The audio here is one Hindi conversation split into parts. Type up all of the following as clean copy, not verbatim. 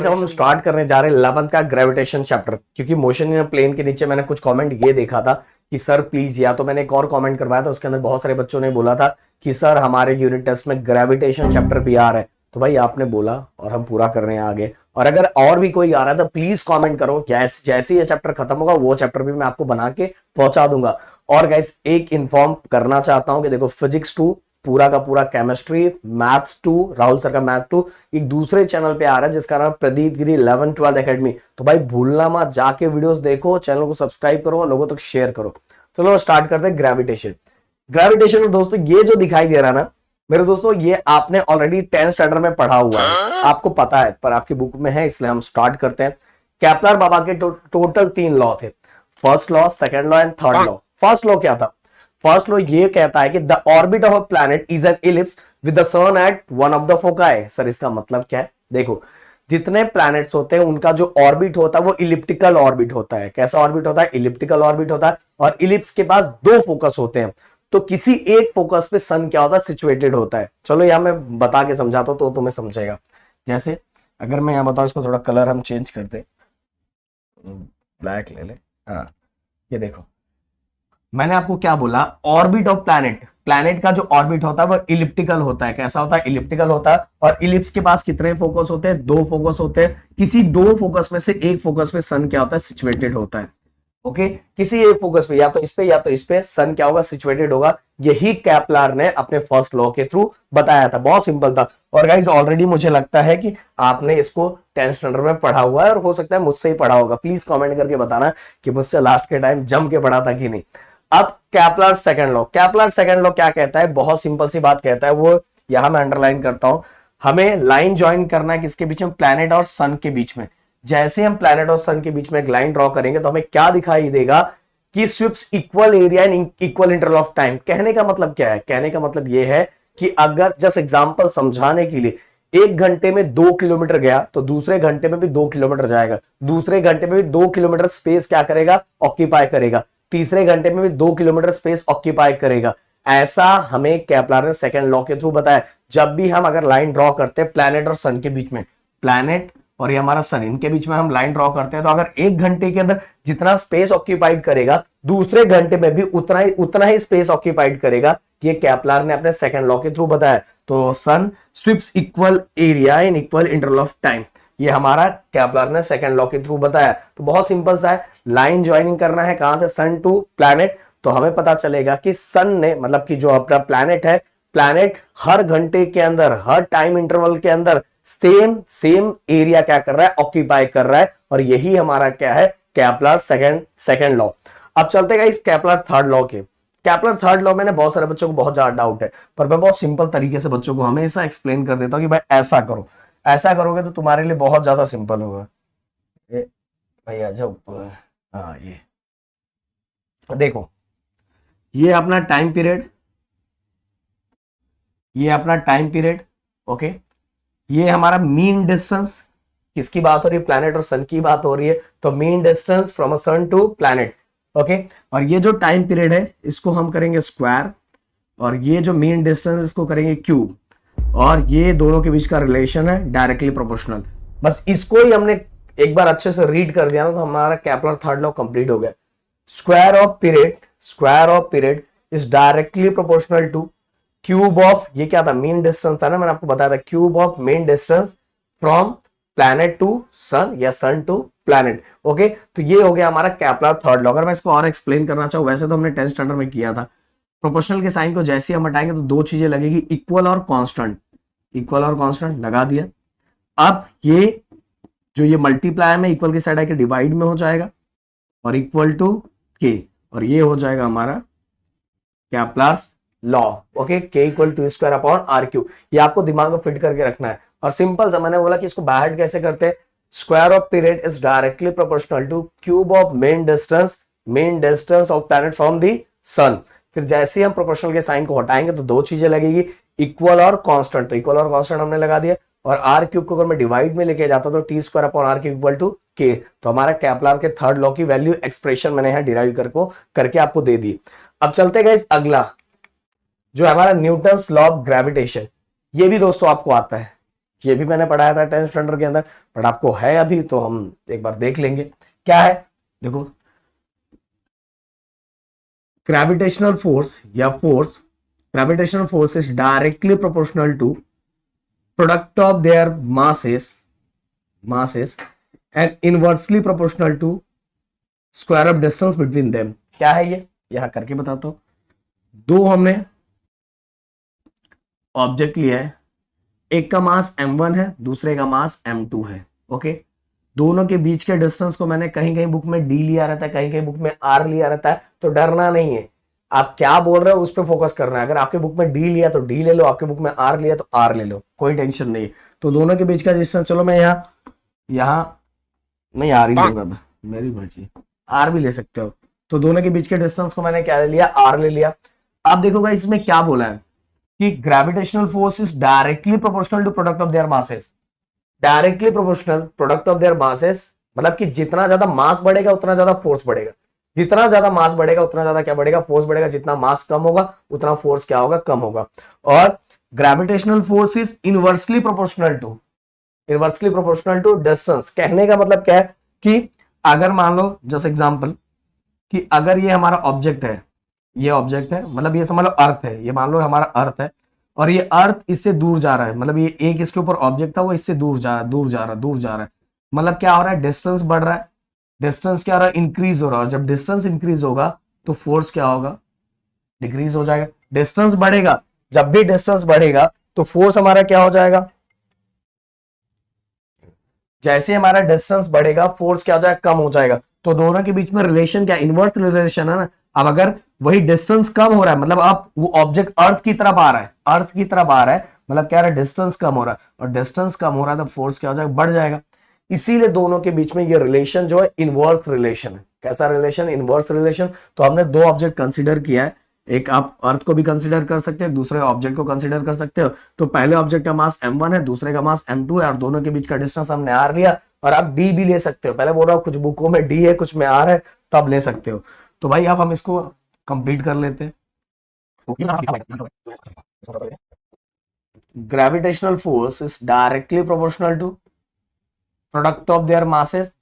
अब हम स्टार्ट करने जा रहे हैं 11th का ग्रेविटेशन चैप्टर, क्योंकि मोशन इन प्लेन के नीचे मैंने कुछ कमेंट ये देखा था कि सर प्लीज, या तो मैंने एक और कमेंट करवाया था, उसके अंदर बहुत सारे बच्चों ने बोला था कि सर हमारे यूनिट टेस्ट में ग्रेविटेशन चैप्टर भी आ रहा है। तो भाई आपने बोला और हम पूरा कर रहे हैं आगे, और अगर और भी कोई आ रहा है तो प्लीज कमेंट करो, जैसे ये चैप्टर खत्म होगा वो चैप्टर भी मैं आपको बना के पहुंचा दूंगा। और गाइस एक इन्फॉर्म करना चाहता हूं कि देखो फिजिक्स 2 पूरा का पूरा, केमिस्ट्री, मैथ्स 2, राहुल सर का मैथ 2 एक दूसरे चैनल पे आ रहा है जिसका नाम प्रदीप गिरी 11-12 एकेडमी। तो भाई भूलना मत, जाके वीडियोस देखो, चैनल को सब्सक्राइब करो और लोगों तक शेयर करो। चलो स्टार्ट करते हैं ग्रेविटेशन। ग्रेविटेशन में दोस्तों ये जो दिखाई दे रहा है ना मेरे दोस्तों, ये आपने ऑलरेडी 10th स्टैंडर्ड में पढ़ा हुआ है, आपको पता है, पर आपकी बुक में है, इसलिए हम स्टार्ट करते हैं। केपलर बाबा के टोटल 3 लॉ थे, first law, second law and third law. First law क्या था? फर्स्ट लॉ ये कहता है कि the orbit of a planet is an ellipse with the sun at one of the foci. Sir इसका मतलब क्या है? देखो जितने प्लैनेट्स होते हैं उनका जो ऑर्बिट होता है वो इलिप्टिकल ऑर्बिट होता है। कैसा ऑर्बिट होता है? इलिप्टिकल ऑर्बिट होता है। और इलिप्स के पास 2 फोकस होते हैं, तो किसी एक फोकस पे सन क्या होता है? सिचुएटेड होता है। चलो यहां मैं बता के समझाता हूं तो तुम्हें समझेगा। जैसे अगर मैं यहां बताऊं, इसको थोड़ा कलर हम चेंज करते, ब्लैक ले ले। हाँ ये देखो, मैंने आपको क्या बोला? ऑर्बिट ऑफ प्लैनेट, प्लैनेट का जो ऑर्बिट होता है वो इलिप्टिकल होता है। कैसा होता है? इलिप्टिकल होता है। और इलिप्स के पास कितने फोकस होते हैं? 2 फोकस होते हैं। किसी 2 फोकस में से एक फोकस पे सन क्या होता है? सिचुएटेड होता है। ओके, किसी एक फोकस पे, या तो इस पे या तो इस पे, सन क्या होगा? सिचुएटेड होगा। यही केपलर ने अपने फर्स्ट लॉ के थ्रू बताया था। बहुत सिंपल था। और गाइस ऑलरेडी मुझे लगता है कि आपने इसको 10th स्टैंडर्ड में पढ़ा हुआ है, और हो सकता है मुझसे ही पढ़ा होगा। प्लीज कमेंट करके बताना कि मुझसे लास्ट के टाइम जम के पढ़ा था कि नहीं। अब Kepler second law, Kepler second law क्या कहता है? बहुत सिंपल सी बात कहता है, वो यहां मैं अंडरलाइन करता हूं। हमें लाइन ज्वाइन करना है किसके बीच में? प्लैनेट और सन के बीच में। जैसे हम प्लैनेट और सन के बीच में एक लाइन ड्रॉ करेंगे तो हमें क्या दिखाई देगा? कि sweeps equal area in equal interval of time. कहने का मतलब क्या है? कहने का मतलब यह है कि अगर जस्ट एग्जांपल समझाने के लिए 1 घंटे में 2 किलोमीटर गया तो दूसरे घंटे में भी 2 किलोमीटर जाएगा, दूसरे घंटे में भी 2 किलोमीटर स्पेस क्या करेगा? ऑक्यूपाई करेगा, तीसरे घंटे में भी 2 किलोमीटर स्पेस ऑक्यूपाई करेगा। ऐसा हमें केपलर ने सेकंड लॉ के थ्रू बताया। जब भी हम अगर लाइन ड्रॉ करते हैं प्लैनेट और सन के बीच में, प्लैनेट और ये हमारा सन, इनके बीच में हम लाइन ड्रॉ करते हैं, तो अगर 1 घंटे के अंदर जितना स्पेस ऑक्यूपाइड करेगा दूसरे घंटे में भी उतना ही स्पेस ऑक्यूपाइड करेगा। ये केपलर ने अपने सेकंड लॉ के थ्रू बताया। तो sun sweeps equal area in equal interval of time, ये हमारा केपलर ने सेकंड लॉ के थ्रू बताया। तो बहुत सिंपल सा है, लाइन ज्वाइनिंग करना है कहां से? सन टू प्लैनेट। तो हमें पता चलेगा कि सन ने, मतलब कि जो अपना प्लैनेट है, प्लैनेट हर घंटे के अंदर, हर टाइम इंटरवल के अंदर सेम एरिया क्या कर रहा है? ऑक्यूपाई कर रहा है। और यही हमारा क्या है? Kepler second law. अब चलते गए इस केपलर थर्ड लॉ के। केपलर थर्ड लॉ में ना बहुत सारे बच्चों को बहुत ज्यादा डाउट है, पर मैं बहुत सिंपल तरीके से बच्चों को हमेशा एक्सप्लेन कर देता हूं कि भाई ऐसा करो, ऐसा करोगे तो तुम्हारे लिए बहुत ज्यादा सिंपल होगा। भैया जब हाँ ये देखो, ये अपना टाइम पीरियड, ये अपना टाइम पीरियड, ओके। ये हमारा मीन डिस्टेंस, किसकी बात हो रही है? प्लैनेट और सन की बात हो रही है। तो mean distance from a sun to planet, okay. और ये जो टाइम पीरियड है इसको हम करेंगे स्क्वायर, और ये जो मीन डिस्टेंस इसको करेंगे क्यूब, और ये दोनों के बीच का रिलेशन है डायरेक्टली प्रोपोर्शनल। बस इसको ही हमने एक बार अच्छे से रीड कर दिया ना तो हमारा केपलर थर्ड लॉ कंप्लीट हो गया। Square of period is directly proportional to cube of, ये क्या था? मीन डिस्टेंस था ना, मैंने आपको बताया था, cube of mean distance from planet to sun या सन टू प्लैनेट, ओके। तो ये हो गया हमारा केपलर थर्ड लॉ। अगर मैं इसको और एक्सप्लेन करना चाहूँ, वैसे तो हमने 10th स्टैंडर्ड में किया था। प्रोपोर्शनल के साइन को जैसे हम हटाएंगे तो 2 चीजें लगेगी, इक्वल और कांस्टेंट। इक्वल और कांस्टेंट लगा दिया। अब ये जो ये मल्टीप्लाई में इक्वल की साइड आके डिवाइड में हो जाएगा, और इक्वल टू के, और ये हो जाएगा हमारा Kepler's law, okay. K equal to square upon R cube. ये आपको दिमाग में फिट करके रखना है। और सिंपल सा मैंने बोला कि इसको बाहर कैसे करते हैं? Square of period is directly proportional to cube of mean distance of planet from the sun. फिर जैसे हम प्रोपोर्शनल के साइन को हटाएंगे तो 2 चीजें लगेगी, इक्वल और कांस्टेंट। तो इक्वल और कांस्टेंट हमने लगा दिया। और आर क्यूब को अगर मैं डिवाइड में लेके जाता तो T square upon R cube equal to K. तो हमारा केपलर के थर्ड लॉ की वैल्यू एक्सप्रेशन मैंने यहां डिराइव करके आपको दे दी। अब चलते गए अगला जो हमारा न्यूटन्स लॉ ऑफ ग्रेविटेशन। ये भी दोस्तों आपको आता है, ये भी मैंने पढ़ाया था 10th स्टैंडर्ड के अंदर, बट आपको है अभी तो हम एक बार देख लेंगे क्या है। देखो, ग्रेविटेशनल फोर्स या force, gravitational force is directly proportional to product of their masses and inversely proportional to square of distance between them। क्या है ये, यहां करके बताता हूं। दो हमने ऑब्जेक्ट लिया है, एक का मास m1 है, दूसरे का मास m2 है। ओके, दोनों के बीच के डिस्टेंस को मैंने कहीं कहीं बुक में d लिया रहता है, कहीं कहीं बुक में r लिया रहता है, तो डरना नहीं है। आप क्या बोल रहे हो उस पर फोकस करना है। अगर आपके बुक में d लिया तो d ले लो, आपके बुक में r लिया तो r ले लो, कोई टेंशन नहीं है। तो दोनों के बीच का डिस्टेंस, चलो मैं यहाँ मैं r ही लूंगा, मेरी मर्जी, r भी ले सकते हो। तो दोनों के बीच के डिस्टेंस को मैंने क्या ले लिया, r ले लिया। आप देखोगा इसमें क्या बोला है कि gravitational force is directly proportional to product of their masses. Directly proportional product of their masses मतलब कि जितना ज्यादा मास बढ़ेगा उतना ज्यादा फोर्स बढ़ेगा, जितना ज्यादा मास बढ़ेगा उतना ज्यादा क्या बढ़ेगा, फोर्स बढ़ेगा। जितना मास कम होगा उतना फोर्स क्या होगा, कम होगा। और gravitational force is inversely proportional to distance. कहने का मतलब क्या है कि अगर मान लो जस्ट एग्जांपल कि अगर ये हमारा ऑब्जेक्ट है, ये ऑब्जेक्ट है, मतलब ये समझ लो अर्थ है, ये मान लो हमारा अर्थ है, और ये अर्थ इससे दूर जा रहा है, मतलब ये एक इसके ऊपर ऑब्जेक्ट था, वो इससे दूर जा रहा है, मतलब क्या हो रहा है, डिस्टेंस बढ़ रहा है। डिस्टेंस क्या हो रहा है, इंक्रीज हो रहा है। और जब डिस्टेंस इंक्रीज होगा तो फोर्स क्या होगा, डिक्रीज हो जाएगा। डिस्टेंस बढ़ेगा, जब भी डिस्टेंस बढ़ेगा तो फोर्स हमारा क्या हो जाएगा, जैसे हमारा डिस्टेंस बढ़ेगा फोर्स क्या हो जाएगा, कम हो जाएगा। तो दोनों के बीच में रिलेशन क्या, इनवर्स रिलेशन है ना। अब अगर वही डिस्टेंस कम हो रहा है, मतलब आप वो ऑब्जेक्ट अर्थ की तरफ आ रहा है, मतलब क्या रहा है, डिस्टेंस कम हो रहा है, और डिस्टेंस कम हो रहा है तो फोर्स क्या हो जाएगा, बढ़ जाएगा। इसीलिए दोनों के बीच में ये रिलेशन जो है इनवर्स रिलेशन है। कैसा रिलेशन, इनवर्स रिलेशन। तो हमने दो ऑब्जेक्ट कंसिडर किया है, एक आप अर्थ को भी कंसिडर कर सकते हो, दूसरे ऑब्जेक्ट को कंसिडर कर सकते हो। तो पहले ऑब्जेक्ट का मास m1 है, दूसरे का मास m2 है, और दोनों के बीच का डिस्टेंस हमने r लिया। और आप d भी ले सकते हो, पहले बोल रहा हूं कुछ बुकों में d है कुछ में r है, तो आप ले सकते हो। तो भाई अब हम इसको कंप्लीट कर लेते हैं। Gravitational force is directly proportional to product of their masses.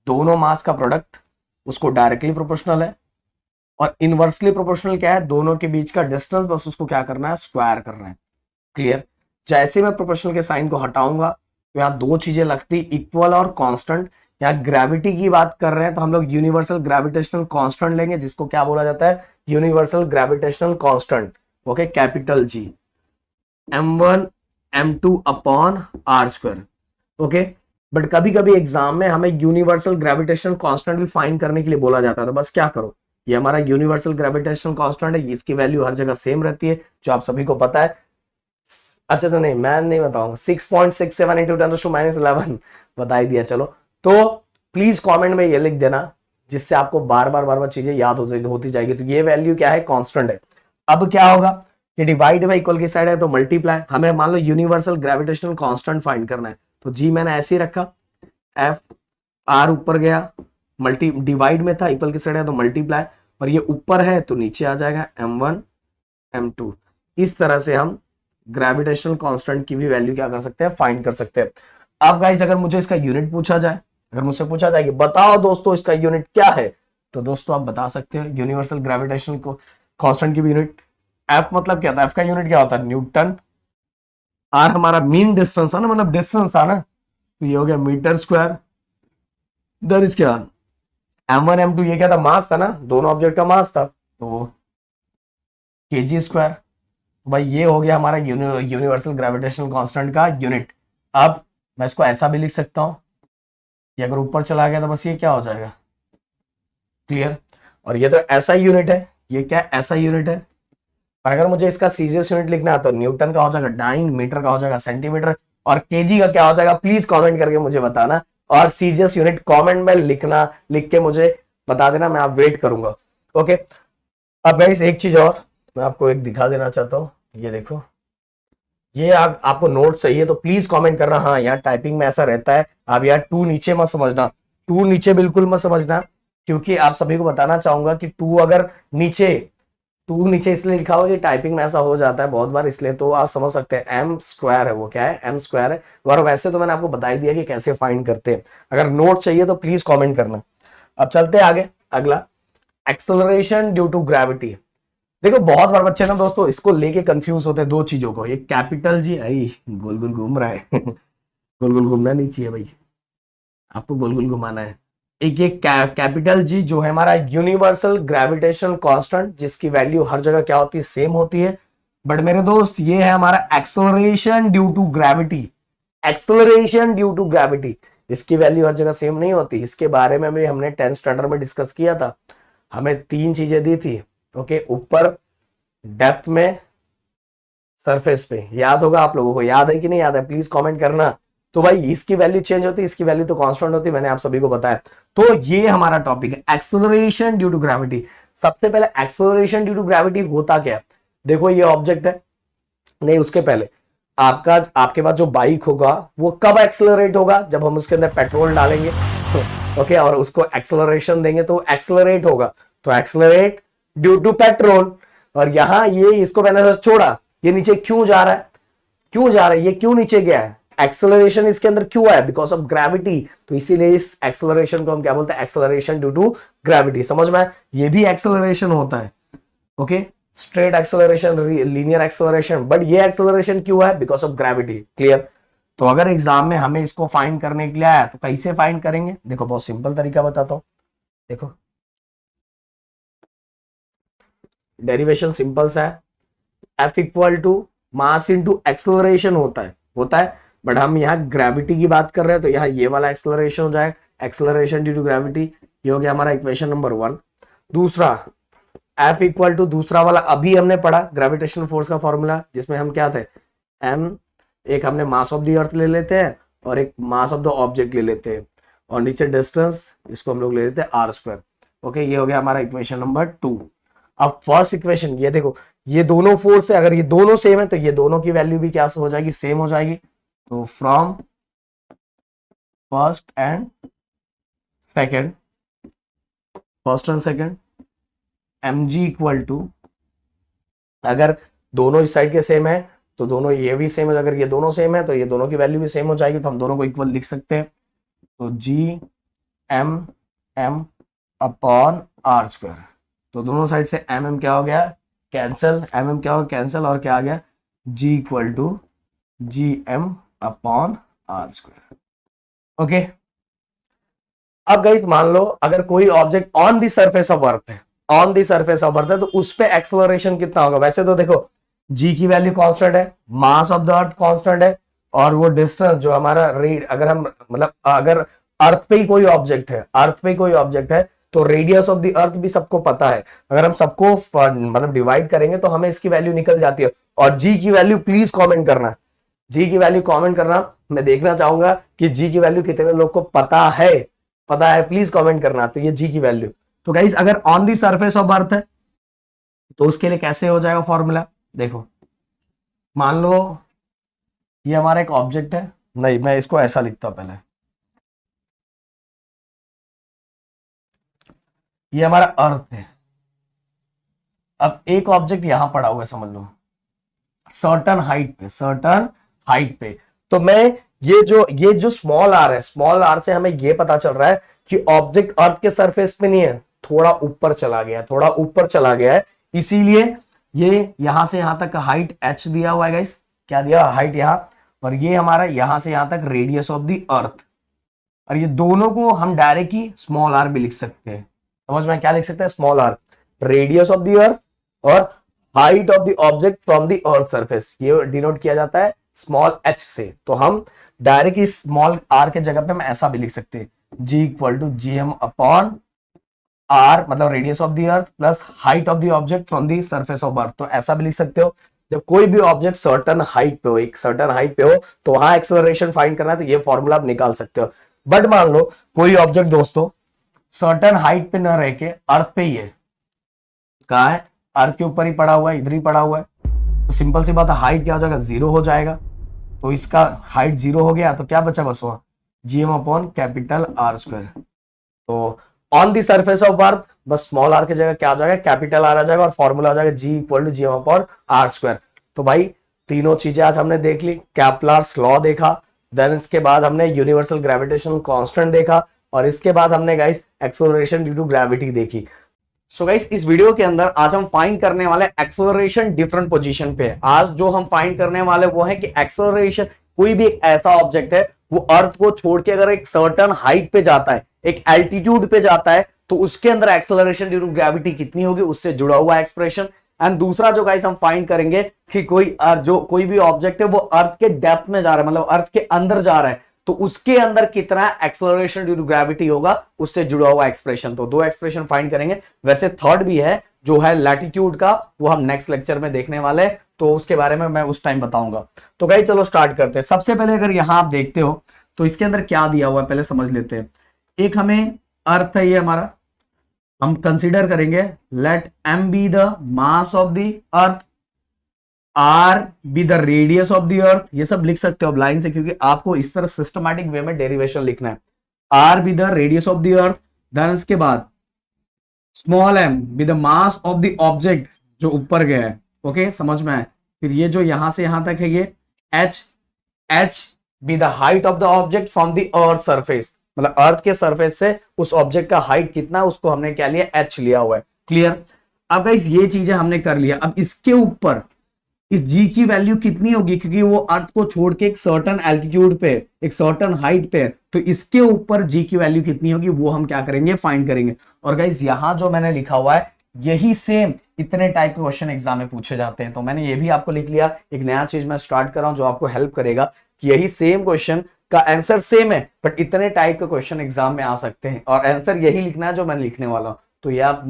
दोनों मास का प्रोडक्ट उसको डायरेक्टली प्रोपोर्शनल है। और इनवर्सली प्रोपोर्शनल क्या है, दोनों के बीच का डिस्टेंस बस उसको क्या करना है, स्क्वायर करना है। क्लियर। जैसे मैं प्रोपोर्शनल के साइन को हटाऊंगा तो यहाँ दो चीजें लगती, इक्वल और कांस्टेंट। यहाँ ग्रेविटी की बात कर रहे हैं तो हम लोग यूनिवर्सल ग्रेविटेशनल कांस्टेंट लेंगे, जिसको क्या बोला जाता है, universal gravitational constant. Okay, capital G, m1 m2 upon r²। Okay, but कभी कभी एग्जाम में हमें यूनिवर्सल ग्रेविटेशनल कांस्टेंट भी फाइंड करने के लिए बोला जाता है। तो बस क्या करो, ये हमारा यूनिवर्सल ग्रेविटेशनल कांस्टेंट है, इसकी वैल्यू हर जगह सेम रहती है, जो आप सभी को पता है। अच्छा तो नहीं, मैं नहीं बताऊंगा, 6.67 इंटू 10⁻11 बता ही दिया। चलो, तो प्लीज कमेंट में ये लिख देना, जिससे आपको बार बार चीजें याद होती जाएगी। तो ये वैल्यू क्या है, कांस्टेंट है। अब क्या होगा कि डिवाइड बाई इक्वल की साइड है तो मल्टीप्लाई। हमें मान लो यूनिवर्सल ग्रेविटेशनल कांस्टेंट फाइंड करना है, तो जी मैंने ऐसे ही रखा, एफ आर ऊपर गया, मल्टी डिवाइड में था, इक्वल की साइड है तो मल्टीप्लाई, और ये ऊपर है तो नीचे आ जाएगा m1 m2। इस तरह से हम ग्रेविटेशनल कांस्टेंट की भी वैल्यू क्या कर सकते हैं, फाइंड कर सकते हैं। अब गाइस अगर मुझे इसका यूनिट पूछा जाए, अगर मुझसे पूछा जाए कि बताओ दोस्तों इसका यूनिट क्या है, तो दोस्तों आप बता सकते हो यूनिवर्सल ग्रेविटेशनल कांस्टेंट की भी यूनिट। एफ मतलब क्या था, एफ का यूनिट क्या होता है, न्यूटन। आर हमारा मीन डिस्टेंस था ना, मतलब डिस्टेंस था ना, तो ये हो गया मीटर स्क्वायर। देयर इज क्या, m1 m2 ये क्या था, मास था ना, दोनों ऑब्जेक्ट का मास था, तो kg²। भाई ये हो गया हमारा यूनिवर्सल ग्रेविटेशनल कांस्टेंट का यूनिट। अब मैं इसको ऐसा भी लिख सकता हूं, ये अगर ऊपर चला गया तो बस ये क्या हो जाएगा, क्लियर। और ये तो ऐसा यूनिट है, ये क्या ऐसा यूनिट है। और अगर मुझे इसका सीजीएस यूनिट लिखना है तो न्यूटन का हो जाएगा डाइन, मीटर का हो जाएगा सेंटीमीटर, और केजी का क्या हो जाएगा, प्लीज कमेंट करके मुझे बताना। और सीजीएस यूनिट कमेंट में लिखना, लिख के मुझे बता देना, मैं आप वेट करूंगा। ओके, अब गाइस एक चीज और मैं आपको एक दिखा देना चाहता हूं, ये देखो, ये आपको नोट चाहिए तो प्लीज कमेंट करना। हाँ, यहाँ टाइपिंग में ऐसा रहता है, आप यार 2 नीचे मत समझना, 2 नीचे बिल्कुल मत समझना, क्योंकि आप सभी को बताना चाहूंगा कि 2 अगर नीचे 2 नीचे इसलिए लिखा हुआ कि टाइपिंग में ऐसा हो जाता है बहुत बार, इसलिए तो आप समझ सकते हैं एम स्क्वायर है, वो क्या है, एम स्क्वायर है। और वैसे तो मैंने आपको बता ही दिया कि कैसे फाइंड करते हैं। अगर नोट चाहिए तो प्लीज कमेंट करना। अब चलते हैं आगे, अगला एक्सेलरेशन ड्यू टू ग्रेविटी। देखो बहुत बार बच्चे ना दोस्तों इसको लेके कंफ्यूज होते हैं दो चीजों को, ये कैपिटल जी आई गोल गोल घूम रहा है गोल गोल घूमना नहीं चाहिए भाई, आपको गोल गोल घुमाना है। एक ये कैपिटल जी जो है हमारा यूनिवर्सल ग्रेविटेशनल कांस्टेंट, जिसकी वैल्यू हर जगह क्या होती है, सेम होती है। बट मेरे दोस्त ये है हमारा acceleration due to gravity. Acceleration due to gravity, इसकी वैल्यू हर जगह सेम नहीं होती। इसके बारे में भी हमने 10th स्टैंडर्ड में डिस्कस किया था। हमें 3 चीजें दी थी, ओके, ऊपर, डेप्थ में, सरफेस पे। याद होगा आप लोगों को, याद है कि नहीं याद है, प्लीज कमेंट करना। तो भाई इसकी वैल्यू चेंज होती है, इसकी वैल्यू तो कांस्टेंट होती है, मैंने आप सभी को बताया। तो ये हमारा टॉपिक है एक्सेलरेशन ड्यू टू ग्रेविटी। सबसे पहले एक्सेलरेशन ड्यू टू ग्रेविटी होता क्या है, देखो ये ऑब्जेक्ट है, नहीं उसके पहले आपके पास जो बाइक होगा वो कब एक्सेलरेट होगा, जब हम उसके अंदर पेट्रोल डालेंगे ओके, और उसको एक्सेलरेशन देंगे तो एक्सेलरेट होगा। तो एक्सेलरेट ड्यू टू पेट्रोल। और यहां ये इसको मैंने छोड़ा, ये नीचे क्यों जा रहा है, क्यों जा रहा है, ये क्यों नीचे गया है, एक्सेलरेशन इसके अंदर क्यों है, बिकॉज ऑफ ग्रेविटी। तो इसीलिए इस एक्सेलरेशन को हम क्या बोलते हैं, एक्सेलरेशन ड्यू टू ग्रेविटी। समझ में, ये भी एक्सेलरेशन होता है, okay, straight acceleration, linear acceleration, but ये एक्सेलरेशन क्यों है, बिकॉज ऑफ ग्रेविटी। क्लियर। तो अगर एग्जाम में हमें इसको फाइंड करने के लिए आया तो कैसे फाइंड करेंगे, देखो बहुत सिंपल तरीका बताता हूं। देखो डेरिवेशन सिंपल सा है, F equal to mass into acceleration होता है। बट हम यहाँ ग्रेविटी की बात कर रहे हैं तो यहाँ ये वाला एक्सेलरेशन हो जाएगा, एक्सेलरेशन ड्यू टू ग्रेविटी। ये हो गया हमारा इक्वेशन नंबर 1। दूसरा F इक्वल टू दूसरा वाला अभी हमने पढ़ा ग्रेविटेशनल फोर्स का फॉर्मूला, जिसमें हम क्या थे, M, एक हमने मास ऑफ द अर्थ ले लेते हैं और एक मास ऑफ द ऑब्जेक्ट ले लेते हैं, और नीचे डिस्टेंस, इसको हम लोग ले लेते हैं r²। ओके, ये हो गया हमारा इक्वेशन नंबर 2। अब फर्स्ट इक्वेशन ये देखो, ये दोनों फोर्स है, अगर ये दोनों सेम है तो ये दोनों की वैल्यू भी क्या हो जाएगी, सेम हो जाएगी। तो from first and second mg equal to, अगर दोनों इस साइड के सेम है तो दोनों ये भी सेम है, अगर ये दोनों सेम है तो ये दोनों की वैल्यू भी सेम हो जाएगी, तो हम दोनों को इक्वल लिख सकते हैं। तो g m अपॉन r²। तो दोनों साइड से mm क्या हो गया, कैंसल, mm क्या हो गया, कैंसल, और क्या आ गया, g equal to gm upon r²। Okay, अब गाइस मान लो अगर कोई object on the surface of earth है, on the surface of earth है, तो उस पे एक्सेलरेशन कितना होगा। वैसे तो देखो g की वैल्यू कांस्टेंट है, मास ऑफ द अर्थ कांस्टेंट है, और वो डिस्टेंस जो हमारा रेड, अगर हम मतलब अगर अर्थ पे ही कोई ऑब्जेक्ट है, अर्थ पे कोई ऑब्जेक्ट है तो रेडियस ऑफ द अर्थ भी सबको पता है। अगर हम सबको मतलब डिवाइड करेंगे तो हमें इसकी वैल्यू निकल जाती है। और जी की वैल्यू प्लीज कमेंट करना, जी की वैल्यू कमेंट करना, मैं देखना चाहूंगा कि जी की वैल्यू कितने लोग को पता है, प्लीज कमेंट करना। तो ये जी की वैल्यू, तो गाइस अगर on the surface of earth है तो उसके लिए कैसे हो जाएगा फॉर्मूला, देखो मान लो ये हमारा एक ऑब्जेक्ट है, नहीं मैं इसको ऐसा लिखता हूं पहले, ये हमारा अर्थ है। अब एक ऑब्जेक्ट यहां पड़ा हुआ है, समझ लो सर्टन हाइट पे, तो मैं ये जो स्मॉल आर है, स्मॉल आर से हमें ये पता चल रहा है कि ऑब्जेक्ट अर्थ के सरफेस पे नहीं है, थोड़ा ऊपर चला गया है, इसीलिए ये यहां से यहां तक हाइट h दिया हुआ है गाइस, क्या दिया, हाइट यहां, और ये हमारा यहां से यहां तक रेडियस ऑफ द अर्थ। और ये दोनों को हम डायरेक्ट ही स्मॉल आर भी लिख सकते हैं, समझ में क्या लिख सकते हैं, small R, radius of the earth और height of the object from the earth surface, ये डिनोट किया जाता है स्मॉल h से। तो हम डायरेक्ट इस स्मॉल r के जगह पे हम ऐसा भी लिख सकते हैं, g equal to gm upon r, मतलब radius of the earth plus height of the object from the surface of earth. तो ऐसा भी लिख सकते हो। जब कोई भी ऑब्जेक्ट सर्टन हाइट पे हो, एक सर्टन हाइट पे हो, तो वहां एक्सेलरेशन फाइंड करना है, तो ये फॉर्मूला आप निकाल सकते हो। बट मान लो कोई ऑब्जेक्ट दोस्तों सर्टन हाइट पे न रह के अर्थ पे ही है, कहा है, अर्थ के ऊपर ही पड़ा हुआ है, इधर ही पड़ा हुआ है, तो सिंपल सी बात है, हाइट क्या हो जाएगा, 0 हो जाएगा। तो इसका हाइट 0 हो गया तो क्या बचा बस वहां, जीएम अपॉन कैपिटल R²। तो ऑन द सरफेस ऑफ अर्थ, बस स्मॉल आर की जगह क्या आ जाएगा, कैपिटल आर आ जाएगा और फॉर्मूला आ जाएगा G equal to G upon R square. तो भाई तीनों चीजें आज हमने देख ली, कैपलार्स लॉ देखा, देन इसके बाद हमने यूनिवर्सल ग्रेविटेशनल कांस्टेंट देखा, और इसके बाद हमने guys acceleration due to gravity देखी। सो गाइस इस वीडियो के अंदर आज हम फाइंड करने वाले एक्सेलरेशन डिफरेंट पोजीशन पे। आज जो हम फाइंड करने वाले वो है कि एक्सेलरेशन, कोई भी एक ऐसा ऑब्जेक्ट है वो अर्थ को छोड़ के अगर एक सर्टेन हाइट पे जाता है, एक एल्टीट्यूड पे जाता है, तो उसके अंदर एक्सेलरेशन ड्यू टू ग्रेविटी कितनी होगी, उससे जुड़ा हुआ एक्सप्रेशन। एंड दूसरा जो गाइस हम फाइंड करेंगे कि कोई भी ऑब्जेक्ट है वो अर्थ के डेप्थ में जा रहा है, मतलब अर्थ के अंदर जा रहा है, तो उसके अंदर कितना एक्सेलरेशन ड्यू टू ग्रेविटी होगा, उससे जुड़ा हुआ एक्सप्रेशन। तो दो एक्सप्रेशन फाइंड करेंगे। वैसे थर्ड भी है जो है लैटिट्यूड का, वो हम नेक्स्ट लेक्चर में देखने वाले हैं, तो उसके बारे में मैं उस टाइम बताऊंगा। तो गाइस चलो स्टार्ट करते हैं। सबसे पहले अगर यहां आप देखते हो तो इसके अंदर क्या दिया हुआ है पहले समझ लेते हैं। एक हमें अर्थ है ये हमारा, हम कंसीडर करेंगे let M be the mass of the earth, R be the radius of the earth. ये सब लिख सकते हो अब लाइन से, क्योंकि आपको इस तरह सिस्टमैटिक वे में डेरिवेशन लिखना है। R be the radius of the earth, then इसके बाद small M be the mass of the object जो ऊपर गया है। ओके समझ में आए। फिर ये जो यहां से यहां तक है ये H, H be the height of the object from the earth surface, मतलब अर्थ के सरफेस से उस ऑब्जेक्ट का हाइट कितना है उसको हमने क्या लिया, एच लिया हुआ है। क्लियर। अब गाइस ये चीजें हमने कर लिया। अब इसके ऊपर इस जी की वैल्यू कितनी होगी, क्योंकि वो अर्थ को छोड़ के एक सर्टेन एल्टीट्यूड पे, एक सर्टेन हाइट पे, तो इसके ऊपर जी की वैल्यू कितनी होगी वो हम क्या करेंगे, फाइंड करेंगे। और गाइस यहां जो मैंने लिखा हुआ है यही सेम इतने टाइप के क्वेश्चन एग्जाम में पूछे जाते हैं, तो मैंने ये भी आपको लिख लिया। एक नया चीज मैं स्टार्ट कर रहा हूं जो आपको हेल्प करेगा कि यही सेम क्वेश्चन का आंसर सेम है, बट इतने टाइप के क्वेश्चन एग्जाम में आ सकते हैं, और आंसर यही लिखना है जो मैं लिखने वाला हूं। तो ये आप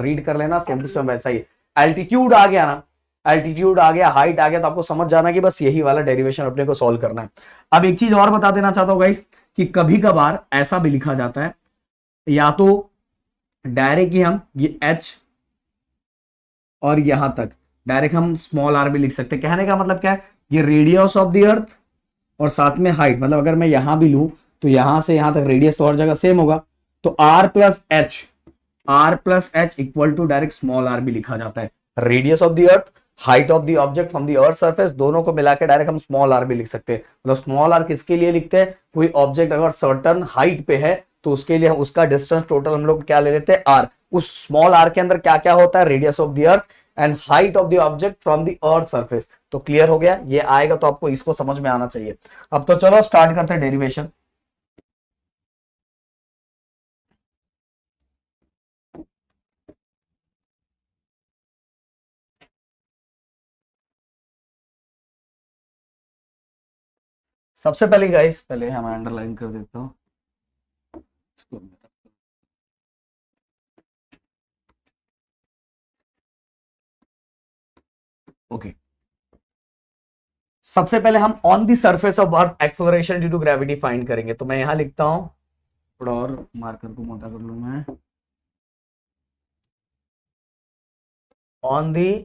रीड कर लेना, सेम टू सेम वैसा ही। एल्टीट्यूड आ गया ना, एल्टीट्यूड आ गया, हाइट आ गया, तो आपको समझ जाना कि बस यही वाला डेरिवेशन अपने को सॉल्व करना है। अब एक चीज और बता देना चाहता हूं गाइस कि कभी कभार ऐसा भी लिखा जाता है, या तो डायरेक्ट ही हम ये एच और यहां तक डायरेक्ट हम स्मॉल आर भी लिख सकते हैं। कहने का मतलब क्या है, ये रेडियस ऑफ द अर्थ और साथ में हाइट, मतलब अगर मैं यहां भी लूं तो यहां से यहां तक रेडियस तो हर जगह सेम होगा, तो R plus H equal to direct small R भी लिखा जाता है। Radius of the earth, height of the object from the earth surface, दोनों को मिला के डायरेक्ट हम स्मॉल आर भी लिख सकते हैं। मतलब स्मॉल आर किसके लिए लिखते हैं, कोई ऑब्जेक्ट अगर सर्टन हाइट पे है तो उसके लिए उसका डिस्टेंस टोटल हम लोग क्या ले लेते हैं, आर। उस स्मॉल आर के अंदर क्या क्या होता है, radius of the earth and height of the object from the earth surface. तो क्लियर हो गया, ये आएगा तो आपको इसको समझ में आना चाहिए। अब तो चलो स्टार्ट करते हैं डेरिवेशन। सबसे पहले गाइस, पहले हम अंडरलाइन कर देता हूं इसको। ओके, सबसे पहले हम on the surface of earth acceleration due to gravity find करेंगे। तो मैं यहां लिखता हूं, थोड़ा और मार्कर को मोटा कर लूं मैं। ऑन द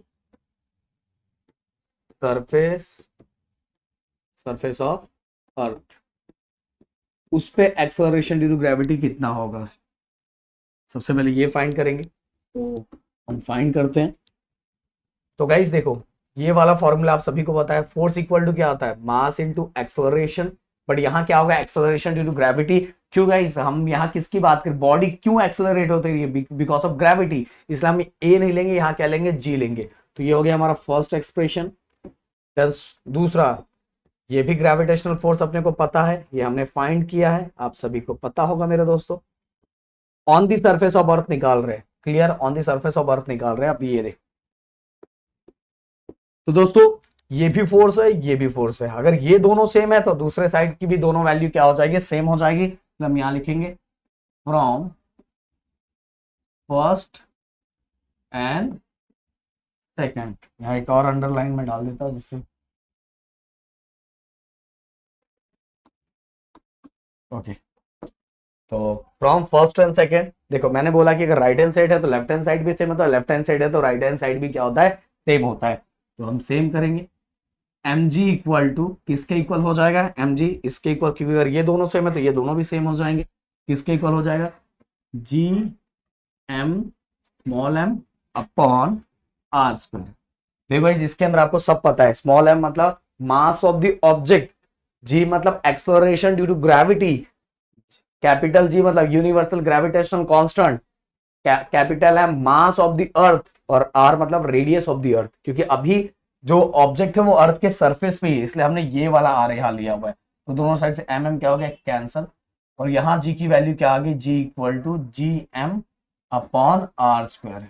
सरफेस ऑफ अर्थ, उस पे एक्सेलरेशन ड्यू टू ग्रेविटी कितना होगा, सबसे पहले ये फाइंड करेंगे। तो हम फाइंड करते हैं। तो गाइस देखो, ये वाला फॉर्मूला आप सभी को पता है, फोर्स इक्वल टू क्या होता है, मास इनटू एक्सेलरेशन। बट यहाँ क्या होगा, एक्सेलरेशन ड्यू टू ग्रेविटी। क्यों गाइस, हम यहाँ किसकी बात करें, बॉडी क्यों एक्सेलरेट होती है, बिकॉज ऑफ ग्रेविटी, इसलिए हम ए नहीं लेंगे, यहाँ क्या लेंगे, जी लेंगे। तो ये हो गया हमारा फर्स्ट एक्सप्रेशन। दूसरा, ये भी ग्रेविटेशनल फोर्स अपने को पता है, ये हमने फाइंड किया है, आप सभी को पता होगा मेरे दोस्तों। ऑन द सरफेस ऑफ अर्थ निकाल रहे हैं, clear, on the surface of अर्थ निकाल रहे हैं। अब ये देख, तो दोस्तों ये भी फोर्स है, ये भी फोर्स है। अगर ये दोनों सेम है तो दूसरे साइड की भी दोनों वैल्यू क्या हो जाएगी, सेम हो जाएगी। तो हम यहां लिखेंगे फ्रॉम फर्स्ट एंड सेकंड। यहां एक और अंडरलाइन में डाल देता हूं जिससे, ओके। तो फ्रॉम फर्स्ट एंड सेकंड, देखो मैंने बोला कि अगर राइट हैंड साइड है तो लेफ्ट हैंड साइड भी सेम होता है, लेफ्ट हैंड साइड है तो राइट हैंड साइड भी क्या होता है, सेम होता है। तो हम सेम करेंगे। एम जी इक्वल टू किसके इक्वल हो जाएगा, एम जी इसके इक्वल, क्योंकि अगर ये दोनों सेम है तो ये दोनों भी सेम हो जाएंगे। किसके इक्वल हो जाएगा, G M small M upon R square. देखो गाइस इसके अंदर आपको सब पता है, स्मॉल एम मतलब mass of the object, G मतलब acceleration due to gravity, capital G मतलब universal gravitational constant, capital M mass of the earth, और आर मतलब रेडियस ऑफ द अर्थ, क्योंकि अभी जो ऑब्जेक्ट है वो अर्थ के सरफेस पे ही, इसलिए हमने ये वाला आर यहां लिया हुआ है। तो दोनों साइड से एम एम क्या हो गया, कैंसल, और यहां जी की वैल्यू क्या आ गई, G equal to G M upon R square.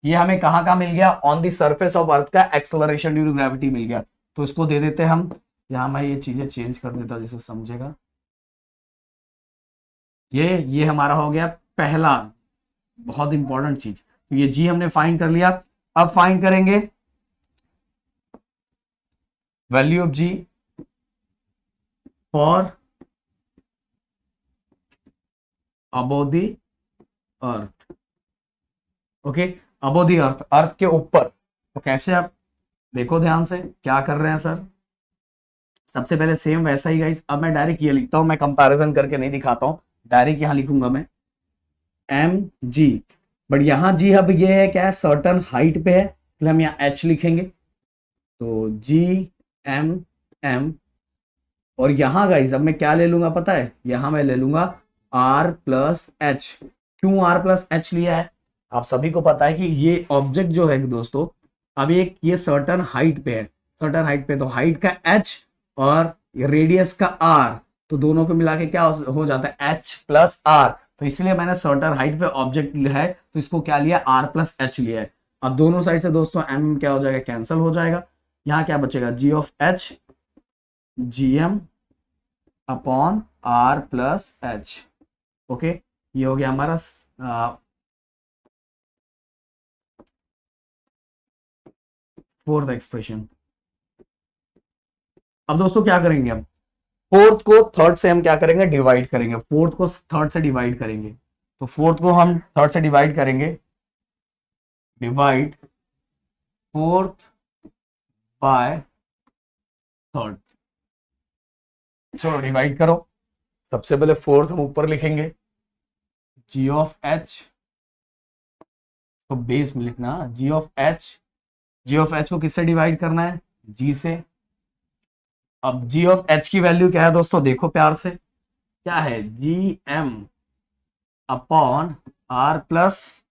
ये हमें कहां का मिल गया, on the surface of earth का एक्सेलरेशन ड्यू टू ग्रेविटी मिल गया। तो इसको दे देते हम, यहां मैं ये चीजें चेंज कर देता हूं जिसे समझेगा। ये हमारा हो गया पहला बहुत इंपॉर्टेंट चीज। तो ये जी हमने फाइंड कर लिया। अब फाइंड करेंगे value of G for above the earth. Okay, above the earth, earth के ऊपर। तो कैसे, आप देखो ध्यान से क्या कर रहे हैं सर। सबसे पहले सेम वैसा ही गाइस, अब मैं डायरेक्ट ये लिखता हूं, मैं कंपैरिजन करके नहीं दिखाता हूं, डायरेक्ट यहां लिखूंगा मैं एम जी, बट यहां जी अब ये है क्या है, सर्टन हाइट पे है, इसलिए हम यहाँ एच लिखेंगे। तो जी एम एम, और यहां गाइस अब मैं क्या ले लूंगा पता है, यहां मैं ले लूंगा आर प्लस एच। क्यों आर प्लस एच लिया है, आप सभी को पता है कि ये ऑब्जेक्ट जो है दोस्तों, अब ये सर्टन हाइट पे है, सर्टन हाइट पे, तो हाइट का एच और रेडियस का आर, तो दोनों को मिला के क्या हो जाता है, एच प्लस आर। तो इसलिए मैंने सर्टन हाइट पे ऑब्जेक्ट है, तो इसको क्या लिया, आर प्लस एच लिया है। अब दोनों साइड से दोस्तों एम क्या हो जाएगा, कैंसिल हो जाएगा। यहाँ क्या बचेगा, G of H G M upon R plus H. Okay, ये हो गया हमारा फोर्थ एक्सप्रेशन। अब दोस्तों क्या करेंगे, हम फोर्थ को थर्ड से हम क्या करेंगे, डिवाइड करेंगे, फोर्थ को थर्ड से डिवाइड करेंगे। तो फोर्थ को हम थर्ड से डिवाइड करेंगे, डिवाइड फोर्थ बाय थर्ड। चलो डिवाइड करो। सबसे पहले फोर्थ हम ऊपर लिखेंगे, जी ऑफ एच, तो बेस में लिखना G of H, G of H को किससे डिवाइड करना है, जी से। अब जी ऑफ एच की वैल्यू क्या है दोस्तों, देखो प्यार से, क्या है, G M upon R plus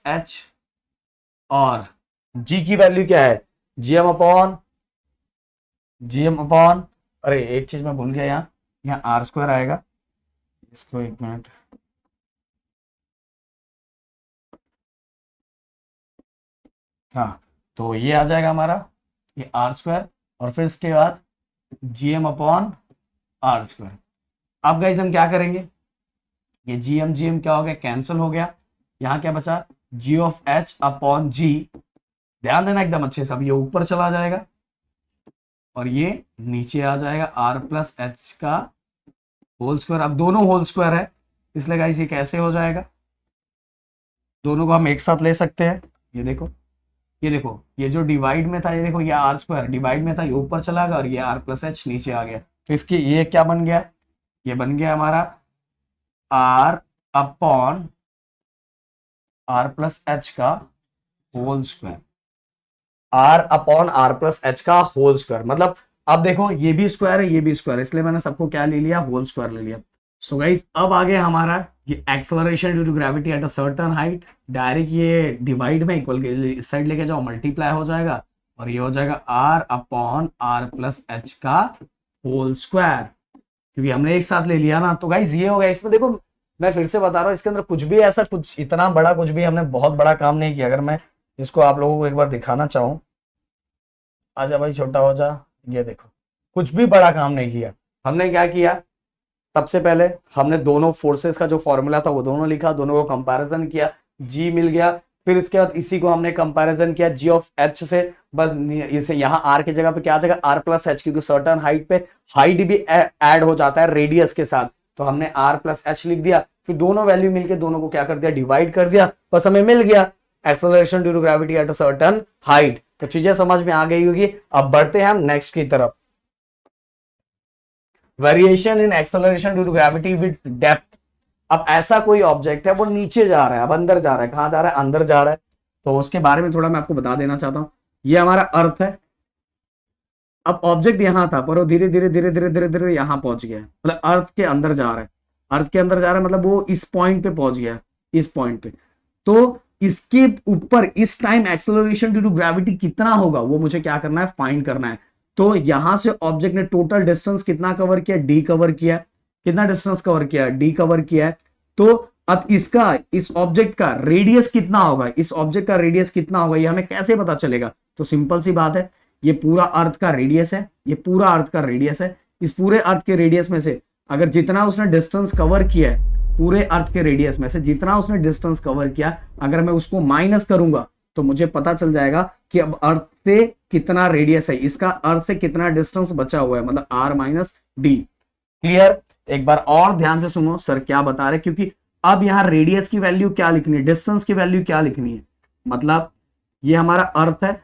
H, और जी की वैल्यू क्या है, जी एम अपॉन, अरे एक चीज मैं भूल गया, यहाँ आर स्क्वायर आएगा, इसको एक मिनट, हाँ, तो ये आ जाएगा हमारा ये आर स्क्वायर, और फिर इसके बाद G M upon R square. अब गाइस हम क्या करेंगे, ये जी एम क्या हो गया, कैंसिल हो गया। यहाँ क्या बचा, जी ऑफ एच अपॉन जी, ध्यान देना एकदम अच्छे से, अब ये ऊपर चला जाएगा और ये नीचे आ जाएगा, आर प्लस एच का होल स्क्वायर। अब दोनों होल स्क्वायर है, इसलिए गाइस ये कैसे हो जाएगा, दोनों को हम एक साथ ले सकते हैं। ये देखो, ये देखो, ये जो डिवाइड में था, ये देखो, ये आर स्क्वायर डिवाइड में था, ये ऊपर चला गया, और ये आर प्लस एच नीचे आ गया। तो इसकी ये क्या बन गया, ये बन गया हमारा R upon R plus H का whole square, R upon R plus H का होल स्क्वायर। मतलब अब देखो, ये भी स्क्वायर है, ये भी स्क्वायर है, इसलिए मैंने सबको क्या ले लिया, होल स्क्वायर ले लिया। सो गाइस अब आगे हमारा ये acceleration due to gravity at a certain height, direct ये डिवाइड में इक्वल के इस साइड लेके जाओ, मल्टीप्लाई हो जाएगा, और ये हो जाएगा R upon R plus H का होल स्क्वायर, क्योंकि हमने एक साथ ले लिया ना। तो गाइस ये हो गया, इसमें देखो मैं फिर से बता रहा हूँ, इसके अंदर कुछ भी ऐसा, कुछ इतना बड़ा कुछ भी हमने बहुत बड़ा काम नहीं किया। अगर मैं इसको आप लोगों को एक बार दिखाना चाहूँ, आजा भाई छोटा हो जा, ये देखो, कुछ भी बड़ा काम नहीं किया। हमने क्या किया, सबसे पहले हमने दोनों फोर्सेस का जो फॉर्मूला था वो दोनों लिखा, दोनों को कंपैरिजन किया, जी मिल गया। फिर इसके बाद इसी को हमने कंपैरिजन किया जी ऑफ एच से, बस इसे यहाँ आर की जगह पे क्या आ जाएगा, आर प्लस एच, क्योंकि सर्टन हाइट पे हाइट भी ऐड हो जाता है रेडियस के साथ, तो हमने आर प्लस एच लिख दिया। फिर दोनों वैल्यू मिलके दोनों को क्या कर दिया, डिवाइड कर दिया, बस हमें मिल गया acceleration due to gravity at a certain height. तो चीजें समझ में आ गई होगी। अब बढ़ते हैं हम नेक्स्ट की तरफ, variation in acceleration due to gravity with depth. अब ऐसा कोई ऑब्जेक्ट है वो नीचे जा रहा है, अब अंदर जा रहा है, कहां जा रहा है, अंदर जा रहा है, तो उसके बारे में थोड़ा मैं आपको बता देना चाहता हूं। ये हमारा अर्थ है। अब ऑब्जेक्ट यहां था पर वो धीरे धीरे धीरे धीरे धीरे धीरे यहां पहुंच गया, मतलब अर्थ के अंदर जा रहा है। अर्थ के अंदर जा रहा है मतलब वो इस पॉइंट पे पहुंच गया, इस पॉइंट पे। तो इसके ऊपर इस time acceleration due to gravity कितना होगा वो मुझे क्या करना है, फाइंड करना है। तो यहां से ऑब्जेक्ट ने टोटल डिस्टेंस कितना कवर किया, डी कवर किया। कितना डिस्टेंस कवर किया, डी कवर किया है। तो अब इसका, इस ऑब्जेक्ट का रेडियस कितना होगा, इस ऑब्जेक्ट का रेडियस कितना होगा, ये हमें कैसे पता चलेगा। तो सिंपल सी बात है, ये पूरा अर्थ का रेडियस है, ये पूरा अर्थ का रेडियस है। इस पूरे अर्थ के रेडियस में से अगर जितना उसने डिस्टेंस कवर किया है, पूरे अर्थ के रेडियस में से जितना उसने डिस्टेंस कवर किया, अगर मैं उसको माइनस करूंगा तो मुझे पता चल जाएगा कि अब अर्थ से कितना रेडियस है, इसका अर्थ से कितना डिस्टेंस बचा हुआ है, मतलब आर माइनस डी। क्लियर। एक बार और ध्यान से सुनो सर क्या बता रहे, क्योंकि अब यहां रेडियस की वैल्यू क्या लिखनी है, डिस्टेंस की वैल्यू क्या लिखनी है। मतलब ये हमारा अर्थ है,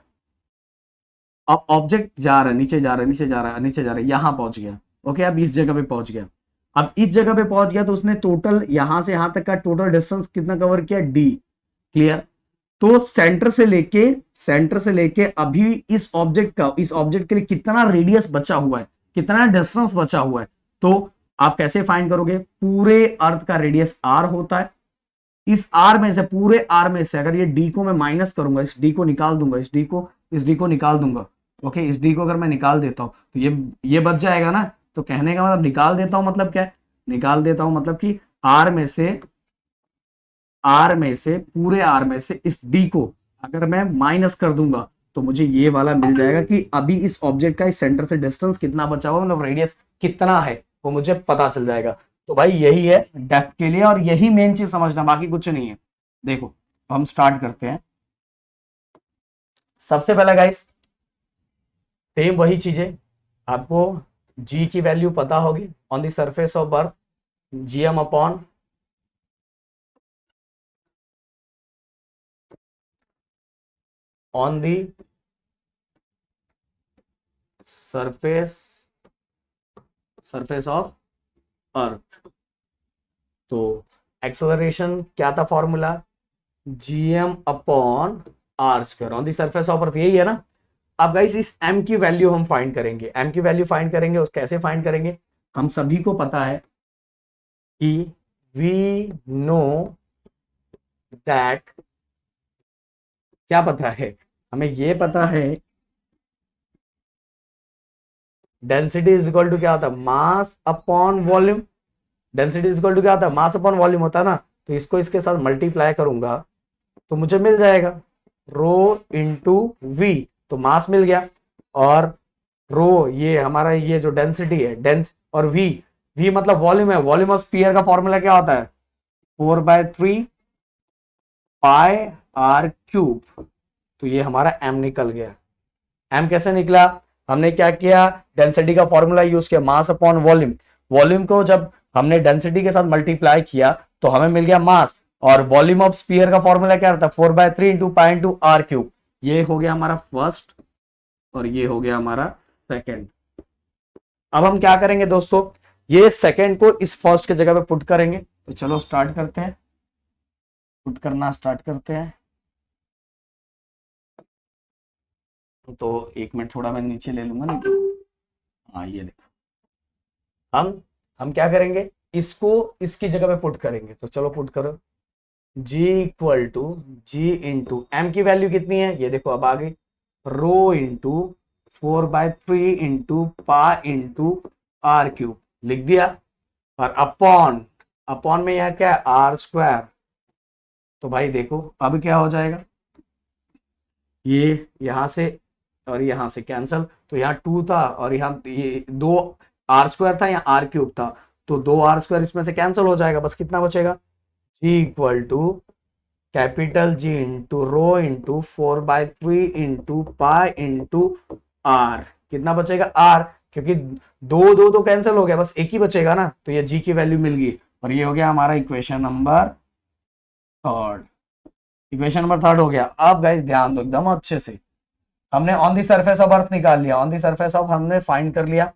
अब ऑब्जेक्ट जा रहा है, नीचे जा रहा है, नीचे जा रहा है, नीचे जा रहा है, यहां पहुंच गया। ओके, अब इस जगह पे पहुंच गया। अब इस जगह पे पहुंच गया तो उसने टोटल यहां से यहां तक का टोटल डिस्टेंस कितना कवर किया, डी। क्लियर। तो सेंटर से लेके अभी इस ऑब्जेक्ट का, इस ऑब्जेक्ट के लिए कितना रेडियस बचा हुआ है, कितना डिस्टेंस बचा हुआ है, तो आप कैसे फाइंड करोगे। पूरे अर्थ का रेडियस आर होता है। इस आर में से, पूरे आर में से अगर ये डी को मैं माइनस करूंगा, इस डी को निकाल दूंगा, इस डी को निकाल दूंगा। ओके, इस डी को अगर मैं निकाल देता हूं तो ये बच जाएगा ना। तो कहने का मतलब निकाल देता हूं मतलब क्या है, निकाल देता हूं मतलब कि आर में से, पूरे आर में से इस डी को अगर मैं माइनस कर दूंगा तो मुझे ये वाला मिल जाएगा कि अभी इस ऑब्जेक्ट का इस सेंटर से डिस्टेंस कितना बचा हुआ, मतलब रेडियस कितना है वो मुझे पता चल जाएगा। तो भाई यही है डेप्थ के लिए, और यही मेन चीज समझना, बाकी कुछ नहीं है। देखो हम स्टार्ट करते हैं। सबसे पहला गाइस सेम वही चीजें, आपको जी की वैल्यू पता होगी, on the surface of earth GM upon on the surface of earth. तो एक्सेलरेशन क्या था formula, GM upon R square on the surface of earth, यही है ना। अब गाइस इस m की वैल्यू हम फाइंड करेंगे, m की वैल्यू फाइंड करेंगे। उस कैसे फाइंड करेंगे, हम सभी को पता है कि वी नो दैट, क्या पता है हमें, ये पता है डेंसिटी इज इक्वल टू क्या होता है, mass upon volume. Density is equal to क्या होता है, मास अपॉन वॉल्यूम होता है ना। तो इसको इसके साथ मल्टीप्लाई करूंगा तो मुझे मिल जाएगा रो इंटू वी, तो मास मिल गया, और रो ये हमारा ये जो डेंसिटी है, डेंस, और वी मतलब वॉल्यूम है। वॉल्यूम ऑफ स्फीयर का फॉर्मूला क्या होता है, 4/3 पाई आर क्यूब। तो ये हमारा m निकल गया। m कैसे निकला, हमने क्या किया, डेंसिटी का फॉर्मूला यूज किया, मास अपॉन वॉल्यूम। वॉल्यूम को जब हमने डेंसिटी के साथ मल्टीप्लाई किया तो हमें मिल गया मास, और वॉल्यूम ऑफ स्फीयर का फॉर्मूला क्या रहता है, 4/3 into pi into R cube. ये हो गया हमारा फर्स्ट, और ये हो गया हमारा सेकंड। अब हम क्या करेंगे दोस्तों, ये सेकंड को इस फर्स्ट के जगह पे पुट करेंगे। तो चलो स्टार्ट करते हैं, पुट करना स्टार्ट करते हैं। तो एक मिनट थोड़ा मैं नीचे ले लूंगा ना। हाँ ये देखो, हम क्या करेंगे, इसको इसकी जगह पे पुट करेंगे। तो चलो पुट करो, G equal to G into M की वैल्यू कितनी है, ये देखो अब आ गई, rho into 4/3 into pi into R cube, लिख दिया। और अपॉन में यह क्या है, आर स्क्वायर। तो भाई देखो अब क्या हो जाएगा, ये यहां से और यहां से कैंसल, तो यहाँ 2 था और यहाँ ये 2 आर स्क्वायर था, यहाँ आर क्यूब था, तो 2 आर स्क्वायर इसमें से कैंसिल हो जाएगा, बस कितना बचेगा, G equal to capital G into rho into 4/3 into pi into R. कितना बचेगा, आर, क्योंकि दो तो कैंसिल हो गया, बस एक ही बचेगा ना। तो ये जी की वैल्यू मिल गई, और ये हो गया हमारा equation number third. Equation number third हो गया। अब गाइस ध्यान दो एकदम अच्छे से, हमने ऑन दी सरफेस ऑफ अर्थ निकाल लिया, ऑन दी सरफेस ऑफ हमने फाइंड कर लिया,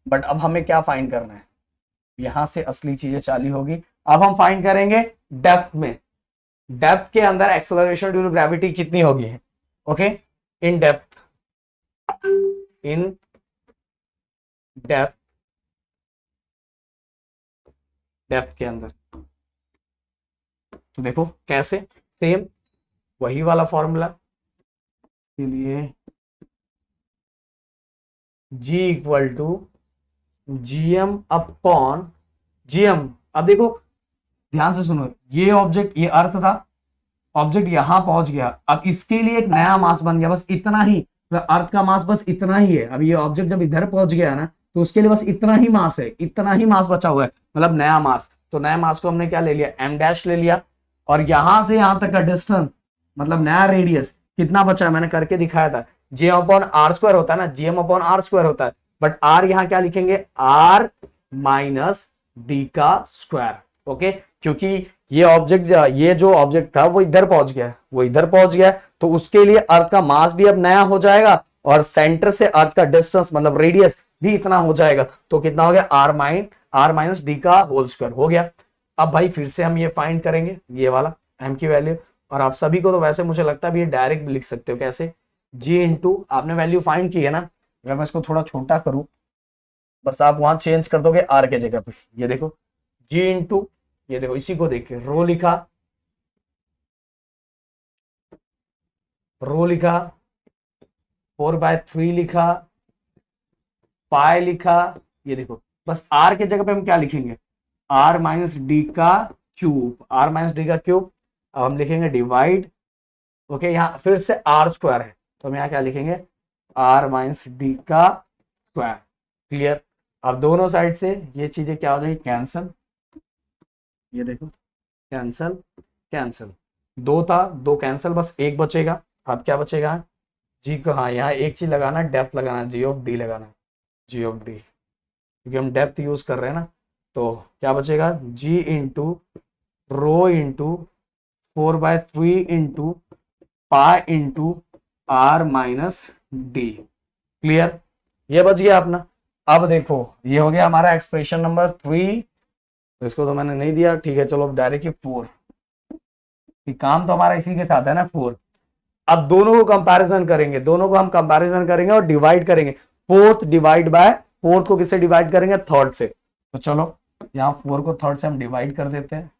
बट अब हमें क्या फाइंड करना है, यहां से असली चीजें चालू होगी। अब हम फाइंड करेंगे डेप्थ में, डेप्थ के अंदर एक्सेलरेशन ड्यू टू ग्रेविटी कितनी होगी, okay, in depth, in depth, depth के अंदर। तो देखो कैसे, सेम वही वाला फॉर्मूला के लिए G equal to GM upon GM। अब देखो ध्यान से सुनो, ये ऑब्जेक्ट, ये अर्थ था, ऑब्जेक्ट यहां पहुंच गया, अब इसके लिए एक नया मास बन गया, बस इतना ही, अर्थ का मास बस इतना ही है। अब ये ऑब्जेक्ट जब इधर पहुंच गया ना, तो उसके लिए बस इतना ही मास है, इतना ही मास बचा हुआ है, मतलब नया मास। तो नया मास को हमने क्या ले लिया, m डैश ले लिया, और यहां से यहां तक का डिस्टेंस, मतलब नया रेडियस कितना बचा है, मैंने करके दिखाया था, जे अपॉन आर स्क्वायर होता है ना, जीएम अपॉन आर स्क्वायर होता है, बट आर यहां क्या लिखेंगे, आर माइनस डी का स्क्वायर, ओके, क्योंकि ये ऑब्जेक्ट, ये जो ऑब्जेक्ट था वो इधर पहुंच गया, वो इधर पहुंच गया, तो उसके लिए अर्थ का मास भी अब नया हो जाएगा, और सेंटर से अर्थ का डिस्टेंस मतलब रेडियस भी इतना हो जाएगा, तो कितना हो गया, आर माइनस डी का होल स्क्वायर हो गया। अब भाई फिर से हम ये फाइंड करेंगे, ये वाला m की वैल्यू, और आप सभी को तो वैसे मुझे लगता है ये डायरेक्ट लिख सकते हो, कैसे, g इंटू, आपने वैल्यू फाइंड की है ना, अगर मैं इसको थोड़ा छोटा करूं, बस आप वहां चेंज कर दोगे r के जगह पे, ये देखो g इंटू, ये देखो इसी को देखिए, रो लिखा 4/3 लिखा, पाई लिखा, ये देखो बस r के जगह पे हम क्या लिखेंगे, r माइनस डी का क्यूब, r माइनस डी का क्यूब। अब हम लिखेंगे डिवाइड, ओके, यहां फिर से आर स्क्वायर है, तो हम यहां क्या लिखेंगे, r माइनस डी का स्क्वायर, क्लियर। अब दोनों साइड से ये चीजें क्या हो जाएगी, कैंसल, ये देखो कैंसल कैंसल, दो था, दो कैंसल, बस एक बचेगा। अब क्या बचेगा, जी को, हाँ यहाँ एक चीज लगाना, डेप्थ लगाना, जी ऑफ डी लगाना, जी ऑफ डी, क्योंकि हम डेप्थ यूज कर रहे हैं ना, तो क्या बचेगा, G into rho into 4/3 into pi into R minus D, clear, ये बच गया अपना। अब देखो ये हो गया हमारा एक्सप्रेशन नंबर 3, इसको तो मैंने नहीं दिया, ठीक है, चलो अब डायरेक्ट 4, काम तो हमारा इसी के साथ है ना, 4। अब दोनों को कंपैरिजन करेंगे, दोनों को हम कंपैरिजन करेंगे और डिवाइड करेंगे, फोर्थ डिवाइड बाय, फोर्थ को किससे डिवाइड करेंगे, थर्ड से, तो चलो यहां 4 को थर्ड से हम डिवाइड कर देते हैं।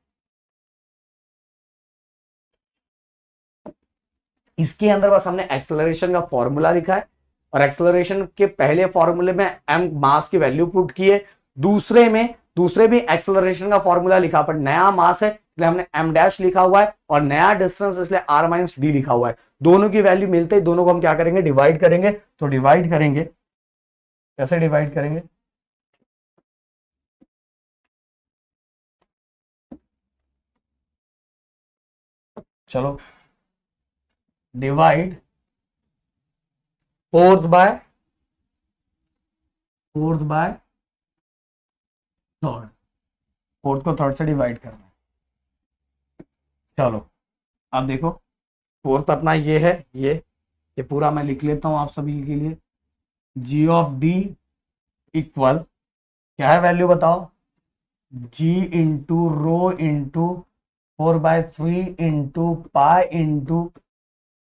इसके अंदर बस हमने एक्सेलरेशन का फॉर्मूला लिखा है, और एक्सेलरेशन के पहले फॉर्मूले में एम मास की वैल्यू पुट की है, दूसरे भी एक्सेलरेशन का फॉर्मूला लिखा, पर नया मास है इसलिए हमने एम डैश लिखा हुआ है, और नया डिस्टेंस इसलिए आर माइनस डी लिखा हुआ है। दोनों की वैल्यू मिलते ही दोनों को हम क्या करेंगे, डिवाइड करेंगे। तो डिवाइड करेंगे, कैसे डिवाइड करेंगे, चलो divide fourth by third, fourth को थर्ड से डिवाइड करना है। चलो अब देखो फोर्थ अपना ये है, ये पूरा मैं लिख लेता हूं आप सभी के लिए, जी ऑफ डी इक्वल क्या है वैल्यू बताओ, G into rho into 4/3 into pi into,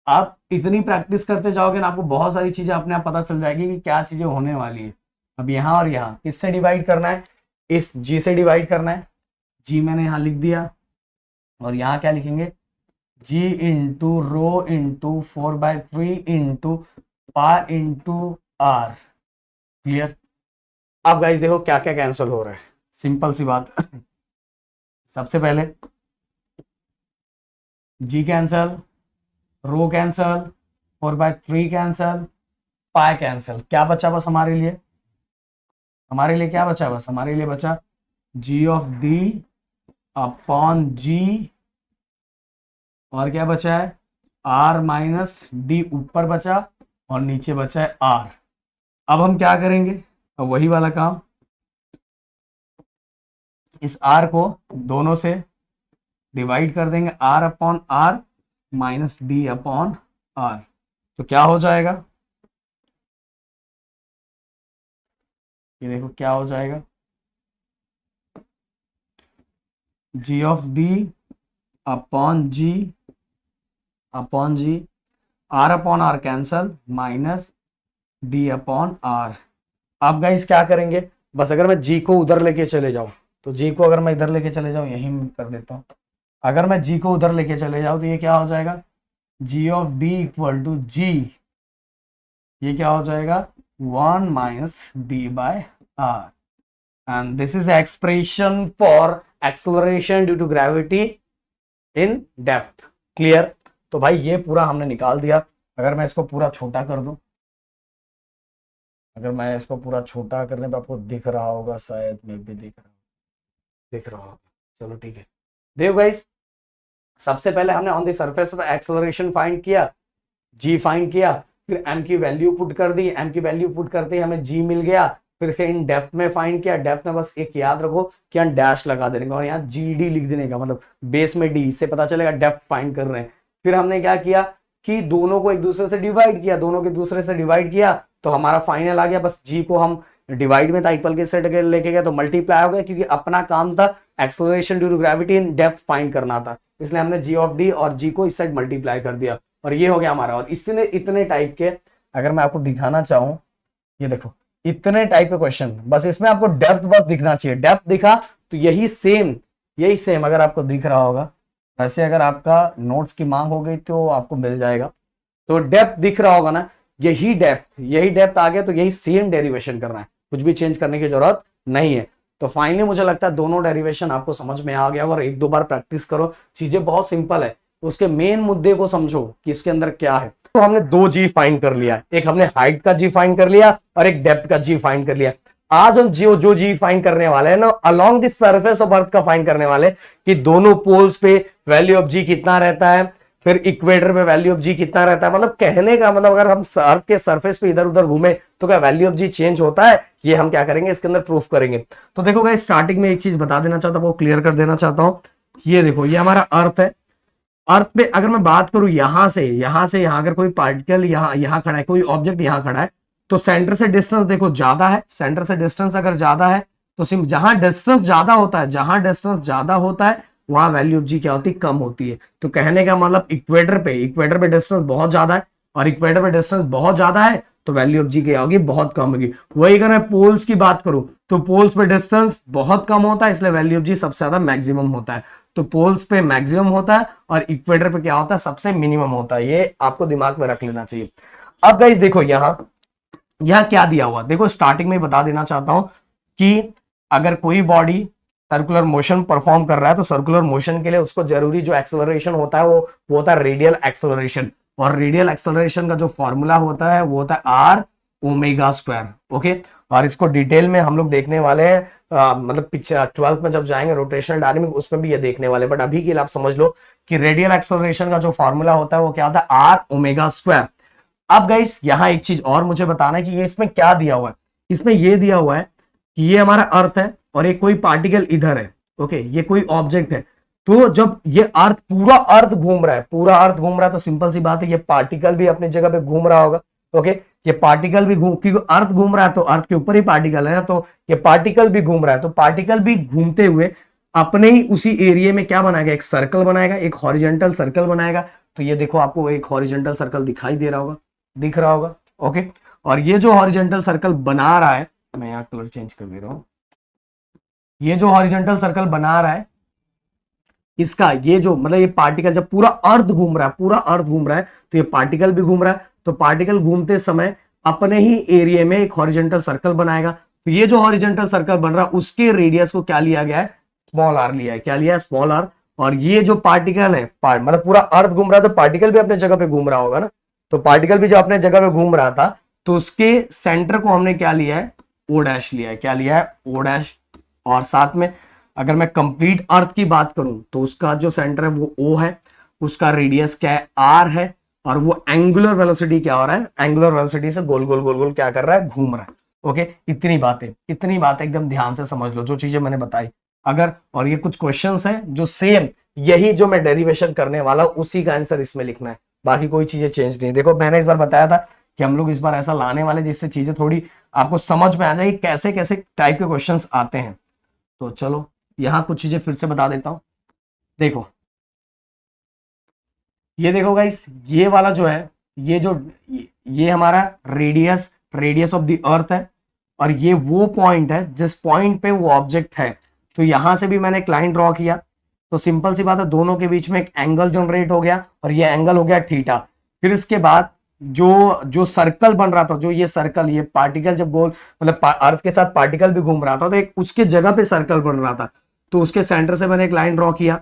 आप इतनी प्रैक्टिस करते जाओगे ना, आपको बहुत सारी चीजें अपने आप पता चल जाएगी कि क्या चीजें होने वाली है। अब यहाँ और यहाँ किससे डिवाइड करना है, इस जी से डिवाइड करना है, जी मैंने यहाँ लिख दिया, और यहाँ क्या लिखेंगे, G into rho into 4/3 into pi into R, clear. अब गाइस देखो क्या क्या कैंसिल हो रहा है, सिंपल सी बात सबसे पहले जी कैंसल, रो कैंसल, 4/3 कैंसल, पाई कैंसल, क्या बचा बस हमारे लिए, क्या बचा, बस हमारे लिए बचा जी ऑफ डी अपॉन जी, और क्या बचा है, आर माइनस डी ऊपर बचा, और नीचे बचा है आर। अब हम क्या करेंगे, अब वही वाला काम, इस आर को दोनों से डिवाइड कर देंगे, R upon R minus D upon R, तो क्या हो जाएगा, ये देखो क्या हो जाएगा, जी of D upon G R upon R cancel minus D upon R. आप गाइस क्या करेंगे, बस अगर मैं जी को उधर लेके चले जाऊं, तो जी को अगर मैं इधर लेके चले जाऊं, यही कर देता हूं, अगर मैं जी को उधर लेके चले जाऊं तो ये क्या हो जाएगा, जी of D equal to G, ये क्या हो जाएगा 1 minus D by R, and this is expression for acceleration due to gravity in depth. Clear. तो भाई ये पूरा हमने निकाल दिया। अगर मैं इसको पूरा छोटा कर दूं, अगर मैं इसको पूरा छोटा करने पे आपको दिख रहा होगा, शायद में भी दिख रहा होगा। चलो ठीक है, देखो गाइस, सबसे पहले हमने on the surface of acceleration find किया, जी फाइंड किया, फिर एम की वैल्यू पुट कर दी, एम की वैल्यू पुट करते ही हमें जी मिल गया, फिर से इन डेप्थ में फाइंड किया, डेप्थ में बस एक याद रखो कि यहाँ डैश लगा देने का और यहाँ जी डी लिख देने का, मतलब बेस में डी, इससे पता चलेगा डेप्थ फाइंड कर रहे हैं। फिर हमने क्या किया कि दोनों को एक दूसरे से डिवाइड किया, दोनों के दूसरे से डिवाइड किया तो हमारा फाइनल आ गया, बस जी को हम डिवाइड में था इक्वल के सेट लेके गए तो मल्टीप्लाई हो गया, क्योंकि अपना काम था acceleration due to gravity in depth find करना था, इसलिए हमने जी ऑफ डी और जी को इस साइड मल्टीप्लाई कर दिया और ये हो गया हमारा। और इसने इतने टाइप के, अगर मैं आपको दिखाना चाहूं, ये देखो इतने टाइप के क्वेश्चन, बस इसमें आपको डेप्थ बस दिखना चाहिए, डेप्थ दिखा तो यही सेम अगर आपको दिख रहा होगा, वैसे अगर आपका नोट्स की मांग हो गई तो आपको मिल जाएगा, तो डेप्थ दिख रहा होगा ना, यही डेप्थ आ गया तो यही सेम डेरिवेशन करना है, कुछ भी चेंज करने की जरूरत नहीं है। तो फाइनली मुझे लगता है दोनों डेरिवेशन आपको समझ में आ गया, और एक दो बार प्रैक्टिस करो, चीजें बहुत सिंपल है, उसके मेन मुद्दे को समझो कि इसके अंदर क्या है। तो हमने दो जी फाइंड कर लिया, एक हमने हाइट का जी फाइंड कर लिया और एक डेप्थ का जी फाइंड कर लिया। आज हम जो जी फाइंड करने वाले हैं ना, along the surface of earth का फाइंड करने वाले, कि दोनों पोल्स पे वैल्यू ऑफ जी कितना रहता है, फिर इक्वेटर पे वैल्यू ऑफ जी कितना रहता है। मतलब कहने का मतलब अगर हम अर्थ के सरफेस पे इधर उधर घूमे तो क्या वैल्यू ऑफ जी चेंज होता है, ये हम क्या करेंगे इसके अंदर प्रूफ करेंगे। तो देखो गाइस, स्टार्टिंग में एक चीज बता देना चाहता हूं, वो क्लियर कर देना चाहता हूं। ये देखो, ये हमारा अर्थ है, अर्थ पे अगर मैं बात करूं यहां से यहां अगर कोई पार्टिकल यहां खड़ा है, कोई ऑब्जेक्ट यहां खड़ा है, तो सेंटर से डिस्टेंस देखो ज्यादा है, सेंटर से डिस्टेंस अगर ज्यादा है तो सिर्फ जहां डिस्टेंस ज्यादा होता है वहां वैल्यू ऑफ जी क्या होती है, कम होती है। तो कहने का मतलब इक्वेटर पे डिस्टेंस बहुत ज्यादा है, और इक्वेटर पे डिस्टेंस बहुत ज्यादा है तो वैल्यू ऑफ जी क्या होगी, बहुत कम होगी। वही अगर मैं पोल्स की बात करूं तो पोल्स पे डिस्टेंस बहुत कम होता है, इसलिए वैल्यू ऑफ जी सबसे ज्यादा मैक्सिमम होता है। तो पोल्स पे मैक्सिमम होता है और इक्वेटर पे क्या होता है, सबसे मिनिमम होता है। ये आपको दिमाग में रख लेना चाहिए। अब गाइस देखो, यहां क्या दिया हुआ, देखो स्टार्टिंग में बता देना चाहता हूं कि अगर कोई बॉडी सर्कुलर मोशन परफॉर्म कर रहा है तो सर्कुलर मोशन के लिए उसको जरूरी जो एक्सेलरेशन होता है वो होता है रेडियल एक्सेलरेशन, और रेडियल एक्सेलरेशन का जो फॉर्मूला होता है वो होता है आर ओमेगा स्क्वायर। ओके, और इसको डिटेल में हम लोग देखने वाले हैं, मतलब 12th में जब जाएंगे रोटेशनल डायनामिक्स उसमें भी ये देखने वाले, बट अभी के लिए आप समझ लो कि रेडियल एक्सेलरेशन का जो फॉर्मूला होता है वो क्या होता है, आर ओमेगा स्क्वायर। अब गाइस यहाँ एक चीज और मुझे बताना है कि ये इसमें क्या दिया हुआ है, इसमें ये दिया हुआ है कि ये हमारा अर्थ है और एक कोई पार्टिकल इधर है। ओके, ये कोई ऑब्जेक्ट है, तो जब ये पूरा अर्थ घूम रहा है तो सिंपल सी बात है, ये पार्टिकल भी अपनी जगह पे घूम रहा होगा। ओके, ये पार्टिकल भी क्योंकि अर्थ घूम रहा है तो अर्थ के ऊपर ही पार्टिकल है ना, तो ये पार्टिकल भी घूम रहा है, तो पार्टिकल भी घूमते हुए अपने ही उसी एरिया में क्या बनाएगा, एक सर्कल बनाएगा, एक हॉरिजॉन्टल सर्कल बनाएगा। तो ये देखो आपको एक हॉरिजॉन्टल सर्कल दिखाई दे रहा होगा, दिख रहा होगा। ओके, और ये जो हॉरिजॉन्टल सर्कल बना रहा है, मैं यहाँ कलर चेंज कर दे रहा हूं, ये जो हॉरिजॉन्टल सर्कल बना रहा है इसका ये जो मतलब ये पार्टिकल जब पूरा अर्थ घूम रहा है तो ये पार्टिकल भी घूम रहा है, तो पार्टिकल घूमते समय अपने ही एरिया में एक हॉरिजॉन्टल सर्कल बनाएगा। तो ये जो हॉरिजॉन्टल सर्कल बन रहा है उसके रेडियस को क्या लिया गया है, स्मॉल आर लिया है। क्या लिया है, स्मॉल आर। और ये जो पार्टिकल है मतलब पूरा अर्थ घूम रहा है तो पार्टिकल भी अपने जगह पे घूम रहा होगा ना, तो पार्टिकल भी जब अपने जगह पे घूम रहा था तो उसके सेंटर को हमने क्या लिया है, ओ डैश लिया है। क्या लिया है, ओ डैश। और साथ में अगर मैं कंप्लीट अर्थ की बात करूं तो उसका जो सेंटर है वो ओ है, उसका रेडियस क्या है, आर है, और वो एंगुलर वेलोसिटी क्या हो रहा है, एंगुलर वेलोसिटी से गोल गोल गोल गोल क्या कर रहा है, घूम रहा है। ओके, इतनी बातें एकदम ध्यान से समझ लो जो चीजें मैंने बताई। अगर और ये कुछ क्वेश्चंस हैं जो सेम यही जो मैं डेरिवेशन करने वाला हूं उसी का आंसर इसमें लिखना है, बाकी कोई चीजें चेंज नहीं। देखो मैंने इस बार बताया था कि हम लोग इस बार ऐसा लाने वाले जिससे चीजें थोड़ी आपको समझ में आ जाए कैसे कैसे टाइप के क्वेश्चंस आते हैं। तो चलो यहां कुछ चीजें फिर से बता देता हूं। देखो, ये देखो गाइस, ये वाला जो है, ये हमारा रेडियस ऑफ द अर्थ है, और ये वो पॉइंट है जिस पॉइंट पे वो ऑब्जेक्ट है। तो यहां से भी मैंने एक लाइन ड्रॉ किया, तो सिंपल सी बात है, दोनों के बीच में एक एंगल जनरेट हो गया, और ये एंगल हो गया थीटा। फिर इसके बाद जो जो सर्कल बन रहा था, जो ये सर्कल, ये पार्टिकल जब गोल मतलब अर्थ के साथ पार्टिकल भी घूम रहा था, तो एक उसके जगह पे सर्कल बन रहा था, तो उसके सेंटर से मैंने एक लाइन ड्रॉ किया।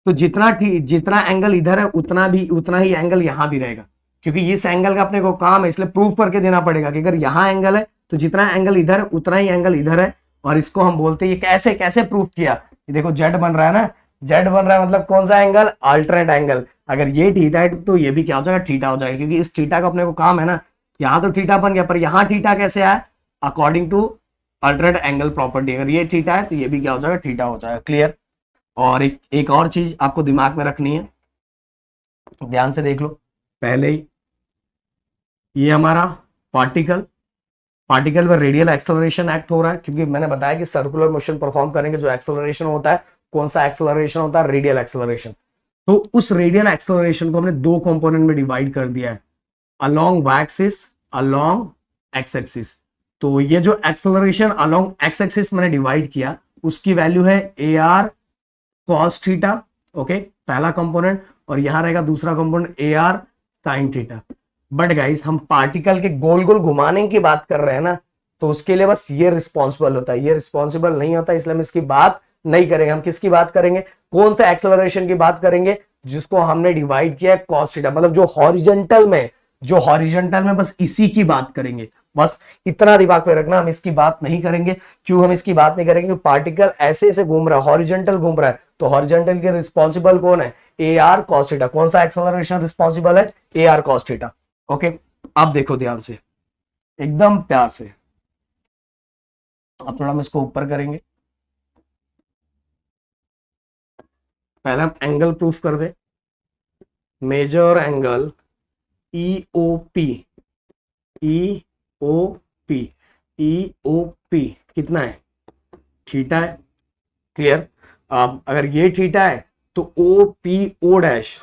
तो जितना एंगल इधर है उतना ही एंगल यहां भी रहेगा, क्योंकि इस एंगल का अपने को काम है, इसलिए प्रूफ करके देना पड़ेगा कि अगर यहां एंगल है तो जितना एंगल इधर है उतना ही एंगल इधर है। और इसको हम बोलते हैं, ये कैसे कैसे प्रूफ किया, ये देखो जेड बन रहा है ना, जेड बन रहा है मतलब कौन सा एंगल, अल्टरनेट एंगल। अगर ये थीटा है तो ये भी क्या हो जाएगा, थीटा हो जाएगा, क्योंकि इस थीटा का अपने को काम है ना। यहां तो थीटा बन गया, पर यहां थीटा कैसे आया, according to alternate angle property. अगर ये थीटा है तो ये भी क्या हो जाएगा, थीटा हो जाएगा। क्लियर। और एक और चीज आपको दिमाग में रखनी है, ध्यान से देख लो। पहले ही ये हमारा पार्टिकल में रेडियल एक्सेलरेशन एक्ट हो रहा है, क्योंकि मैंने बताया कि सर्कुलर मोशन परफॉर्म करेंगे, जो एक्सेलरेशन होता है, कौन सा एक्सेलरेशन होता है, रेडियल एक्सेलरेशन। तो उस रेडियल एक्सेलरेशन को हमने दो कंपोनेंट में डिवाइड कर दिया है, along Y axis, along X axis. तो ये जो एक्सेलरेशन अलोंग एक्स एक्सिस मैंने डिवाइड किया, उसकी वैल्यू है A R cos theta, okay, पहला कंपोनेंट। और यहां रहेगा दूसरा component A R sin theta. But guys, हम पार्टिकल के गोल गोल घुमाने की बात कर रहे हैं ना, तो उसके लिए बस ये रिस्पॉन्सिबल होता है, ये रिस्पॉन्सिबल नहीं होता, इसलिए हम इसकी बात नहीं करेंगे। हम किसकी बात करेंगे, कौन सा एक्सेलरेशन की बात करेंगे, जिसको हमने डिवाइड किया है कॉस थीटा, मतलब जो हॉरिजॉन्टल में बस इसी की बात करेंगे। बस इतना दिमाग में रखना, हम इसकी बात नहीं करेंगे। क्यों हम इसकी बात नहीं करेंगे, पार्टिकल ऐसे ऐसे घूम रहा है, हॉरिजॉन्टल घूम रहा है, तो हॉरिजॉन्टल के रिस्पॉन्सिबल कौन है, ए आर कॉस थीटा। कौन सा एक्सेलरेशन रिस्पॉन्सिबल है, A R cos theta. Okay, अब देखो ध्यान से, एकदम प्यार से। अब थोड़ा हम इसको ऊपर करेंगे, पहले हम एंगल प्रूफ कर दे। Measure angle E O P, E O P, E O P कितना है, थीटा है। क्लियर। अब अगर ये थीटा है तो O P O dash,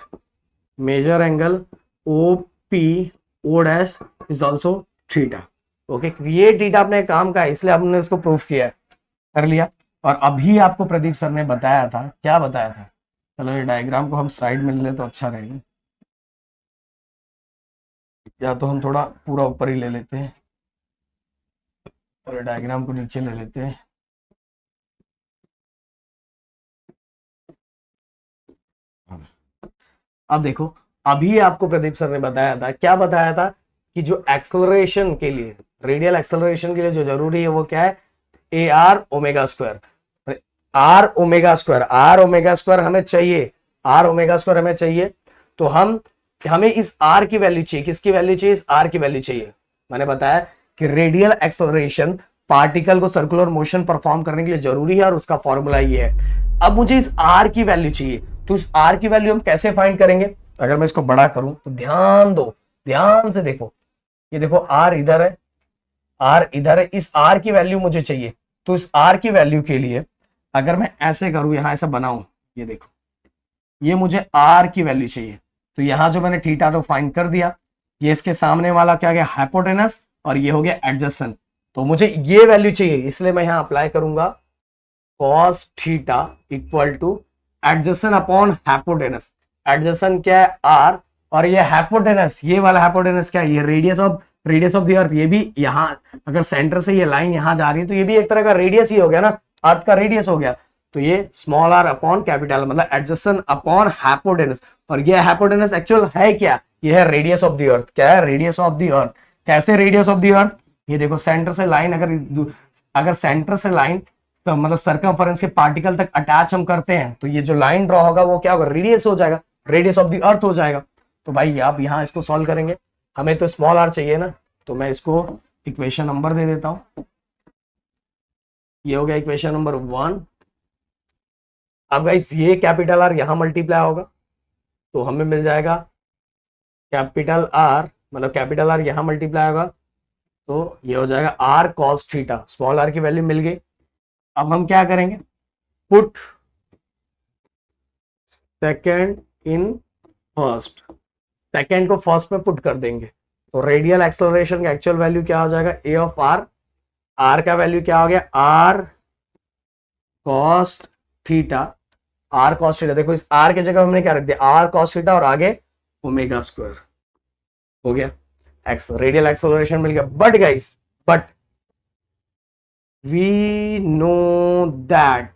major angle O P O dash is also theta. Okay, ये थीटा अपने काम का है, इसलिए हमने इसको प्रूफ किया है, कर लिया। और अभी आपको प्रदीप सर ने बताया था, क्या बताया था, चलो ये डायग्राम को हम साइड में ले ले तो अच्छा रहेगा, या तो हम थोड़ा पूरा ऊपर ही ले लेते हैं और डायग्राम को नीचे ले लेते हैं। अब देखो, अभी आपको प्रदीप सर ने बताया था, क्या बताया था, कि जो एक्सेलरेशन के लिए, रेडियल एक्सेलरेशन के लिए जो जरूरी है वो क्या है, A R omega square. R omega square हमें चाहिए, आर ओमेगा स्क्वायर हमें चाहिए। तो हमें इस आर की वैल्यू चाहिए, किसकी वैल्यू चाहिए, इस आर की वैल्यू चाहिए। मैंने बताया कि रेडियल एक्सेलरेशन पार्टिकल को सर्कुलर मोशन परफॉर्म करने के लिए जरूरी है, और उसका फॉर्मूला ये है। अब मुझे इस आर की वैल्यू चाहिए, तो इस आर की वैल्यू हम कैसे फाइंड करेंगे। अगर मैं इसको बड़ा करूं तो ध्यान दो, ध्यान से देखो, ये देखो आर इधर है, आर इधर है, इस आर की वैल्यू मुझे चाहिए। तो इस आर की वैल्यू के लिए अगर मैं ऐसे करूं, यहां ऐसा बनाऊं, ये देखो, ये मुझे आर की वैल्यू चाहिए। तो यहां जो मैंने थीटा तो फाइंड कर दिया, ये इसके सामने वाला क्या गया, हाइपोटेनस, और ये हो गया एडजेसेंट। तो मुझे ये वैल्यू चाहिए, इसलिए मैं यहां अप्लाई करूंगा cos theta equal two adjacent upon hypotenuse. Adjacent क्या है, आर, और ये हाइपोटेनस, ये वाला हाइपोटेनस क्या है, ये रेडियस ऑफ द अर्थ। ये भी यहां अगर सेंटर से ये लाइन यहां जा रही है तो ये भी एक तरह का रेडियस ही हो गया ना, अर्थ का रेडियस हो गया। तो ये स्मॉल आर अपॉन कैपिटल, मतलब एडजेसेंट अपॉन हाइपोटेनस। और ये हाइपोटेनस एक्चुअल है क्या, ये है रेडियस ऑफ द अर्थ। क्या है, रेडियस ऑफ द अर्थ। कैसे रेडियस ऑफ द अर्थ, ये देखो सेंटर से लाइन, अगर सेंटर से लाइन तो मतलब सर्कमफरेंस के पार्टिकल तक अटैच हम करते हैं, तो ये जो लाइन ड्रॉ होगा वो क्या होगा, रेडियस हो जाएगा, रेडियस ऑफ द अर्थ हो जाएगा। तो भाई आप यहां इसको सॉल्व करेंगे, हमें तो स्मॉल आर चाहिए ना, तो मैं इसको इक्वेशन नंबर दे देता हूं। ये हो गया इक्वेशन नंबर 1। अब गाइस ये कैपिटल आर यहां मल्टीप्लाई होगा, तो हमें मिल जाएगा कैपिटल आर, मतलब कैपिटल आर यहां मल्टीप्लाई होगा, तो ये हो जाएगा R cos theta. Small R की वैल्यू मिल गई। अब हम क्या करेंगे, put second in first, second को फर्स्ट में पुट कर देंगे तो रेडियल एक्सेलरेशन का एक्चुअल वैल्यू क्या हो जाएगा, ए ऑफ आर, आर का वैल्यू क्या हो गया, R cos theta, R cos theta. देखो इस आर के जगह हमने क्या रख दिया, आर कॉस थीटा और आगे ओमेगा स्क्वायर हो गया, एक्स रेडियल एक्सेलरेशन मिल गया। But guys, but we know that,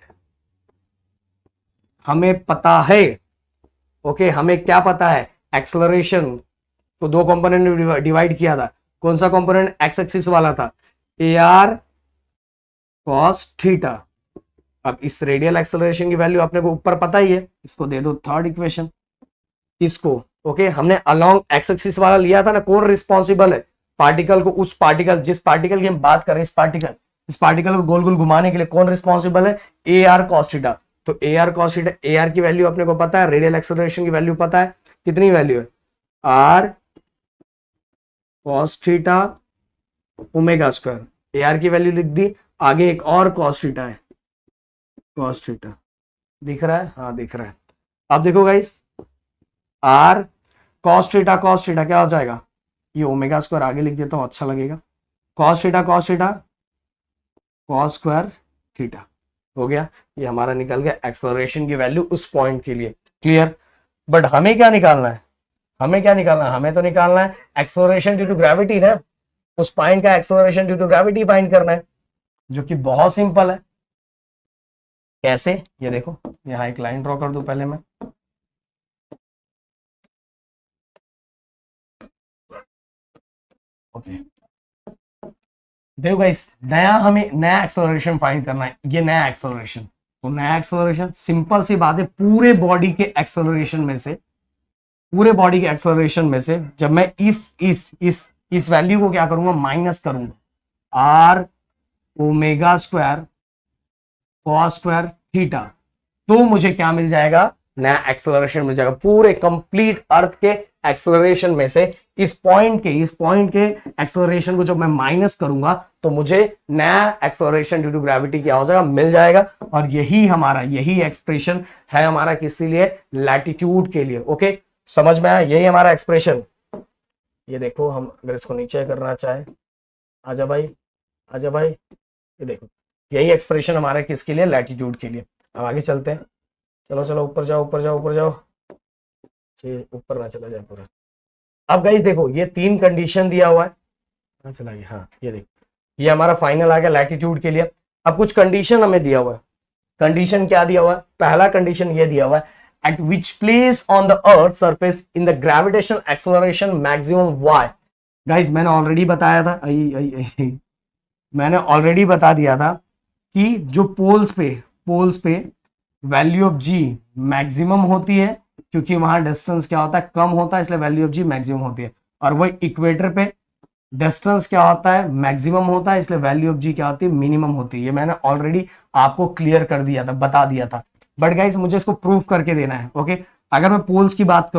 हमें पता है, ओके हमें क्या पता है, एक्सेलरेशन को दो कंपोनेंट में डिवाइड किया था, कौन सा कंपोनेंट एक्स एक्सिस वाला था, ए आर कॉस थीटा। अब इस रेडियल एक्सेलरेशन की वैल्यू अपने को ऊपर पता ही है, इसको दे दो थर्ड इक्वेशन, इसको ओके हमने अलोंग एक्स एक्सिस वाला लिया था ना, कौन रिस्पॉन्सिबल है पार्टिकल को, उस पार्टिकल जिस पार्टिकल की हम बात कर रहे हैं, इस पार्टिकल को गोल गोल घुमाने के लिए कौन रिस्पॉन्सिबल है, ए आर कॉस थीटा। तो A R cos theta, A R की वैल्यू अपने को पता है, रेडियल एक्सेलरेशन की वैल्यू पता है, कितनी वैल्यू है, R cos theta omega square, A R की वैल्यू लिख दी, आगे एक और कॉस थीटा है, कॉस थीटा दिख रहा है, हाँ दिख रहा है। अब देखो गाइस, आर कॉस थीटा क्या हो जाएगा, ये ओमेगा स्क्वायर आगे लिख देता हूं अच्छा लगेगा, cos theta cos square theta हो गया, ये हमारा निकल गया एक्सेलरेशन की वैल्यू उस पॉइंट के लिए। क्लियर। बट हमें क्या निकालना है, हमें तो निकालना है एक्सेलरेशन ड्यू टू ग्रेविटी ना, उस पॉइंट का acceleration due to gravity find करना है, जो कि बहुत सिंपल है। कैसे, ये देखो यहां एक लाइन ड्रॉ कर दूं पहले मैं, ओके देखो गाइस, हमें नया एक्सेलरेशन फाइंड करना है, ये नया एक्सेलरेशन, तो नया एक्सेलरेशन सिंपल सी बात है, पूरे बॉडी के एक्सेलरेशन में से जब मैं इस वैल्यू को क्या करूंगा, माइनस करूंगा, R omega square cos square theta, तो मुझे क्या मिल जाएगा, नया एक्सेलरेशन मिल जाएगा। पूरे कंप्लीट अर्थ के एक्सेलरेशन में से इस पॉइंट के एक्सेलरेशन को जब मैं माइनस करूंगा तो मुझे नया एक्सेलरेशन ड्यू टू ग्रेविटी क्या हो जाएगा, मिल जाएगा। और यही एक्सप्रेशन है हमारा किसके लिए, लैटिट्यूड के लिए। ओके समझ में आया, यही हमारा एक्सप्रेशन। ये देखो, हम अगर इसको नीचे करना चाहे, आजा भाई, ये देखो यही एक्सप्रेशन हमारा किसके लिए, लैटिट्यूड के लिए। अब आगे चलते हैं, चलो ऊपर जाओ, ऊपर ना चला जाए पूरा। अब गाइस देखो, ये 3 कंडीशन दिया हुआ है, चला गया, हाँ ये देखो, ये हमारा फाइनल आ गया लैटिट्यूड के लिए। अब कुछ कंडीशन हमें दिया हुआ है, कंडीशन क्या दिया हुआ है, पहला कंडीशन ये दिया हुआ है, eight which place on the earth surface in the gravitational acceleration maximum y। Guys मैंने ऑलरेडी बताया था, मैंने ऑलरेडी बता दिया था कि जो पोल्स पे वैल्यू ऑफ जी मैक्सिमम होती है, क्योंकि वहां डिस्टेंस क्या होता है, कम होता है, इसलिए वैल्यू ऑफ जी मैक्सिमम होती है। और वही इक्वेटर पे डिस्टेंस क्या होता है, मैक्सिमम होता है, इसलिए वैल्यू ऑफ जी क्या होती है, मिनिमम होती है। ये मैंने ऑलरेडी आपको क्लियर कर दिया था, बता दिया था। बट गाइस मुझे इसको प्रूव करके देना है। ओके अगर मैं पोल्स की बात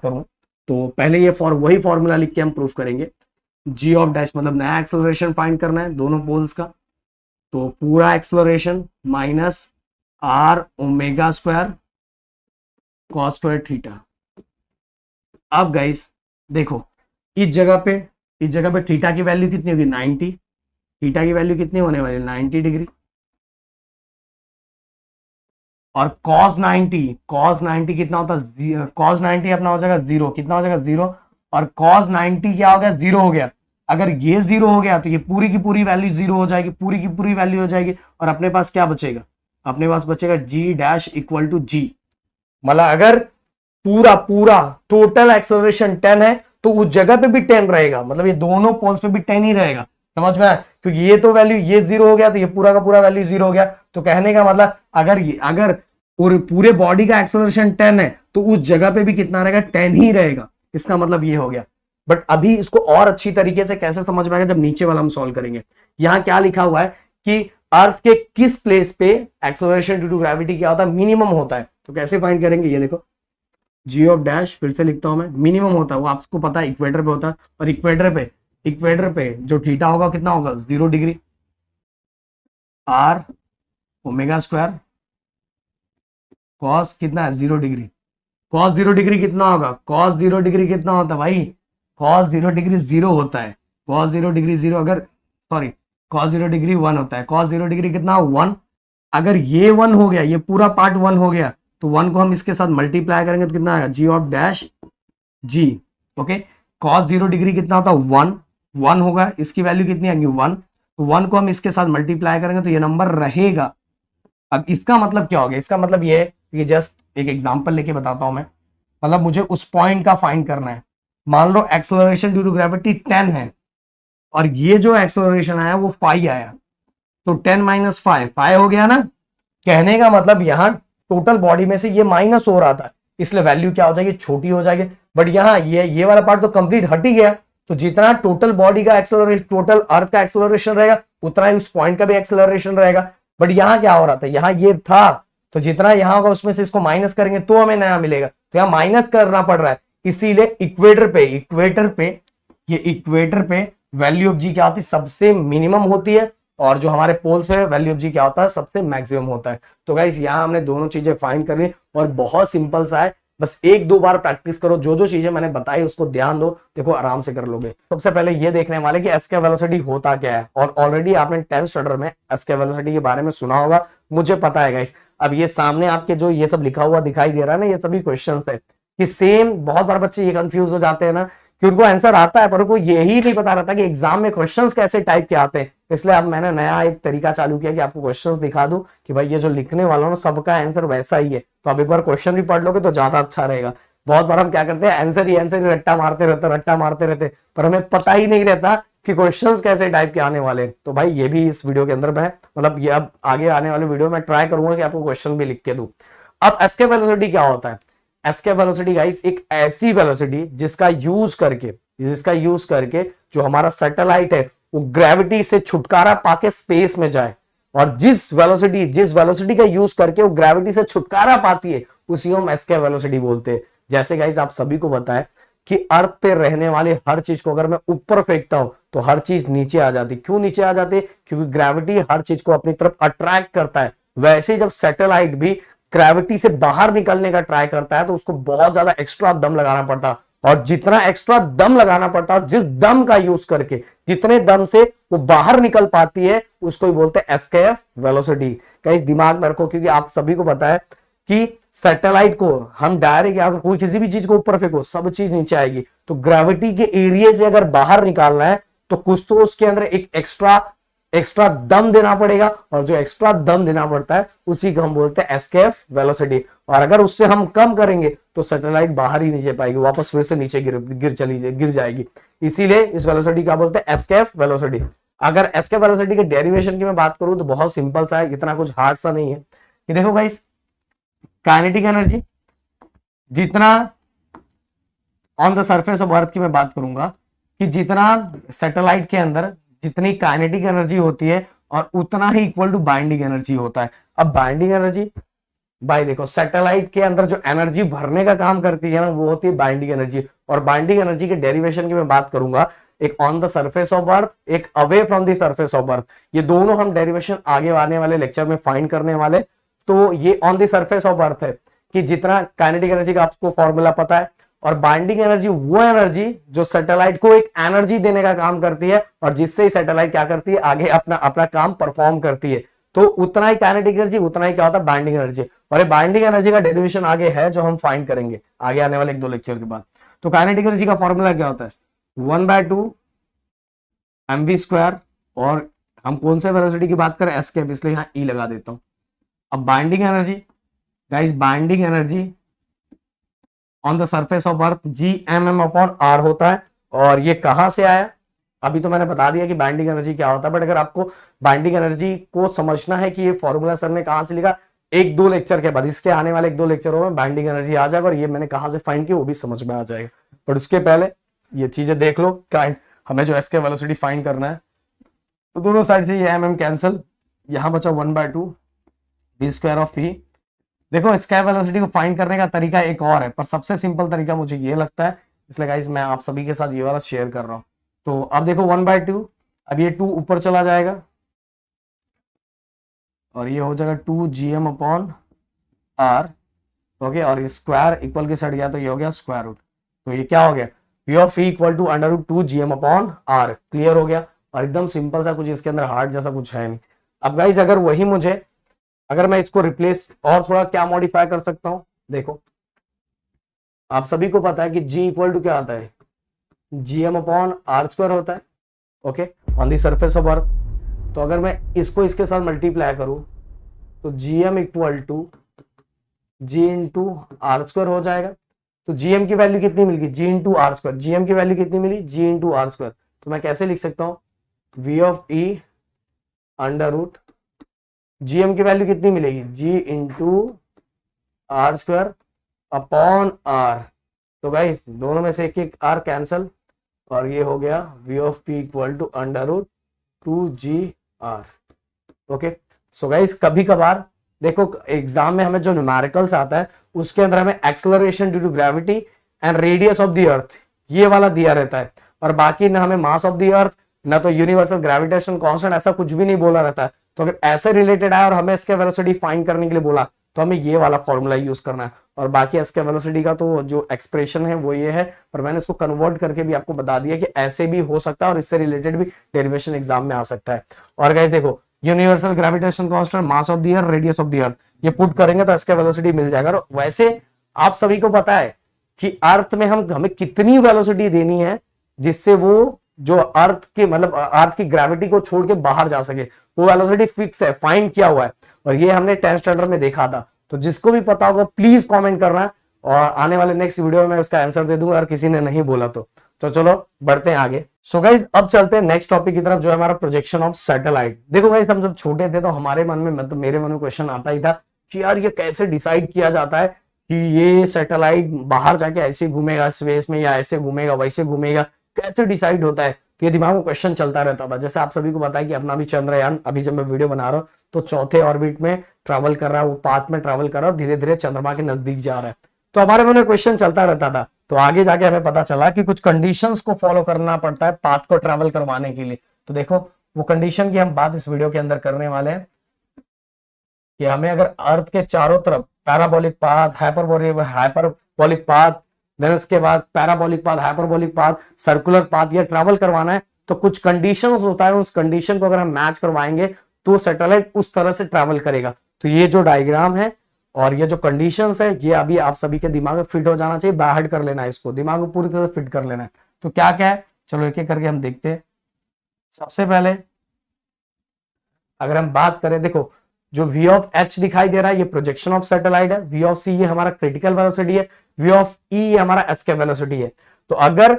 करूं तो पहले ये वही फॉर्मूला लिख के हम प्रूव करेंगे। जी ऑफ डैश मतलब नया एक्सेलरेशन फाइंड करना है दोनों पोल्स का, तो पूरा acceleration minus R omega square cos square theta. अब गाइस देखो, इस जगह पे थीटा की वैल्यू कितनी होगी, 90। थीटा की वैल्यू कितनी होने वाली है, 90 डिग्री। और cos 90 कितना होता है, cos 90 अपना हो जाएगा 0, कितना हो जाएगा 0। और cos 90 क्या हो गया, 0 हो गया। अगर ये 0 हो गया तो ये पूरी की पूरी वैल्यू 0 हो जाएगी, पूरी की पूरी वैल्यू हो जाएगी। और अपने पास क्या बचेगा, अपने पास बचेगा जी डैश इक्वल टू जी। मतलब अगर पूरा टोटल एक्सेलरेशन 10 है तो उस जगह पे भी 10 रहेगा, मतलब ये दोनों पोल्स पे भी 10 ही रहेगा। समझ में आया, क्योंकि ये तो वैल्यू ये 0 हो गया तो ये पूरा का पूरा वैल्यू 0 हो गया। तो कहने का मतलब अगर पूरे बॉडी का एक्सेलरेशन 10 है तो उस जगह पे भी कितना रहेगा, 10 ही रहेगा। इसका मतलब ये हो गया। बट अभी इसको और अच्छी तरीके से कैसे समझ में आएगा, जब नीचे वाला हम सॉल्व करेंगे। यहां क्या लिखा हुआ है कि अर्थ के किस प्लेस पे एक्सेलरेशन ड्यू टू ग्रेविटी क्या होता है, मिनिमम होता है। तो कैसे फाइंड करेंगे, ये देखो जी ऑफ डैश फिर से लिखता हूं मैं, मिनिमम होता है वो आपको पता है इक्वेटर पे होता है। और इक्वेटर पे जो थीटा होगा कितना होगा, 0 degree. R omega square cos कितना है 0 डिग्री, कॉस 0 डिग्री कितना होगा, कॉस 0 डिग्री कितना होता है भाई, कॉस 0 डिग्री 0 होता है, कॉस 0 डिग्री 0 अगर सॉरी कॉस 0 डिग्री 1 होता है, कॉस 0 डिग्री कितना 1, अगर ये 1 हो गया, ये पूरा पार्ट 1 हो गया, तो 1 को हम इसके साथ मल्टीप्लाई करेंगे तो कितना आएगा G of dash G. Okay, cos 0 degree कितना होता है 1, 1 होगा, इसकी वैल्यू कितनी आएगी 1, तो 1 को हम इसके साथ मल्टीप्लाई करेंगे तो ये नंबर रहेगा। अब इसका मतलब क्या हो गया, इसका मतलब ये है कि जस्ट एक एग्जांपल लेके बताता हूं मैं, मतलब मुझे उस पॉइंट का फाइंड करना है। मान लो एक्सेलरेशन ड्यू टू ग्रेविटी 10 है और ये जो एक्सेलरेशन आया वो 5 आया, तो 10 माइनस 5 हो गया ना। कहने का मतलब यहां टोटल बॉडी में से ये माइनस हो रहा था, इसलिए वैल्यू क्या हो जाएगी, छोटी हो जाएगी। बट यहाँ ये वाला पार्ट तो कंप्लीट हट ही गया, तो जितना टोटल बॉडी का एक्सेलरेशन, टोटल अर्थ का एक्सेलरेशन रहेगा, उतना ही उस पॉइंट का भी एक्सेलरेशन रहेगा। बट यहाँ क्या हो रहा था, यहाँ ये था, तो जितना यहाँ होगा उसमें से इसको माइनस करेंगे तो हमें नया मिलेगा, तो यहाँ माइनस करना पड़ रहा है। इसीलिए इक्वेटर पे वैल्यू ऑफ जी क्या होती है, सबसे मिनिमम होती है, और जो हमारे पोल्स पे वैल्यू ऑफ जी क्या होता है, सबसे मैक्सिमम होता है। तो गाइस यहाँ हमने दोनों चीजें फाइंड कर ली और बहुत सिंपल सा है, बस एक दो बार प्रैक्टिस करो, जो जो चीजें मैंने बताई उसको ध्यान दो, देखो आराम से कर लोगे। सबसे पहले ये देखने वाले कि एस्केप वेलोसिटी होता क्या है, और ऑलरेडी आपने 10th स्टैंडर्ड में एस्केप वेलोसिटी के बारे में सुना होगा, मुझे पता है गाइस। अब ये सामने आपके जो ये सब लिखा हुआ दिखाई दे रहा है ना, ये सभी क्वेश्चन है कि सेम, बहुत बार बच्चे ये कंफ्यूज हो जाते हैं ना कि उनको आंसर आता है पर उनको यही नहीं पता रहता कि एग्जाम में क्वेश्चंस कैसे टाइप के आते हैं। इसलिए अब मैंने नया एक तरीका चालू किया कि आपको क्वेश्चंस दिखा दूं कि भाई ये जो लिखने वाला हूं ना सबका आंसर वैसा ही है, तो आप एक बार क्वेश्चन भी पढ़ लोगे तो ज्यादा अच्छा रहेगा। बहुत बार हम क्या करते हैं, आंसर ही रट्टा मारते रहते पर हमें पता ही नहीं रहता कि क्वेश्चंस कैसे टाइप के आने वाले। तो भाई ये भी इस वीडियो के अंदर मैं, मतलब ये अब आगे आने वाले वीडियो में ट्राई करूंगा कि आपको क्वेश्चन भी लिख के दूं। अब एस्केप वेलोसिटी क्या होता है, एस्केप वेलोसिटी गाइस एक ऐसी वेलोसिटी जिसका यूज करके जो हमारा सैटेलाइट है वो ग्रेविटी से छुटकारा पाके स्पेस में जाए, और जिस वेलोसिटी का यूज करके वो ग्रेविटी से छुटकारा पाती है उसी हम एस्केप वेलोसिटी बोलते हैं। जैसे गाइस आप सभी को पता है कि अर्थ पे रहने वाली हर चीज को अगर मैं ऊपर फेंकता हूं तो हर चीज नीचे आ जाती। क्यों नीचे आ जाती? क्योंकि ग्रेविटी हर चीज को अपनी तरफ अट्रैक्ट करता है। वैसे जब सैटेलाइट भी ग्रेविटी से बाहर निकलने का ट्राई करता है तो उसको बहुत ज्यादा एक्स्ट्रा दम लगाना पड़ता है, और जितना एक्स्ट्रा दम लगाना पड़ता है, जिस दम का यूज करके जितने दम से वो बाहर निकल पाती है उसको ही बोलते हैं एस्केप वेलोसिटी। कहीं दिमाग में रखो, क्योंकि आप सभी को पता है कि सैटेलाइट को हम डायरेक्ट अगर कोई किसी भी चीज को ऊपर फेंको सब चीज नीचे आएगी, तो ग्रेविटी के एरिया से अगर बाहर निकालना है तो कुछ तो उसके अंदर एक एक्स्ट्रा दम देना पड़ेगा, और जो एक्स्ट्रा दम देना पड़ता है उसी को हम बोलते हैं एस्केप वेलोसिटी। और अगर उससे हम कम करेंगे तो सैटेलाइट बाहर ही नीचे पाएगी, वापस फिर से नीचे गिर जाएगी। इसीलिए इस वेलोसिटी क्या बोलते हैं, एस्केप वेलोसिटी। अगर एस्केप वेलोसिटी के डेरिवेशन की मैं बात करूं तो बहुत सिंपल सा है, इतना कुछ हार्ड सा नहीं है। कि देखो गाइस, काइनेटिक एनर्जी जितना ऑन द सरफेस ऑफ अर्थ की मैं बात करूंगा कि जितना सैटेलाइट के अंदर जितनी काइनेटिक एनर्जी होती है और उतना ही इक्वल टू बाइंडिंग एनर्जी होता है। अब बाइंडिंग एनर्जी भाई देखो, सैटेलाइट के अंदर जो एनर्जी भरने का काम करती है ना वो होती है बाइंडिंग एनर्जी। और बाइंडिंग एनर्जी के डेरिवेशन की मैं बात करूंगा, एक on the surface of earth, एक away from the surface of earth. ये दोनों हम डेरिवेशन आगे आने वाले लेक्चर में फाइंड करने वाले। तो ये on the surface of earth है कि जितना काइनेटिक एनर्जी का आपको फॉर्मूला पता है, और बाइंडिंग एनर्जी वो एनर्जी जो सैटेलाइट को एक एनर्जी देने का काम करती है, और जिससे ही सैटेलाइट क्या करती है, आगे अपना काम परफॉर्म करती है। तो उतना ही काइनेटिक एनर्जी, उतना ही क्या होता है बाइंडिंग एनर्जी। और ये बाइंडिंग एनर्जी का डेरिवेशन आगे है जो हम फाइंड करेंगे आगे आने वाले 1-2 लेक्चर के बाद। तो काइनेटिक एनर्जी का फॉर्मूला क्या होता है, 1/2 mv²। और हम कौन से वेलोसिटी की बात करें, एस्केप, इसलिए यहां ई लगा देता हूं। अब binding energy guys, binding energy on the surface of earth Gmm/r होता है। और ये कहां से आया, अभी तो मैंने बता दिया कि बाइंडिंग एनर्जी क्या होता है, बट अगर आपको बाइंडिंग एनर्जी को समझना है कि ये फॉर्मूला सर ने कहां से लिखा, 1-2 लेक्चर के बाद, इसके आने वाले 1-2 लेक्चरों में बाइंडिंग एनर्जी आ जाएगा और ये मैंने कहां से फाइंड किया वो भी समझ में आ जाएगा। बट उसके पहले ये चीजें देख लो, हमें जो एस्केप वेलोसिटी फाइंड करना है, तो दोनों साइड से ये mm कैंसिल, यहां बचा 1/2 v² ऑफ e। देखो एस्केप वेलोसिटी को फाइंड करने का तरीका एक और है, पर सबसे सिंपल तरीका मुझे ये लगता है, इसलिए गाइस मैं आप सभी के साथ ये वाला शेयर कर रहा हूं। तो अब देखो 1/2, अब ये 2 ऊपर चला जाएगा और ये हो जाएगा 2 Gm/r। ओके, और स्क्वायर इक्वल के साइड गया तो ये हो गया स्क्वायर रूट। तो ये क्या हो गया, V of E equal to under root 2 GM upon R. Clear हो गया, और एकदम सिंपल सा, कुछ इसके अंदर हार्ड जैसा कुछ है नहीं। अब गाइस अगर वही मुझे, अगर मैं इसको रिप्लेस और थोड़ा क्या मॉडिफाई कर सकता हूं, देखो आप सभी को पता है कि G इक्वल टू क्या आता है, GM अपॉन आर स्क्वायर होता है, okay, on the surface of earth. तो अगर मैं इसको इसके साथ मल्टीप्लाई करूं तो GM equal to G into R square हो जाएगा। तो GM की वैल्यू कितनी मिल गई, G into R square. GM की वैल्यू कितनी मिली, G इंटू आर स्क्वायर। तो मैं कैसे लिख सकता हूं, V of E under root, GM की वैल्यू कितनी मिलेगी, G into R square upon R. तो गाइस दोनों में से एक एक आर कैंसल, और ये हो गया V of P equal to under root 2GR। Okay, so guys कभी कभार देखो एग्जाम में हमें जो न्यूमेरिकल्स आता है उसके अंदर हमें acceleration due to gravity and radius of the earth ये वाला दिया रहता है, और बाकी ना हमें मास ऑफ द अर्थ ना तो यूनिवर्सल ग्रेविटेशन कांस्टेंट, ऐसा कुछ भी नहीं बोला रहता है। तो अगर ऐसे रिलेटेड आया और हमें इसके वेलोसिटी फाइंड करने के लिए बोला तो हमें ये वाला फॉर्मूला यूज करना है, और बाकी इसके वेलोसिटी का तो जो एक्सप्रेशन है वो ये है, पर मैंने इसको कन्वर्ट करके भी आपको बता दिया कि ऐसे भी हो सकता है और इससे रिलेटेड भी डेरिवेशन एग्जाम में आ सकता है। और गाइस देखो universal gravitation constant, mass of the earth, radius of the earth, ये पुट करेंगे तो इसका वेलोसिटी मिल जाएगा। और वैसे आप सभी को पता है कि अर्थ में हमें कितनी वेलोसिटी देनी है जिससे वो जो अर्थ के मतलब अर्थ की ग्रेविटी को छोड़ के बाहर जा सके, वो वेलोसिटी फिक्स है, फाइंड किया हुआ है, और ये हमने 10th स्टैंडर्ड में देखा था। तो जिसको भी पता होगा प्लीज कमेंट करना, और आने वाले नेक्स्ट वीडियो में मैं उसका आंसर दे दूंगा, अगर किसी ने नहीं बोला तो चलो बढ़ते हैं आगे। सो गाइज अब चलते हैं नेक्स्ट टॉपिक की तरफ, जो है हमारा प्रोजेक्शन ऑफ सैटेलाइट। देखो गाइज हम जब छोटे थे तो हमारे मन में, मतलब मेरे मन में क्वेश्चन आता ही था कि यार ये कैसे डिसाइड किया जाता है कि ये सैटेलाइट बाहर जाके ऐसे घूमेगा स्पेस में, या ऐसे घूमेगा वैसे घूमेगा, कैसे डिसाइड होता है। तो ये दिमाग में क्वेश्चन चलता रहता था। जैसे आप सभी को पता है कि अपना भी चंद्रयान, अभी जब मैं वीडियो बना रहा हूँ तो चौथे ऑर्बिट में ट्रैवल कर रहा है, वो पाथ में ट्रैवल कर रहा है, धीरे धीरे चंद्रमा के नजदीक जा रहा है। तो हमारे मन में क्वेश्चन चलता रहता था। तो आगे जाके हमें पता चला कि कुछ कंडीशंस को फॉलो करना पड़ता है पाथ को ट्रैवल करवाने के लिए। तो देखो वो कंडीशन की हम बात इस वीडियो के अंदर करने वाले हैं कि हमें अगर अर्थ के चारों तरफ parabolic path, hyperbolic path, then इसके बाद parabolic path, hyperbolic path, circular path ये ट्रैवल करवाना है, तो कुछ कंडीशंस होता है, उस कंडीशन को अगर हम मैच करवाएंगे तो सैटेलाइट उस तरह से ट्रैवल करेगा। तो ये जो डायग्राम है और ये जो कंडीशंस है ये अभी आप सभी के दिमाग में फिट हो जाना चाहिए, बाहर कर लेना है, इसको दिमाग में पूरी तरह से फिट कर लेना है। तो क्या क्या है चलो एक एक करके हम देखते हैं। सबसे पहले अगर हम बात करें, देखो जो V ऑफ H दिखाई दे रहा है ये प्रोजेक्शन ऑफ सैटेलाइट है, V ऑफ C ये हमारा क्रिटिकल वेलोसिटी है, V ऑफ E ये हमारा एस्केप वेलोसिटी है। तो अगर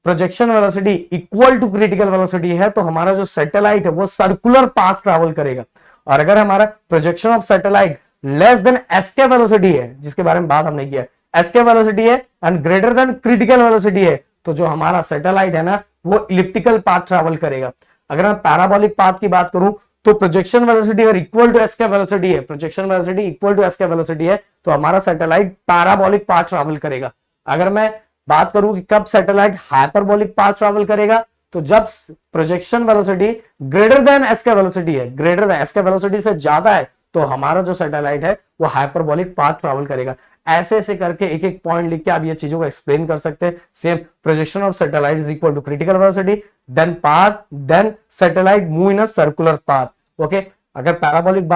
projection velocity equal to critical velocity है तो हमारा जो सैटेलाइट है वो सर्कुलर पाथ ट्रैवल करेगा, और अगर हमारा projection of satellite less than escape velocity है, जिसके बारे में बात हमने किया, एस्केप वेलोसिटी है and greater than critical velocity है, तो जो हमारा सैटेलाइट है ना वो इलिप्टिकल पाथ ट्रैवल करेगा। अगर मैं पैराबोलिक पाथ की बात करूं तो प्रोजेक्शन वेलोसिटी अगर इक्वल टू एस्केप वेलोसिटी है, projection velocity equal to escape velocity है, तो हमारा सैटेलाइट पैराबोलिक पाथ ट्रैवल करेगा। अगर मैं बात करूं कि कब सैटेलाइट हाइपरबोलिक पाथ ट्रैवल करेगा, तो जब projection velocity greater than escape velocity है, ग्रेटर देन एस्केप वेलोसिटी से ज्यादा है, तो हमारा जो सैटेलाइट है वो हाइपरबोलिक पाथ ट्रैवल करेगा। ऐसे ऐसे करके एक एक पॉइंट लिख के आप ये चीजों को एक्सप्लेन कर सकते हैं। Same projection of satellite is equal to critical velocity, then path, then satellite move in a circular path. Okay, अगर पैराबोलिक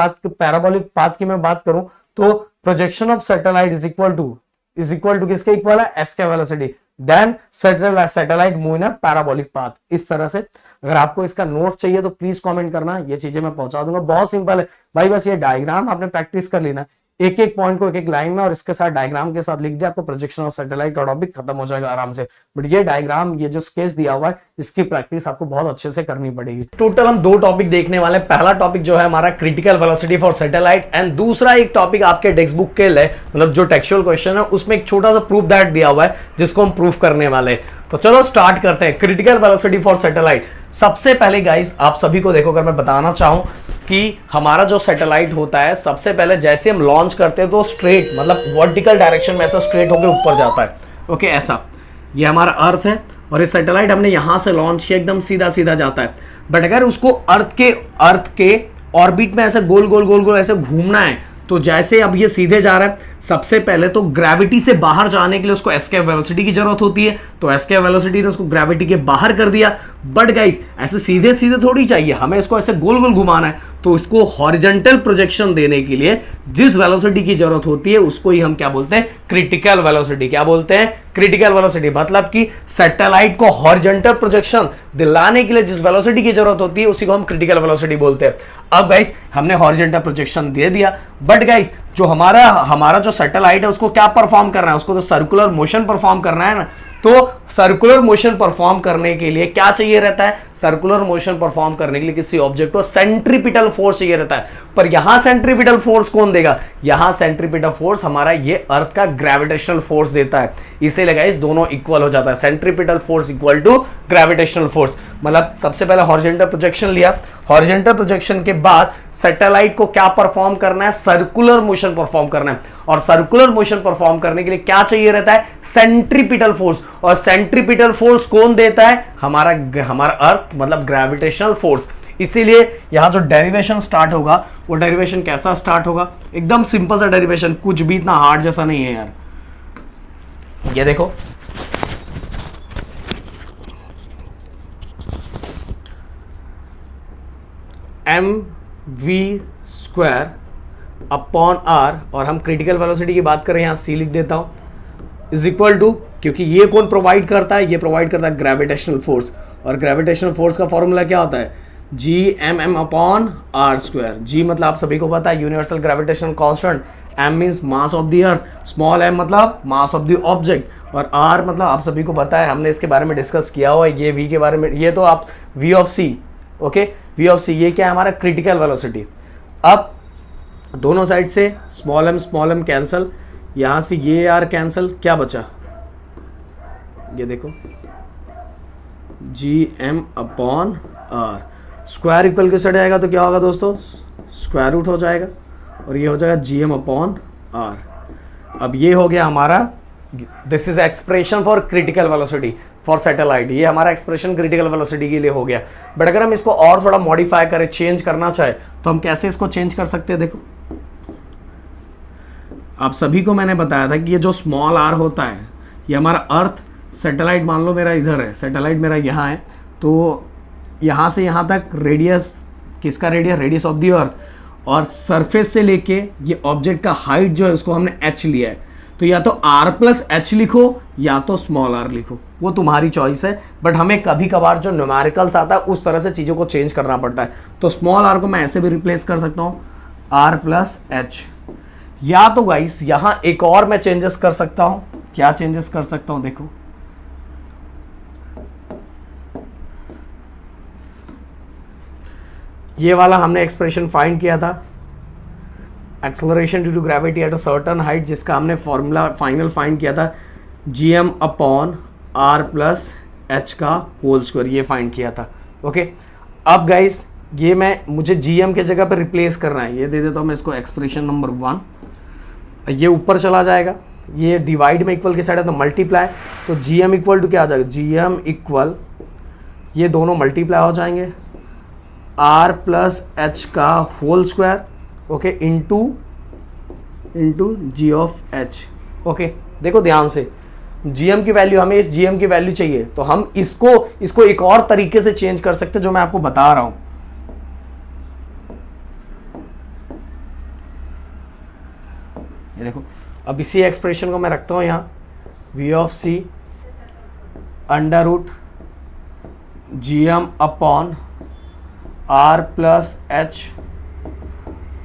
पाथ की मैं बात करूं तो projection of satellite is equal to किसके इक्वल है, escape velocity, then satellite move in a parabolic path. इस तरह से अगर आपको इसका नोट चाहिए तो प्लीज कमेंट करना, ये चीजें मैं पहुंचा दूंगा। बहुत सिंपल है भाई, बस ये डायग्राम आपने प्रैक्टिस कर लेना, एक एक पॉइंट को एक एक लाइन में और इसके साथ डायग्राम के साथ लिख दिया, आपको प्रोजेक्शन ऑफ सैटेलाइट का टॉपिक खत्म हो जाएगा आराम से। बट ये डायग्राम, ये जो स्केच दिया हुआ है, इसकी प्रैक्टिस आपको बहुत अच्छे से करनी पड़ेगी। टोटल हम दो टॉपिक देखने वाले हैं। पहला टॉपिक जो है हमारा critical velocity for satellite, and दूसरा एक टॉपिक आपके टेक्स्ट बुक के लिए, मतलब जो टेक्सचुअल क्वेश्चन है उसमें एक छोटा सा प्रूफ दैट दिया हुआ है जिसको हम प्रूफ करने वाले हैं। तो चलो स्टार्ट करते हैं। क्रिटिकल वेलोसिटी फॉर सैटेलाइट, सबसे पहले गाइस आप सभी को देखो, अगर मैं बताना चाहूं कि हमारा जो सैटेलाइट होता है, सबसे पहले जैसे हम लॉन्च करते हैं तो स्ट्रेट, मतलब वर्टिकल डायरेक्शन में ऐसा स्ट्रेट होकर ऊपर जाता है। ओके, ऐसा ये हमारा अर्थ है और ये सैटेलाइट हमने यहां से लॉन्च किया, एकदम सीधा सीधा जाता है। बट अगर उसको अर्थ के ऑर्बिट में ऐसे गोल गोल गोल गोल ऐसे घूमना है, तो जैसे अब ये सीधे जा रहा है, सबसे पहले तो ग्रेविटी से बाहर जाने के लिए उसको एस्केप वेलोसिटी की जरूरत होती है, तो एस्केप वेलोसिटी ने उसको ग्रेविटी के बाहर कर दिया। बट गाइस ऐसे सीधे सीधे थोड़ी चाहिए, हमें इसको ऐसे गोल गोल घुमाना है, तो इसको हॉरिजॉन्टल प्रोजेक्शन देने के लिए जिस वेलोसिटी की जरूरत होती है उसको ही हम क्या बोलते हैं, क्रिटिकल वेलोसिटी। क्या बोलते हैं, क्रिटिकल वेलोसिटी। मतलब कि सैटेलाइट को हॉरिजॉन्टल प्रोजेक्शन दिलाने के लिए जिस वेलोसिटी की जरूरत होती है उसी को हम क्रिटिकल वेलोसिटी बोलते हैं। अब गाइस हमने हॉरिजॉन्टल प्रोजेक्शन दे दिया, बट गाइस जो हमारा जो सैटेलाइट है उसको क्या परफॉर्म करना है, उसको तो सर्कुलर मोशन परफॉर्म करना है ना। तो सर्कुलर मोशन परफॉर्म करने के लिए क्या चाहिए रहता है, सर्कुलर मोशन परफॉर्म करने के लिए किसी ऑब्जेक्ट को सेंट्रीपिटल फोर्स चाहिए रहता है। पर यहां सेंट्रीपिटल फोर्स कौन देगा, यहां सेंट्रीपिटल फोर्स हमारा ये अर्थ का ग्रेविटेशनल फोर्स देता है। इसीलिए गाइस दोनों इक्वल हो जाता है, centripetal force equal to gravitational force. मतलब सबसे पहले हॉरिजॉन्टल प्रोजेक्शन लिया, हॉरिजॉन्टल प्रोजेक्शन के बाद सैटेलाइट को क्या परफॉर्म करना है, सर्कुलर मोशन परफॉर्म करना है। और सर्कुलर मोशन परफॉर्म करने के लिए क्या चाहिए रहता है, सेंट्रीपिटल फोर्स। और सेंट्रीपिटल फोर्स कौन देता है, हमारा अर्थ मतलब ग्रेविटेशनल फोर्स। इसीलिए यहां जो डेरिवेशन स्टार्ट होगा वो डेरिवेशन कैसा स्टार्ट होगा, एकदम सिंपल सा डेरिवेशन, कुछ भी इतना हार्ड जैसा नहीं है यार। ये देखो mv² अपॉन r, और हम क्रिटिकल वेलोसिटी की बात करें, यहां c लिख देता हूं, इज इक्वल टू, क्योंकि ये कौन प्रोवाइड करता है, ये प्रोवाइड करता है ग्रेविटेशनल फोर्स। और ग्रेविटेशनल फोर्स का फॉर्मूला क्या होता है, Gmm अपॉन r²। G मतलब आप सभी को पता है universal gravitational constant, m means mass of the earth, small m मतलब मास ऑफ द ऑब्जेक्ट, और r मतलब आप सभी को पता है, हमने इसके बारे में डिस्कस किया हुआ है, ये v के बारे में, ये तो आप v of c, okay, v of c, ये क्या है हमारा क्रिटिकल वेलोसिटी। अब दोनों साइड से स्मॉल m कैंसल, यहां से ये r कैंसल, क्या बचा, ये देखो Gm upon r, square equal के साइड आएगा तो क्या होगा दोस्तों, स्क्वायर रूट हो जाएगा, और ये हो जाएगा Gm अपॉन r। अब ये हो गया हमारा, this is expression for critical velocity for satellite, ये हमारा एक्सप्रेशन क्रिटिकल वेलोसिटी के लिए हो गया। बट अगर हम इसको और थोड़ा मॉडिफाई करें, चेंज करना चाहे, तो हम कैसे इसको चेंज कर सकते हैं। देखो आप सभी को मैंने बताया था कि ये जो स्मॉल r होता है, ये हमारा अर्थ सैटेलाइट, मान लो मेरा इधर है, सैटेलाइट मेरा यहाँ है, तो यहाँ से यहाँ तक रेडियस, किसका radius, radius of the earth, और सरफेस से लेके ये ऑब्जेक्ट का हाइट जो है उसको हमने h लिया है। तो या तो r प्लस h लिखो या तो स्मॉल r लिखो, वो तुम्हारी चॉइस है। बट हमें कभी कभार जो न्यूमेरिकल्स आता है उस तरह से चीज़ों को चेंज करना पड़ता है। तो स्मॉल r को मैं ऐसे भी रिप्लेस कर सकता हूँ, r प्लस h। या तो गाइस यहाँ एक और मैं चेंजेस कर सकता हूँ, क्या चेंजेस कर सकता हूँ, देखो ये वाला हमने एक्सप्रेशन फाइंड किया था, acceleration due to gravity at a certain height, जिसका हमने फॉर्मूला फाइनल फाइंड किया था Gm upon r plus h का होल स्क्वायर, ये फाइंड किया था। ओके, अब गाइस ये मुझे Gm के जगह पर रिप्लेस करना है, ये दे देता हूँ मैं इसको एक्सप्रेशन नंबर 1, ये ऊपर चला जाएगा, ये डिवाइड में इक्वल की साइड है तो मल्टीप्लाई, तो Gm इक्वल टू क्या आ जाएगा, Gm इक्वल, ये दोनों मल्टीप्लाई हो जाएंगे, r प्लस h का whole square, okay, into g of h। Okay, देखो ध्यान से, Gm की वैल्यू, हमें इस Gm की वैल्यू चाहिए, तो हम इसको एक और तरीके से चेंज कर सकते हैं जो मैं आपको बता रहा हूं। ये देखो, अब इसी एक्सप्रेशन को मैं रखता हूं यहां, v of c under root Gm upon r plus h।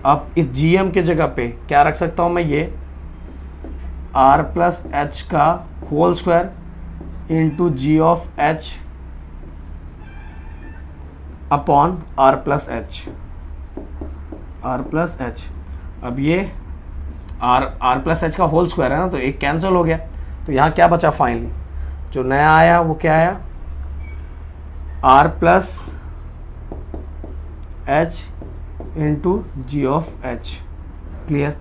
अब इस Gm के जगह पे क्या रख सकता हूं मैं, ये r प्लस h का whole square into g of h upon r plus h, r plus h। अब ये r प्लस h का होल स्क्वायर है ना, तो एक कैंसिल हो गया, तो यहाँ क्या बचा फाइनली, जो नया आया वो क्या आया, r plus h into G of h। Clear,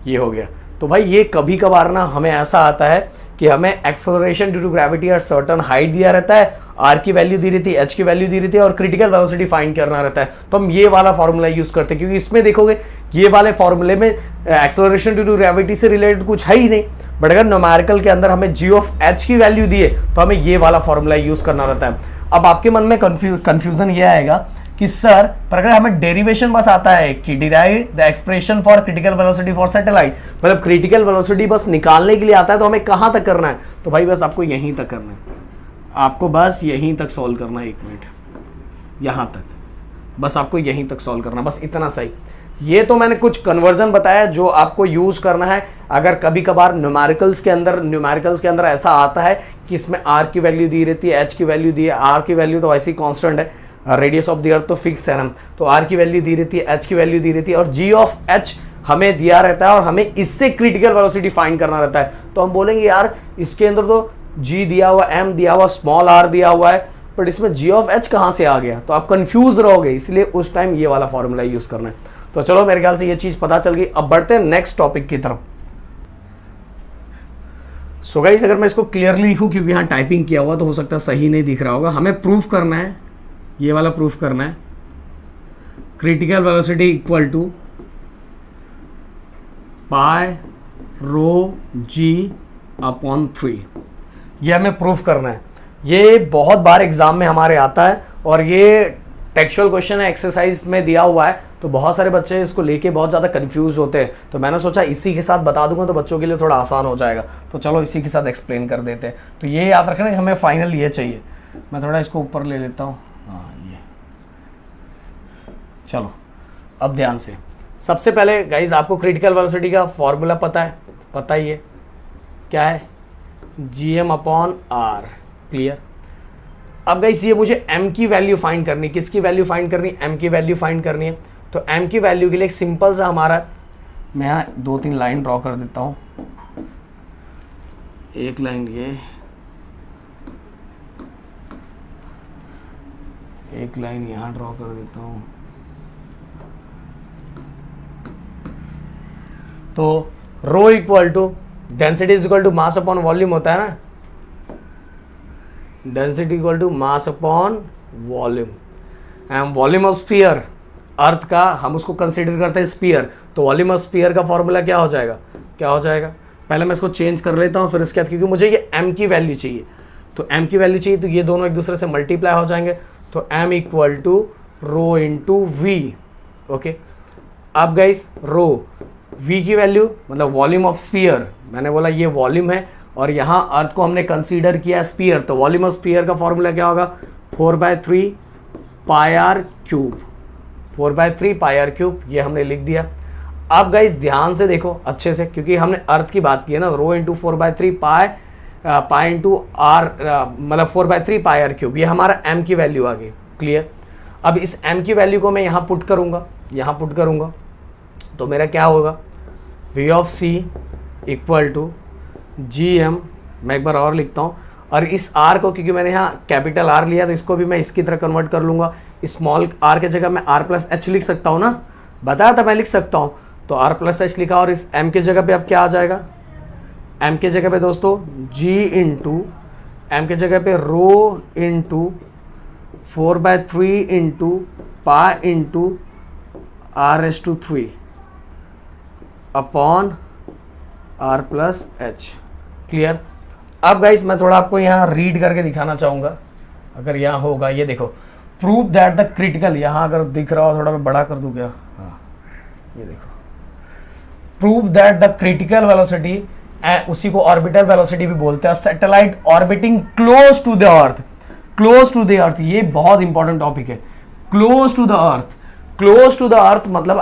ये हो गया। तो भाई ये कभी कभार ना हमें ऐसा आता है कि हमें acceleration due to gravity at certain height दिया रहता है, आर की वैल्यू दी रहती है, एच की वैल्यू दी रहती है और क्रिटिकल वेलोसिटी फाइंड करना रहता है, तो हम ये वाला फॉर्मूला यूज करते हैं, क्योंकि इसमें देखोगे ये वाले फॉर्मूले में एक्सेलरेशन ड्यू टू ग्रेविटी से रिलेटेड कुछ है ही नहीं, बट अगर न्यूमेरिकल के अंदर हमें जी ऑफ एच की वैल्यू दी है तो हमें ये वाला फॉर्मूला यूज करना रहता है। अब आपके मन में कंफ्यूजन ये आएगा कि सर पर अगर हमें डेरिवेशन बस आता है कि derive the expression for critical velocity for satellite, मतलब क्रिटिकल वेलोसिटी बस निकालने के लिए आता है, तो हमें कहां तक करना है? तो भाई बस आपको यहीं तक करना है, आपको बस यहीं तक सॉल्व करना है, 1 मिनट, यहां तक, बस आपको यहीं तक सॉल्व करना, बस इतना सही। ये तो मैंने कुछ कन्वर्जन बताया जो आपको यूज करना है अगर कभी कभार न्यूमेरिकल्स के अंदर ऐसा आता है कि इसमें आर की वैल्यू दी रहती है, एच की वैल्यू दी है, आर की वैल्यू तो वैसे ही कांस्टेंट है, रेडियस ऑफ द अर्थ तो फिक्स है ना, तो आर की वैल्यू दी रहती है, एच की वैल्यू दी रहती है और जी ऑफ एच हमें दिया रहता है और हमें इससे क्रिटिकल वेलोसिटी फाइंड करना रहता है। तो हम बोलेंगे यार इसके अंदर तो जी दिया हुआ, एम दिया हुआ, स्मॉल आर दिया हुआ है, बट इसमें जी ऑफ एच कहां से आ गया? तो आप कंफ्यूज रहोगे, इसलिए उस टाइम ये वाला फॉर्मूला यूज करना है। तो चलो मेरे ख्याल से ये चीज पता चल गई। अब बढ़ते हैं नेक्स्ट टॉपिक की तरफ। सो गाइस अगर मैं इसको क्लियरली लिखूं, क्योंकि यहाँ टाइपिंग किया हुआ तो हो सकता है सही नहीं दिख रहा होगा, हमें प्रूफ करना है, ये वाला प्रूफ करना है, critical velocity equal to pi rho G upon 3, ये हमें प्रूफ करना है। ये बहुत बार एग्जाम में हमारे आता है और ये टेक्सचुअल क्वेश्चन है, एक्सरसाइज में दिया हुआ है, तो बहुत सारे बच्चे इसको लेके बहुत ज़्यादा कंफ्यूज होते हैं, तो मैंने सोचा इसी के साथ बता दूंगा तो बच्चों के लिए थोड़ा आसान हो जाएगा। तो चलो इसी के साथ एक्सप्लेन कर देते हैं। तो ये याद रखना कि हमें फाइनल ये चाहिए। मैं थोड़ा इसको ऊपर ले लेता हूँ, हाँ ये, चलो अब ध्यान से। सबसे पहले गाइज आपको क्रिटिकल वेलोसिटी का फॉर्मूला पता है, पता ही है क्या है, GM अपॉन आर, क्लियर। अब गाइस ये मुझे m की वैल्यू फाइंड करनी, किसकी वैल्यू फाइंड करनी? m की वैल्यू फाइंड करनी है। तो m की वैल्यू के लिए एक सिंपल सा हमारा, मैं यहाँ 2-3 लाइन ड्रॉ कर देता हूँ, एक लाइन ये, एक लाइन यहाँ ड्रॉ कर देता हूँ। तो rho equal to density is equal to mass upon volume होता है ना, density equal to mass upon volume, and volume of sphere, earth का हम उसको कंसीडर करते हैं स्फीयर, तो वॉल्यूम ऑफ स्फीयर का फॉर्मूला क्या हो जाएगा, क्या हो जाएगा? पहले मैं इसको चेंज कर लेता हूँ, फिर इसके बाद, क्योंकि मुझे ये m की वैल्यू चाहिए, तो m की वैल्यू चाहिए, तो ये दोनों एक दूसरे से मल्टीप्लाई हो जाएंगे, तो m equal to rho into V, okay. अब गाइस रो, v की वैल्यू मतलब वॉल्यूम ऑफ स्फीयर, मैंने बोला ये वॉल्यूम है और यहाँ अर्थ को हमने कंसीडर किया स्फीयर, तो वॉल्यूम ऑफ स्फीयर का फॉर्मूला क्या होगा? 4/3 pi R cube, 4/3 pi R cube, ये हमने लिख दिया। अब गाइस ध्यान से देखो अच्छे से, क्योंकि हमने अर्थ की बात की है ना, रो इंटू 4/3 पाई इंटू आर, मतलब 4/3 पाई आर क्यूब, ये हमारा m की वैल्यू आ गई, क्लियर। अब इस m की वैल्यू को मैं यहाँ पुट करूँगा, यहाँ पुट करूँगा, तो मेरा क्या होगा? V of C equal to GM, मैं एक बार और लिखता हूँ, और इस R को, क्योंकि मैंने यहाँ कैपिटल R लिया तो इसको भी मैं इसकी तरह कन्वर्ट कर लूँगा, स्मॉल r के जगह मैं R प्लस एच लिख सकता हूँ ना, बताया था मैं लिख सकता हूँ, तो R प्लस एच लिखा, और इस m के जगह पे अब क्या आ जाएगा? m के जगह पे दोस्तों G इंटू, m के जगह पे रो into 4/3 into pi into R⁻³ upon R plus H, clear. अब गाइस मैं थोड़ा आपको यहाँ रीड करके दिखाना चाहूँगा, अगर यहाँ होगा, ये देखो, प्रूव दैट द क्रिटिकल, यहाँ अगर दिख रहा हो थोड़ा मैं बड़ा कर दूँ क्या? हाँ ये देखो, prove that the critical velocity, उसी को ऑर्बिटल वेलोसिटी भी बोलते हैं, satellite orbiting close to the earth, close to the earth, ये बहुत इंपॉर्टेंट टॉपिक है, close to the earth. Close to the earth मतलब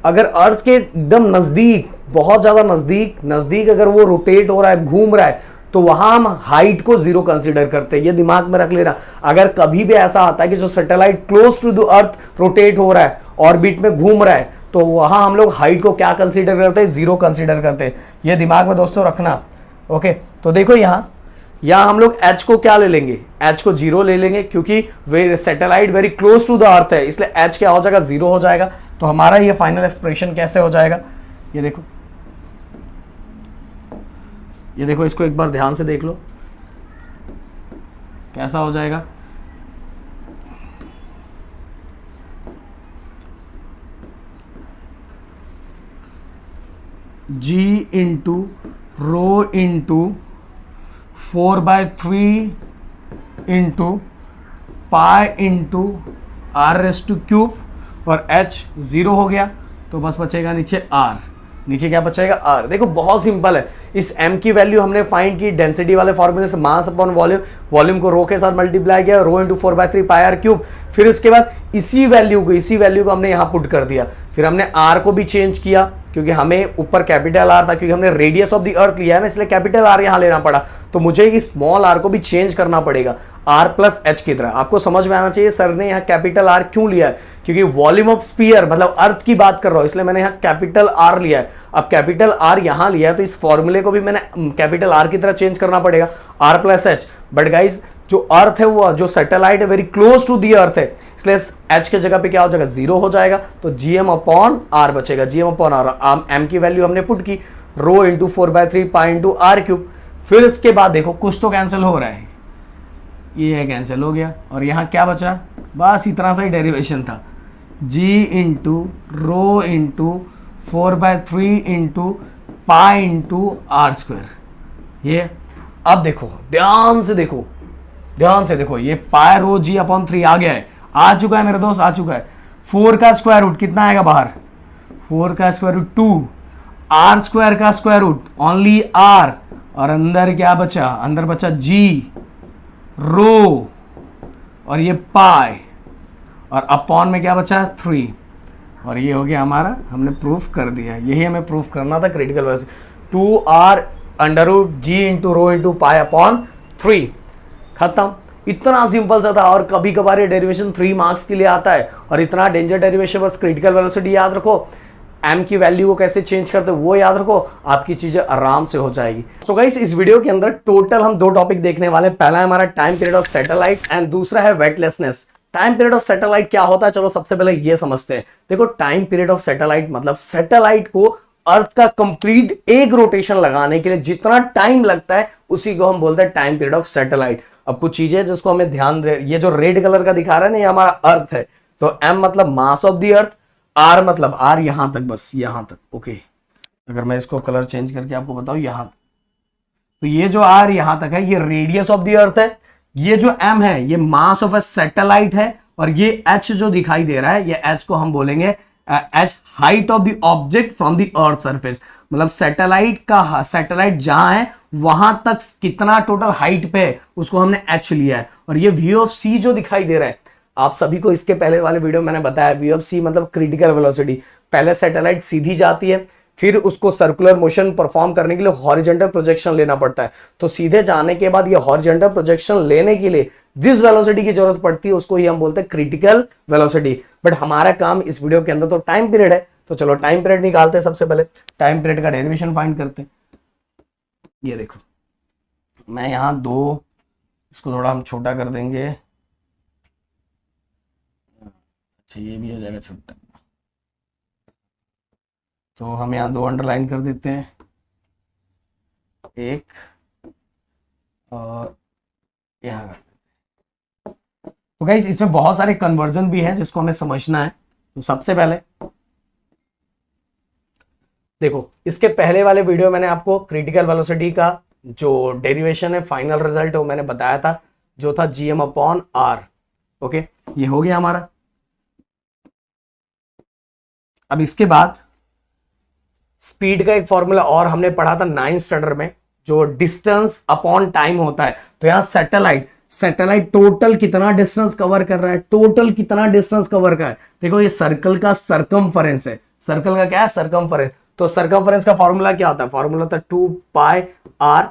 अगर अर्थ के एकदम नजदीक, बहुत ज्यादा नजदीक अगर वो रोटेट हो रहा है, घूम रहा है, तो वहां हम हाइट को 0 कंसीडर करते हैं, ये दिमाग में रख लेना। अगर कभी भी ऐसा आता है कि जो satellite close to the earth rotate हो रहा है, ऑर्बिट में घूम रहा है, तो वहां हम लोग हाइट को क्या कंसीडर करते हैं? 0 कंसीडर करते हैं, ये दिमाग में दोस्तों रखना, ओके। तो देखो यहाँ हम लोग h को क्या ले लेंगे? h को 0 ले लेंगे, क्योंकि वे satellite very close to the earth है, इसलिए h क्या हो जाएगा? 0 हो जाएगा। तो हमारा ये फाइनल एक्सप्रेशन कैसे हो जाएगा? ये देखो, ये देखो, इसको एक बार ध्यान से देख लो, कैसा हो जाएगा, g into rho into 4/3 into pi into r⁵, और h 0 हो गया तो बस बचेगा नीचे r। नीचे क्या बचेगा, r। देखो बहुत सिंपल है। इस m की वैल्यू हमने फाइंड की डेंसिटी वाले फॉर्मूले से, मास अपॉन वॉल्यूम, वॉल्यूम को रो के साथ मल्टीप्लाई किया, रो इंटू 4/3 पाई r⁵। फिर इसके बाद इसी वैल्यू को हमने यहां पुट कर दिया। फिर हमने r को भी चेंज किया क्योंकि हमें ऊपर कैपिटल R था, क्योंकि हमने रेडियस ऑफ द अर्थ लिया है ना, इसलिए कैपिटल R यहां लेना पड़ा। तो मुझे इस स्मॉल r को भी चेंज करना पड़ेगा r प्लस h की तरह। आपको समझ में आना चाहिए सर ने यहाँ कैपिटल R क्यों लिया है, क्योंकि वॉल्यूम ऑफ स्फीयर मतलब अर्थ की बात कर रहा हूं, इसलिए मैंने यहाँ कैपिटल R लिया है। अब कैपिटल R यहां लिया है तो इस फॉर्मूले को भी मैंने कैपिटल R की तरह चेंज करना पड़ेगा, r plus h। But guys जो अर्थ है, वो जो सैटेलाइट है very close to the earth है, इसलिए h के जगह पे क्या हो जाएगा, 0 हो जाएगा। तो gm अपॉन r बचेगा, gm अपॉन r। m की वैल्यू हमने पुट की, रो इंटू 4/3 पाई इंटू r⁵। फिर इसके बाद देखो कुछ तो कैंसिल हो रहा है, ये कैंसिल हो गया और यहां क्या बचा, बस इतना सा ही डेरिवेशन था, g into rho into 4/3 into pi into r²। ये अब देखो ध्यान से देखो, ये पाई रो g अपॉन 3 आ गया है, आ चुका है मेरे दोस्त, आ चुका है। 4 का स्क्वायर रूट कितना आएगा बाहर, 4 का स्क्वायर रूट 2, r² का स्क्वायर रूट ओनली r, और अंदर क्या बचा, अंदर बचा g रो और ये पाई, और अपॉन में क्या बचा 3, और ये हो गया हमारा, हमने प्रूफ कर दिया। यही हमें प्रूफ करना था critical velocity, 2r under root g into rho into pi upon 3। खत्म, इतना सिंपल सा था। और कभी कभार ये डेरिवेशन 3 मार्क्स के लिए आता है, और इतना डेंजर डेरिवेशन, बस क्रिटिकल वेलोसिटी याद रखो, m की वैल्यू को कैसे चेंज करते हो वो याद रखो, आपकी चीजें आराम से हो जाएगी। सो गाइस इस वीडियो के अंदर टोटल हम 2 टॉपिक देखने वाले हैं। पहला है हमारा time period of satellite and दूसरा है weightlessness. Time period of satellite क्या होता है, चलो सबसे पहले ये समझते हैं। देखो टाइम पीरियड ऑफ सैटेलाइट मतलब सैटेलाइट को अर्थ का कंप्लीट एक रोटेशन लगाने के लिए जितना टाइम लगता है उसी को हम बोलते हैं टाइम पीरियड ऑफ सैटेलाइट। अब कुछ चीजें जिसको हमें ध्यान दे, ये जो रेड कलर का दिखा रहा है ना, ये हमारा अर्थ है, तो m मतलब mass of the earth, r मतलब r यहां तक, बस यहां तक। ओके, अगर मैं इसको कलर चेंज करके आपको बताऊं यहां तक, तो ये जो r यहां तक है ये रेडियस ऑफ द अर्थ है, ये जो m है ये मास ऑफ ए सैटेलाइट है, और ये h जो दिखाई दे रहा है ये h को हम बोलेंगे h height of the object from the earth surface. मतलब सैटेलाइट जहां है वहां तक कितना टोटल हाइट पे है उसको हमने h लिया है। और ये v ऑफ c जो दिखाई दे रहा है, आप सभी को इसके पहले वाले वीडियो मैंने बताया, v ऑफ c मतलब क्रिटिकल वेलोसिटी। पहले सैटेलाइट सीधी जाती है, फिर उसको सर्कुलर मोशन परफॉर्म करने के लिए हॉरिजॉन्टल प्रोजेक्शन लेना पड़ता है। तो सीधे जाने के बाद ये हॉरिजॉन्टल प्रोजेक्शन लेने के लिए जिस वेलोसिटी की जरूरत पड़ती है उसको ही हम बोलते हैं क्रिटिकल वेलोसिटी। बट हमारा काम इस वीडियो के अंदर तो टाइम पीरियड है, तो चलो टाइम पीरियड निकालते हैं। सबसे पहले टाइम पीरियड का डेरिवेशन फाइंड करते हैं। ये देखो मैं यहां 2, इसको थोड़ा हम छोटा कर देंगे, अच्छा ये भी हो जाएगा छोटा, तो हम यहाँ 2 अंडरलाइन कर देते हैं, एक और यहाँ कर देते हैं। तो गाइस इसमें बहुत सारे कन्वर्जन भी हैं जिसको हमें समझना है। तो सबसे पहले देखो, इसके पहले वाले वीडियो मैंने आपको क्रिटिकल वेलोसिटी का जो डेरिवेशन है, फाइनल रिजल्ट वो मैंने बताया था, जो था gm अपॉन r। ओके, ये हो गया हमारा। अब इसके बाद स्पीड का एक फॉर्मूला और हमने पढ़ा था 9th स्टैंडर्ड में, जो डिस्टेंस अपॉन टाइम होता है। तो यहां सैटेलाइट टोटल कितना डिस्टेंस कवर कर रहा है, टोटल कितना डिस्टेंस कवर कर रहा है। देखो ये सर्कल का सरकमफेरेंस है, सर्कल का क्या है, सरकमफेरेंस। तो सरकमफेरेंस का फॉर्मूला क्या होता है, फॉर्मूला होता है 2 पाई r।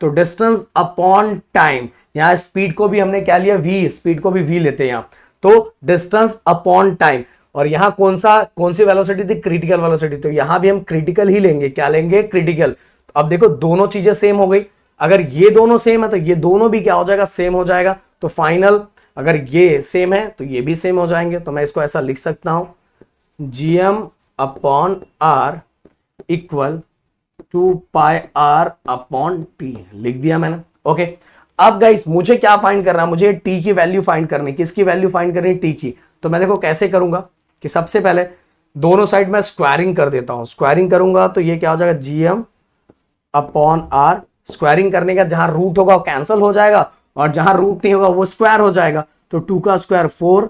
तो डिस्टेंस अपॉन टाइम, यहां स्पीड को भी हमने क्या लिया, v, स्पीड को भी v लेते हैं यहां। तो डिस्टेंस अपॉन टाइम, और यहां कौन सी वेलोसिटी थी, क्रिटिकल वेलोसिटी। तो यहां भी हम क्रिटिकल ही लेंगे, क्या लेंगे, क्रिटिकल। तो अब देखो दोनों चीजें सेम हो गई, अगर ये दोनों सेम है तो ये दोनों भी क्या हो जाएगा, सेम हो जाएगा। तो फाइनल अगर ये सेम है तो ये भी सेम हो जाएंगे। तो मैं इसको ऐसा लिख सकता हूं, gm अपॉन r इक्वल 2 पाई r अपॉन t, लिख दिया मैंने। ओके, अब गाइस मुझे क्या फाइंड करना है, मुझे टी की वैल्यू फाइंड करनी, किसकी वैल्यू फाइंड करनी, टी की। तो मैं देखो कैसे करूंगा कि सबसे पहले दोनों साइड में स्क्वायरिंग कर देता हूं, स्क्वायरिंग करूंगा तो ये क्या हो जाएगा, जीएम अपॉन आर। स्क्वायरिंग करने का जहां रूट होगा वो कैंसिल हो जाएगा और जहां रूट नहीं होगा वो स्क्वायर हो जाएगा। तो 2 का स्क्वायर 4,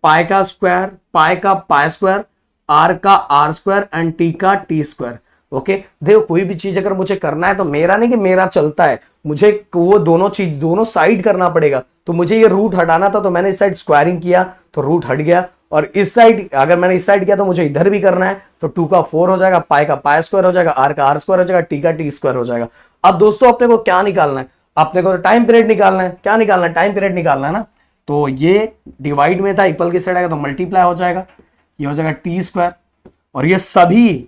पाई का स्क्वायर पाई का पाई स्क्वायर, आर का आर स्क्वायर एंड टी का टी स्क्वायर। ओके देखो कोई भी चीज अगर मुझे करना है तो मेरा नहीं कि मेरा चलता है, मुझे वो दोनों चीज दोनों साइड करना पड़ेगा। तो मुझे ये रूट हटाना था तो मैंने इस साइड स्क्वायरिंग किया तो रूट हट गया, और इस साइड अगर मैंने इस साइड किया तो मुझे इधर भी करना है। तो 2 का 4 हो जाएगा, पाई का पाई स्क्वायर हो जाएगा, आर का आर स्क्वायर हो जाएगा, टी का टी स्क्वायर हो जाएगा। अब दोस्तों अपने को क्या निकालना है, अपने को टाइम पीरियड निकालना है। क्या निकालना है, टाइम पीरियड निकालना है ना। तो ये डिवाइड में था, इक्वल की साइड आएगा तो मल्टीप्लाई हो जाएगा, ये हो जाएगा टी स्क्वायर। और ये सभी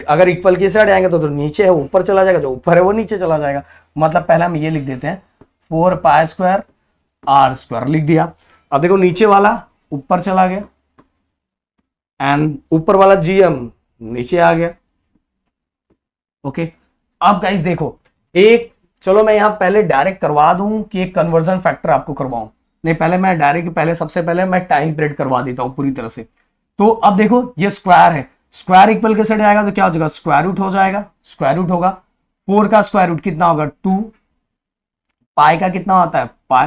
अगर इक्वल की साइड आएंगे तो नीचे है ऊपर चला जाएगा, जो ऊपर है वो नीचे चला जाएगा। मतलब पहले हम ये लिख देते हैं 4 पाई स्क्वायर आर स्क्वायर लिख दिया। अब देखो नीचे वाला ऊपर चला गया एंड ऊपर वाला जीएम नीचे आ गया। ओके अब गाइस देखो एक, चलो मैं यहां पहले डायरेक्ट करवा दूं कि एक कन्वर्जन फैक्टर आपको करवाऊं, नहीं पहले मैं डायरेक्ट पहले सबसे पहले मैं टाइम पीरियड करवा देता हूं पूरी तरह से। तो अब देखो ये स्क्वायर है, स्क्वायर इक्वल के साइड आएगा तो क्या हो जाएगा, स्क्वायर रूट हो जाएगा, स्क्वायर रूट होगा। 4 का स्क्वायर रूट कितना होगा 2, पाई का कितना होता है पाई।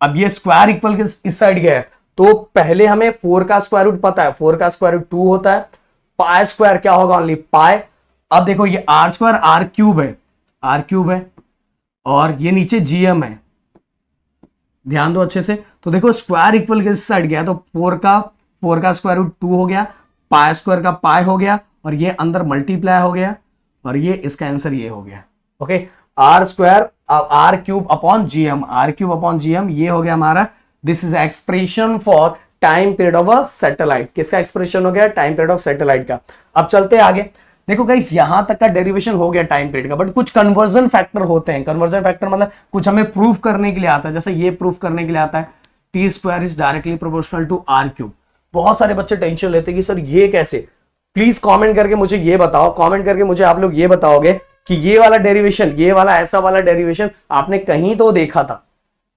अब ये स्क्वायर इक्वल के इस साइड गया है तो पहले हमें 4 का स्क्वायर रूट पता है, 4 का स्क्वायर रूट 2 होता है, पाई स्क्वायर क्या होगा ओनली पाई। अब देखो ये आर स्क्वायर आर क्यूब है, आर क्यूब है और ये नीचे जीएम है, ध्यान दो अच्छे से। तो देखो स्क्वायर इक्वल के इस साइड गया तो 4 का स्क्वायर रूट 2 हो गया, पाई स्क्वायर का पाई हो गया और ये अंदर मल्टीप्लाई हो गया और ये इसका आंसर ये हो गया। Okay R square R cube upon GM, R cube upon GM ये हो गया हमारा। This is expression for time period of a satellite. किसका एक्सप्रेशन हो गया, टाइम पीरियड ऑफ सैटेलाइट का। अब चलते आगे, देखो गाइस यहां तक का डेरिवेशन हो गया टाइम पीरियड का, बट कुछ कन्वर्जन फैक्टर होते हैं। कन्वर्जन फैक्टर मतलब कुछ हमें प्रूफ करने के लिए आता है, जैसे ये प्रूफ करने के लिए आता है T square is directly proportional to R cube. बहुत सारे बच्चे टेंशन लेते हैं कि सर ये कैसे। प्लीज कमेंट करके मुझे ये बताओ, कमेंट करके मुझे आप लोग ये बताओगे कि ये वाला डेरिवेशन, ये वाला ऐसा वाला डेरिवेशन आपने कहीं तो देखा था,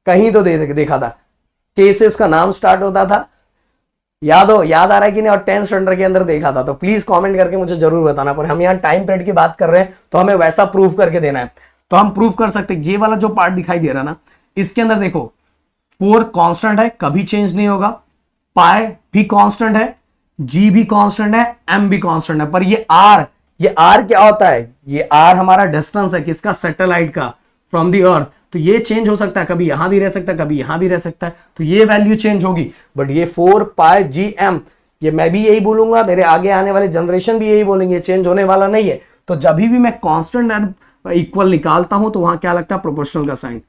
कहीं तो देखा था, कैसे उसका नाम स्टार्ट होता था, याद आ रहा है कि नहीं, और 10th स्टैंडर्ड के अंदर देखा था। तो प्लीज कमेंट करके मुझे जरूर बताना। पर हम यहाँ टाइम पीरियड की बात कर रहे हैं तो हमें वैसा प्रूफ करके देना है। तो हम प्रूफ कर सकते हैं, ये वाला जो पार्ट दिखाई दे रहा ना, इसके अंदर देखो 4 कांस्टेंट है, कभी चेंज नहीं होगा, पाई भी कांस्टेंट है, जी भी कांस्टेंट है, एम भी कांस्टेंट है। पर ये आर क्या होता है, ये आर हमारा डिस्टेंस है किसका, सैटेलाइट का फ्रॉम द अर्थ। तो ये चेंज हो सकता है, कभी यहां भी रह सकता है, कभी यहां भी रह सकता है, तो ये वैल्यू चेंज होगी। बट ये 4 पाई जी एम, ये मैं भी यही बोलूंगा, मेरे आगे आने वाले जनरेशन भी यही बोलेंगे, चेंज होने वाला नहीं है। तो जब भी मैं कांस्टेंट एंड इक्वल निकालता हूं तो वहां क्या लगता है, प्रोपोर्शनल का साइन।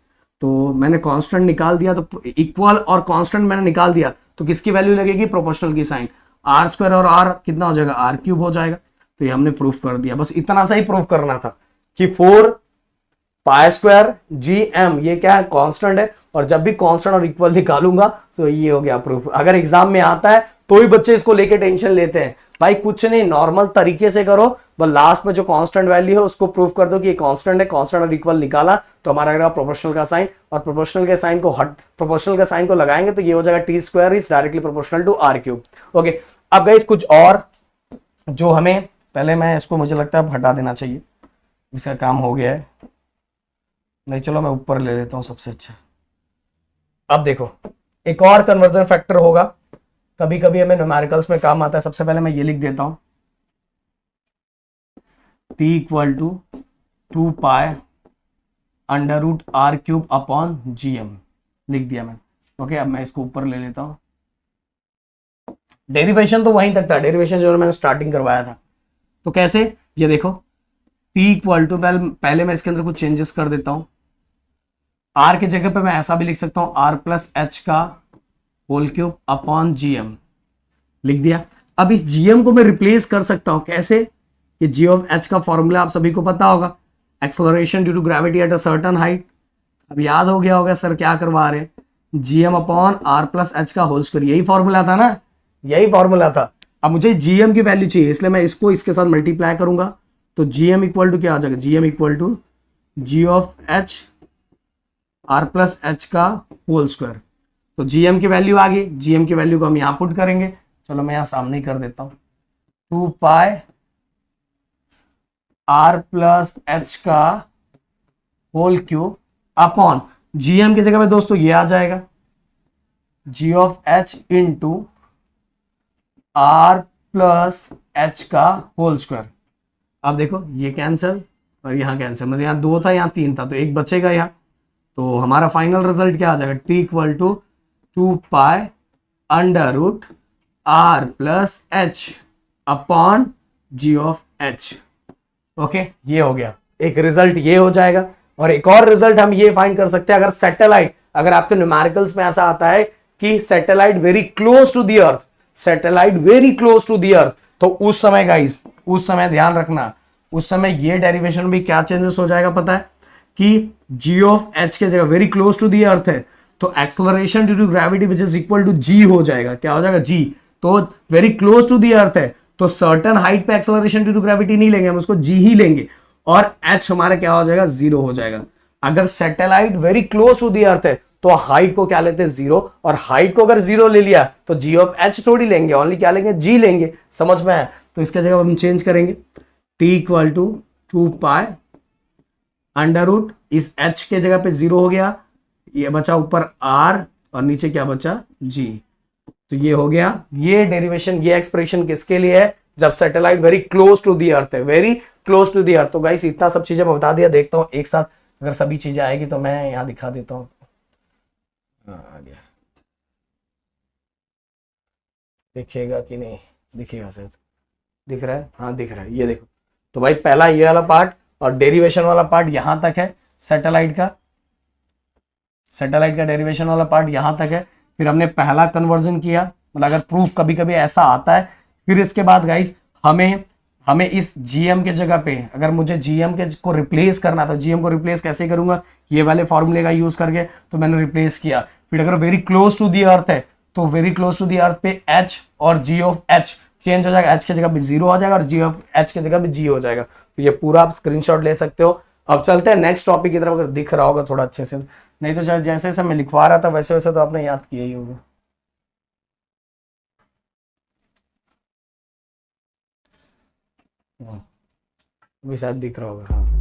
तो मैंने कांस्टेंट निकाल दिया, तो इक्वल और कांस्टेंट मैंने निकाल दिया तो किसकी वैल्यू लगेगी, प्रोपोर्शनल की साइन। आर स्क्वायर और आर कितना हो जाएगा, आर क्यूब हो जाएगा। तो ये हमने प्रूफ कर दिया, बस इतना सा ही प्रूफ करना था कि 4 पाई स्क्वायर जी एम ये क्या है, कांस्टेंट है, और जब भी कांस्टेंट और इक्वल निकालूंगा तो ये हो गया प्रूफ। अगर एग्जाम में आता है तो ही बच्चे इसको लेके टेंशन लेते हैं, भाई कुछ नहीं, नॉर्मल तरीके से करो, बस लास्ट में जो कांस्टेंट वैल्यू है उसको प्रूफ कर दो कि ये कांस्टेंट है, कांस्टेंट और इक्वल निकाला तो हमारा आएगा प्रोपोर्शनल का साइन, और प्रोपोर्शनल के साइन को प्रोपोर्शनल का साइन को लगाएंगे तो ये हो जाएगा T square is directly proportional to R cube. Okay अब गाइस कुछ और जो हमें, पहले मैं इसको मुझे लगता है हटा देना चाहिए, इसका काम हो गया है, नहीं चलो मैं ऊपर ले लेता हूं सबसे अच्छा। अब देखो एक और कन्वर्जन फैक्टर होगा, कभी कभी हमें न्यूमेरिकल्स में काम आता है। सबसे पहले मैं ये लिख देता हूं t equal to 2 pi under root R cube upon GM लिख दिया मैंने। ओके अब मैं इसको ऊपर ले लेता हूं। डेरिवेशन तो वहीं तक था, डेरिवेशन जो मैंने स्टार्टिंग करवाया था। तो कैसे, ये देखो t इक्वल टू, पहले मैं इसके अंदर कुछ चेंजेस कर देता हूं। r की जगह पे मैं ऐसा भी लिख सकता हूं r प्लस एच का होल क्यूब अपॉन जीएम लिख दिया। अब इस जीएम को मैं रिप्लेस कर सकता हूं कैसे, ये जी ऑफ एच का फॉर्मूला आप सभी को पता होगा, acceleration due to gravity at a certain height. अब याद हो गया होगा सर क्या करवा रहे, GM upon R plus H का होल स्क्वायर, यही फॉर्मूला था ना, यही फॉर्मूला था। अब मुझे जीएम की वैल्यू चाहिए, इसलिए मैं इसको इसके साथ मल्टीप्लाई करूंगा तो जीएम इक्वल टू क्या आ जाएगा, GM equal to G of H R plus H का होल स्क्वायर। तो जीएम की वैल्यू आ गई, जीएम की वैल्यू को हम यहां पुट करेंगे। चलो मैं यहां सामने ही कर देता हूं, 2 पाई आर प्लस एच का होल क्यूब अपॉन जीएम की जगह पे दोस्तों ये आ जाएगा, जी of H into R plus H का होल स्क्वायर। अब देखो ये कैंसिल और यहां कैंसिल, मतलब यहां 2 था यहां 3 था, तो एक बचेगा यहां। तो हमारा फाइनल रिजल्ट क्या आ जाएगा, T equal to 2 pi under root R plus H upon G of H. Okay, ये हो गया एक रिजल्ट, ये हो जाएगा। और एक और रिजल्ट हम ये फाइंड कर सकते हैं, अगर सैटेलाइट, अगर आपके न्यूमेरिकल्स में ऐसा आता है कि satellite very close to the earth, satellite very close to the earth, तो उस समय गाइस, उस समय ध्यान रखना, उस समय ये डेरिवेशन भी क्या चेंजेस हो जाएगा पता है, कि जी ऑफ एच के जगह very close to the earth है, तो acceleration due to gravity which is equal to g हो जाएगा। क्या हो जाएगा, जी। तो very close to the earth है तो सर्टन हाइट पे एक्सेलरेशन ड्यू टू ग्रेविटी नहीं लेंगे, हम उसको जी ही लेंगे, और एच हमारा क्या हो जाएगा, 0 हो जाएगा। अगर satellite very close to the earth है तो हाइट को क्या लेते हैं, 0, और हाइट को अगर 0 ले लिया तो जी ऑफ एच थोड़ी लेंगे, ओनली क्या लेंगे, जी लेंगे। समझ में आया? तो इसके जगह हम चेंज करेंगे, T equal to 2 pi under root, इस एच के जगह पे 0 हो गया, ये बचा ऊपर आर और नीचे क्या बचा, जी। तो ये हो गया, ये डेरिवेशन, ये एक्सप्रेशन किसके लिए है, जब satellite very close to the earth है, very close to the earth. तो गाइस इतना सब चीजें मैं बता दिया, देखता हूं एक साथ अगर सभी चीजें आएगी तो मैं यहां दिखा देता हूं। आ गया, दिखेगा कि नहीं, दिखेगा शायद, दिख रहा है, हाँ दिख रहा है, ये देखो। तो भाई पहला ये वाला पार्ट और डेरिवेशन वाला पार्ट यहां तक है, सैटेलाइट का, सैटेलाइट का डेरिवेशन वाला पार्ट यहां तक है। फिर हमने पहला कन्वर्जन किया, मतलब अगर प्रूफ कभी कभी ऐसा आता है, फिर इसके बाद गाइस हमें इस जीएम के जगह पे, अगर मुझे जीएम के को रिप्लेस करना था, जीएम को रिप्लेस कैसे करूंगा, ये वाले फॉर्मूले का यूज करके, तो मैंने रिप्लेस किया। फिर अगर very close to the earth है तो वेरी क्लोज टू दी अर्थ पे एच और जी ऑफ एच चेंज हो जाएगा, एच की जगह पे 0 हो जाएगा और जी ऑफ एच की जगह पे जी हो जाएगा। तो ये पूरा आप स्क्रीनशॉट ले सकते हो। अब चलते हैं नेक्स्ट टॉपिक की तरफ, अगर दिख रहा होगा थोड़ा अच्छे से, नहीं तो जैसे जैसे मैं लिखवा रहा था वैसे वैसे तो आपने याद किया ही होगा। भी शायद दिख रहा होगा, हाँ।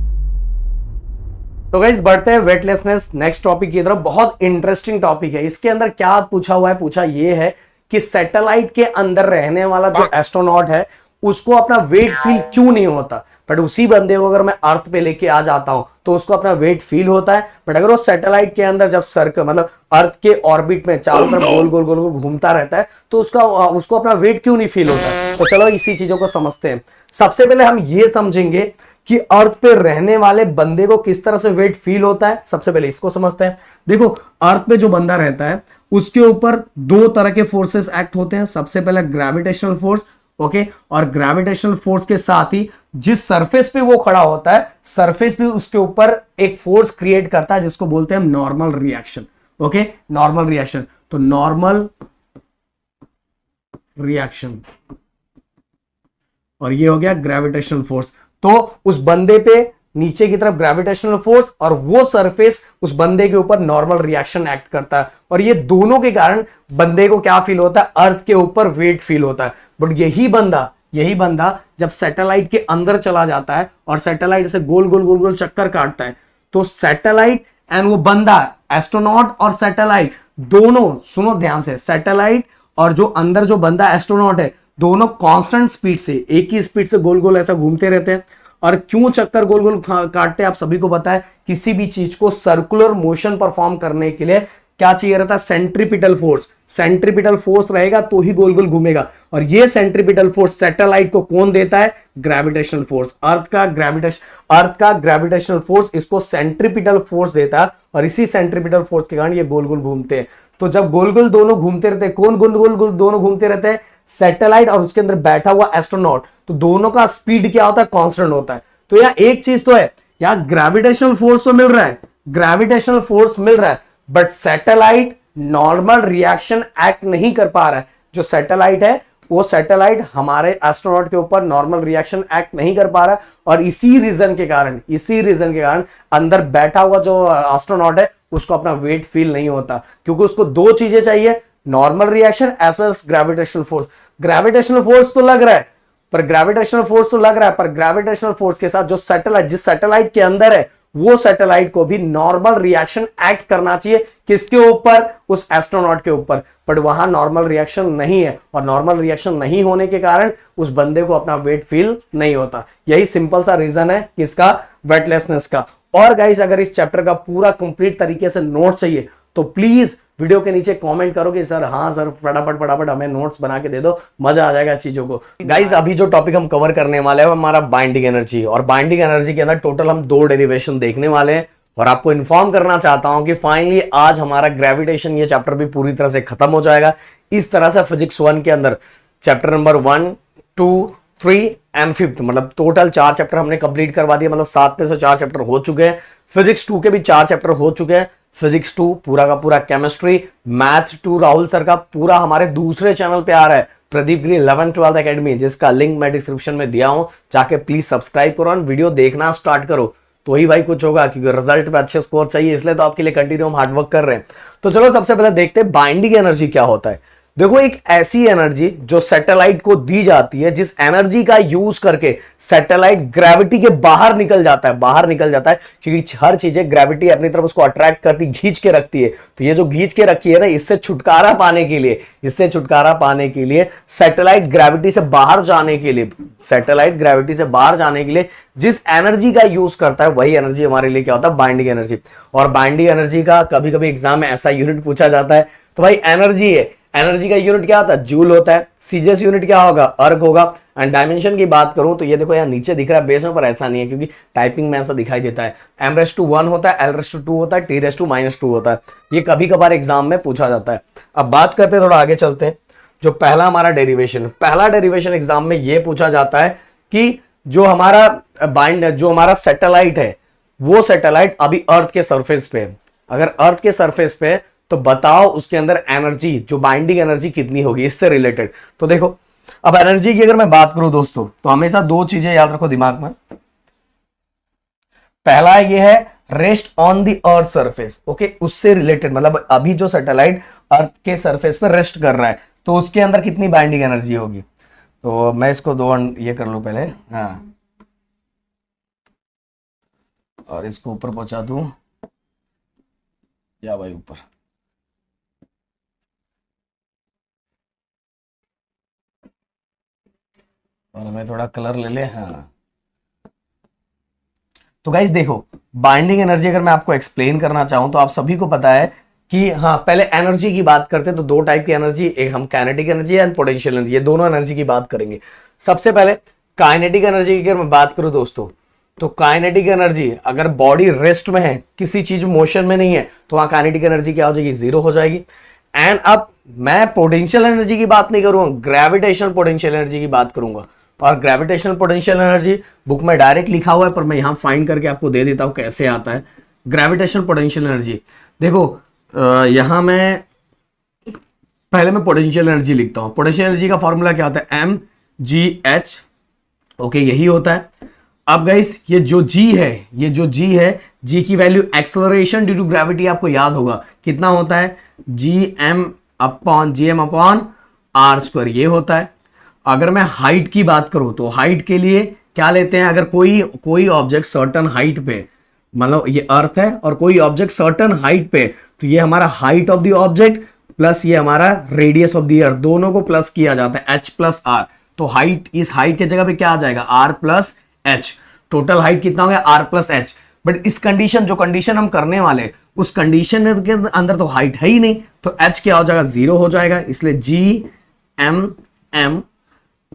तो गाइस बढ़ते हैं वेटलेसनेस नेक्स्ट टॉपिक की तरफ। बहुत इंटरेस्टिंग टॉपिक है। इसके अंदर क्या पूछा हुआ है, पूछा ये है कि सैटेलाइट के अंदर रहने वाला जो एस्ट्रोनॉट है उसको अपना वेट फील क्यों नहीं होता, बट उसी बंदे को अगर मैं अर्थ पे लेके आ जाता हूं तो उसको अपना वेट फील होता है। बट अगर वो सैटेलाइट के अंदर जब सर्कल, मतलब अर्थ के ऑर्बिट में चारों तरफ गोल गोल गोल गोल घूमता रहता है तो उसको अपना वेट क्यों नहीं फील होता है। तो चलो इसी चीजों को समझते हैं। सबसे पहले हम ये समझेंगे कि अर्थ पे रहने वाले बंदे को किस तरह से वेट फील होता है। सबसे पहले इसको समझते हैं। देखो अर्थ पे जो बंदा रहता है उसके ऊपर 2 तरह के फोर्सेस एक्ट होते हैं। सबसे पहले ग्रेविटेशनल फोर्स, ओके, और ग्रेविटेशनल फोर्स के साथ ही जिस सरफेस पे वो खड़ा होता है, सरफेस भी उसके ऊपर एक फोर्स क्रिएट करता है जिसको बोलते हैं normal reaction. Okay, normal reaction. तो नॉर्मल रिएक्शन, और ये हो गया ग्रेविटेशनल फोर्स। तो उस बंदे पे नीचे की तरफ ग्रेविटेशनल फोर्स और वो सरफेस उस बंदे के ऊपर नॉर्मल रिएक्शन एक्ट करता है, और ये दोनों के कारण बंदे को क्या फील होता है, अर्थ के ऊपर वेट फील होता है। बट यही बंदा जब सैटेलाइट के अंदर चला जाता है और सैटेलाइट से गोल गोल गोल गोल चक्कर काटता है, तो सैटेलाइट एंड वो बंदा, एस्ट्रोनॉट और सैटेलाइट दोनों, सुनो ध्यान से, सैटेलाइट और जो अंदर जो बंदा एस्ट्रोनॉट है दोनों कांस्टेंट स्पीड से, एक ही स्पीड से गोल गोल ऐसा घूमते रहते हैं। और क्यों चक्कर गोल गोल काटते हैं आप सभी को पता है। किसी भी चीज को सर्कुलर मोशन परफॉर्म करने के लिए क्या चाहिए रहता है, सेंट्रीपिटल फोर्स। सेंट्रीपिटल फोर्स रहेगा तो ही गोल गोल घूमेगा, और ये सेंट्रीपिटल फोर्स सैटेलाइट को कौन देता है, ग्रेविटेशनल फोर्स। अर्थ का ग्रेविटेशनल फोर्स इसको सेंट्रीपिटल फोर्स देता है, और इसी सेंट्रीपिटल फोर्स के कारण ये गोल गोल घूमते हैं। तो जब गोल गोल दोनों घूमते रहते हैं, कौन गोल गोल दोनों घूमते रहते हैं, सैटेलाइट और उसके अंदर बैठा हुआ एस्ट्रोनॉट। तो दोनों का स्पीड क्या होता है, कांस्टेंट होता है। तो यहां एक चीज तो है, यहां ग्रेविटेशनल फोर्स तो मिल रहा है, ग्रेविटेशनल फोर्स मिल रहा है, but satellite normal reaction act नहीं कर पा रहा है। जो सैटेलाइट है वो सैटेलाइट हमारे एस्ट्रोनॉट के ऊपर नॉर्मल रिएक्शन एक्ट नहीं कर पा रहा है, और इसी रीजन के कारण अंदर बैठा हुआ जो एस्ट्रोनॉट है उसको अपना वेट फील नहीं होता, क्योंकि उसको दो चीजें चाहिए, normal reaction as well as gravitational force. Gravitational force तो लग रहा है, पर ग्रेविटेशनल फोर्स के साथ जो सैटेलाइट, जिस सैटेलाइट के अंदर है, वो सैटेलाइट को भी नॉर्मल रिएक्शन एक्ट करना चाहिए। किसके ऊपर? उस एस्ट्रोनॉट के ऊपर। बट वहां नॉर्मल रिएक्शन नहीं है, और नॉर्मल रिएक्शन नहीं होने के कारण उस बंदे को अपना वेट फील नहीं होता। यही सिंपल सा रीजन है किसका? वेटलेसनेस का। और गाइस, अगर इस चैप्टर का पूरा कंप्लीट तरीके से नोट चाहिए तो प्लीज वीडियो के नीचे कमेंट करो कि सर हाँ सर फटाफट हमें नोट्स बना के दे दो, मजा आ जाएगा चीजों को। गाइस, अभी जो टॉपिक हम कवर करने वाले हैं वो हमारा बाइंडिंग एनर्जी, और बाइंडिंग एनर्जी के अंदर टोटल हम 2 डेरिवेशन देखने वाले हैं। और आपको इन्फॉर्म करना चाहता हूं कि फाइनली आज हमारा ग्रेविटेशन ये चैप्टर भी पूरी तरह से खत्म हो जाएगा। इस तरह से फिजिक्स 1 के अंदर चैप्टर नंबर 1, 2, 3 एंड 5, मतलब टोटल 4 चैप्टर हमने कंप्लीट करवा दिए, मतलब 7 में से 4 चैप्टर हो चुके हैं। फिजिक्स 2 के भी 4 चैप्टर हो चुके हैं। फिजिक्स 2 पूरा का पूरा केमिस्ट्री, मैथ 2 राहुल सर का पूरा हमारे दूसरे चैनल पे आ रहा है, प्रदीप गिरी 11-12 एकेडमी, जिसका लिंक मैं डिस्क्रिप्शन में दिया हूं, जाके प्लीज सब्सक्राइब करो और वीडियो देखना स्टार्ट करो, तो ही भाई कुछ होगा, क्योंकि रिजल्ट पे अच्छे स्कोर चाहिए, इसलिए तो आपके लिए कंटिन्यू हम हार्डवर्क कर रहे हैं। तो चलो सबसे पहले देखते हैं बाइंडिंग एनर्जी क्या होता है। देखो, एक ऐसी एनर्जी जो सैटेलाइट को दी जाती है, जिस एनर्जी का यूज करके सैटेलाइट ग्रेविटी के बाहर निकल जाता है, क्योंकि हर चीजें ग्रेविटी अपनी तरफ उसको अट्रैक्ट करती, खींच के रखती है। तो ये जो खींच के रखी है ना, इससे छुटकारा पाने के लिए सैटेलाइट ग्रेविटी से बाहर जाने के लिए जिस एनर्जी का यूज करता है, वही एनर्जी हमारे लिए क्या होता है? Binding energy. और बाइंडिंग एनर्जी का कभी कभी एग्जाम में ऐसा यूनिट पूछा जाता है, तो भाई एनर्जी है, एनर्जी का यूनिट क्या होता है? जूल होता है। सीजीएस यूनिट क्या होगा? अर्ग होगा। एंड डायमेंशन की बात करूं तो ये देखो यहाँ नीचे दिख रहा है बेस में, पर ऐसा नहीं है, क्योंकि टाइपिंग में ऐसा दिखाई देता है। m⁻1 होता है, l⁻2 होता है, t⁻2 होता है। ये कभी कभार एग्जाम में पूछा जाता है। अब बात करते हैं, थोड़ा आगे चलते हैं। जो पहला हमारा डेरिवेशन एग्जाम में ये पूछा जाता है कि जो हमारा सैटेलाइट है, वो सैटेलाइट अभी अर्थ के सरफेस पे है। अगर अर्थ के सरफेस पे तो बताओ उसके अंदर एनर्जी, जो बाइंडिंग एनर्जी कितनी होगी, इससे रिलेटेड। तो देखो, अब एनर्जी की अगर मैं बात करूं दोस्तों, तो हमेशा 2 चीजें याद रखो दिमाग में। पहला ये है rest on the earth surface, okay, उससे रिलेटेड, मतलब अभी जो सैटेलाइट अर्थ के सरफेस पर रेस्ट कर रहा है, तो उसके अंदर कितनी बाइंडिंग एनर्जी होगी। तो मैं इसको 2 ये कर लूं पहले, हाँ, और इसको ऊपर पहुंचा दूं, या भाई ऊपर, और हमें थोड़ा कलर ले ले, हाँ। तो गाइस देखो, बाइंडिंग एनर्जी अगर मैं आपको एक्सप्लेन करना चाहूं तो आप सभी को पता है कि हाँ, पहले एनर्जी की बात करते हैं तो 2 टाइप की एनर्जी, एक हम kinetic energy and potential energy, ये दोनों एनर्जी की बात करेंगे। सबसे पहले काइनेटिक एनर्जी की अगर मैं बात करूं दोस्तों, तो काइनेटिक एनर्जी, अगर बॉडी रेस्ट में है, किसी चीज मोशन में नहीं है, तो वहां काइनेटिक एनर्जी क्या हो जाएगी? 0 हो जाएगी। एंड अब मैं पोटेंशियल एनर्जी की बात नहीं करूंगा, ग्रेविटेशनल पोटेंशियल एनर्जी की बात करूंगा। और ग्रेविटेशनल पोटेंशियल एनर्जी बुक में डायरेक्ट लिखा हुआ है, पर मैं यहां फाइंड करके आपको दे देता हूं कैसे आता है ग्रेविटेशनल पोटेंशियल एनर्जी। देखो, यहां मैं पहले मैं पोटेंशियल एनर्जी लिखता हूं। पोटेंशियल एनर्जी का फॉर्मूला क्या होता है? mgh, ओके, यही होता है। अब गाइस, ये जो g है, g की value acceleration due to gravity आपको याद होगा कितना होता है? gm अपॉन r², ये होता है। अगर मैं हाइट की बात करूं तो हाइट के लिए क्या लेते हैं? अगर कोई ऑब्जेक्ट सर्टन हाइट पे, मतलब ये अर्थ है और कोई ऑब्जेक्ट सर्टन हाइट पे, तो ये हमारा height of the object plus ये हमारा रेडियस ऑफ द अर्थ, दोनों को प्लस किया जाता है, h प्लस r। तो हाइट, इस हाइट के जगह पे क्या आ जाएगा? r plus h। Total height कितना हो गया? r plus h। बट इस कंडीशन, जो कंडीशन हम करने वाले, उस कंडीशन के अंदर तो हाइट है ही नहीं, तो h क्या हो जाएगा? 0 हो जाएगा। इसलिए gm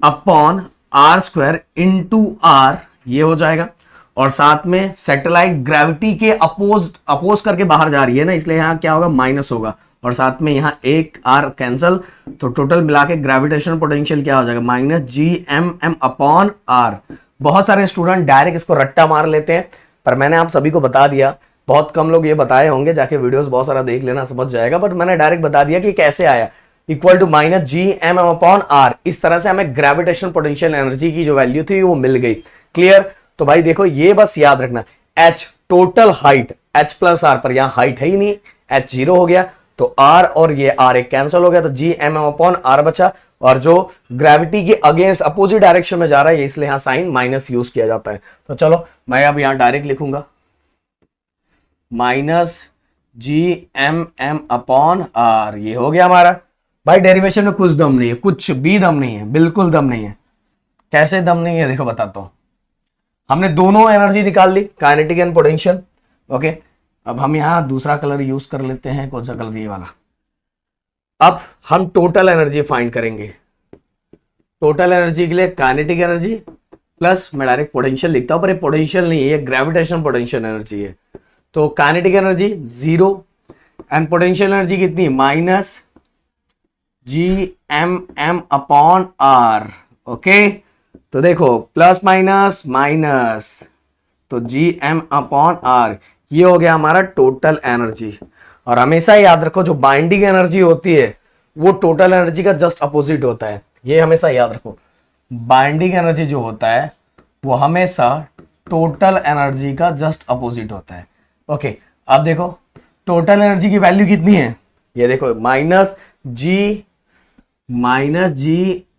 upon r² into r, ये हो जाएगा। और साथ में सैटेलाइट ग्रेविटी के अपोज करके बाहर जा रही है ना, इसलिए यहां क्या होगा? माइनस होगा। और साथ में यहां एक r कैंसल, तो टोटल मिला के ग्रेविटेशनल पोटेंशियल क्या हो जाएगा? -gmm upon r। बहुत सारे स्टूडेंट डायरेक्ट इसको रट्टा मार लेते हैं, पर मैंने आप सभी को बता दिया, बहुत कम लोग ये बताए होंगे, जाके वीडियोस बहुत सारा देख लेना, समझ जाएगा। बट मैंने डायरेक्ट बता दिया कि कैसे आया, equal to -gmm upon r। इस तरह से हमें ग्रेविटेशनल पोटेंशियल एनर्जी की जो वैल्यू थी वो मिल गई। क्लियर? तो भाई देखो, ये बस याद रखना, h total height h plus R पर, यहां हाइट है ही नहीं, h 0 हो गया, तो r और ये r एक कैंसिल हो गया, तो g m अपॉन r बचा, और जो ग्रेविटी के अगेंस्ट अपोजिट डायरेक्शन में जा रहा है इसलिए यहां साइन माइनस यूज किया जाता है। तो चलो मैं अब यहां डायरेक्ट लिखूंगा minus G M M upon R, ये हो गया हमारा। भाई डेरिवेशन में कुछ दम नहीं है, कुछ भी दम नहीं है, बिल्कुल दम नहीं है। कैसे दम नहीं है देखो बताता हूं। हमने दोनों एनर्जी निकाल ली, काइनेटिक एंड पोटेंशियल। ओके, अब हम यहां दूसरा कलर यूज कर लेते हैं, कौन सा कलर, ये वाला। अब हम टोटल एनर्जी फाइंड करेंगे। टोटल एनर्जी के लिए काइनेटिक एनर्जी प्लस, मैं डायरेक्ट पोटेंशियल लिखता हूं, पर ये पोटेंशियल नहीं है, ये ग्रेविटेशन पोटेंशियल एनर्जी है। तो kinetic energy 0 and potential energy कितनी, minus G M M upon R. Okay, तो देखो प्लस माइनस माइनस, तो जी एम अपॉन आर, ये हो गया हमारा टोटल एनर्जी। और हमेशा याद रखो जो बाइंडिंग एनर्जी होती है वो टोटल एनर्जी का जस्ट अपोजिट होता है, ये हमेशा याद रखो। बाइंडिंग एनर्जी जो होता है वो हमेशा टोटल एनर्जी का जस्ट अपोजिट होता है। ओके, अब देखो टोटल एनर्जी की वैल्यू कितनी है, ये देखो minus G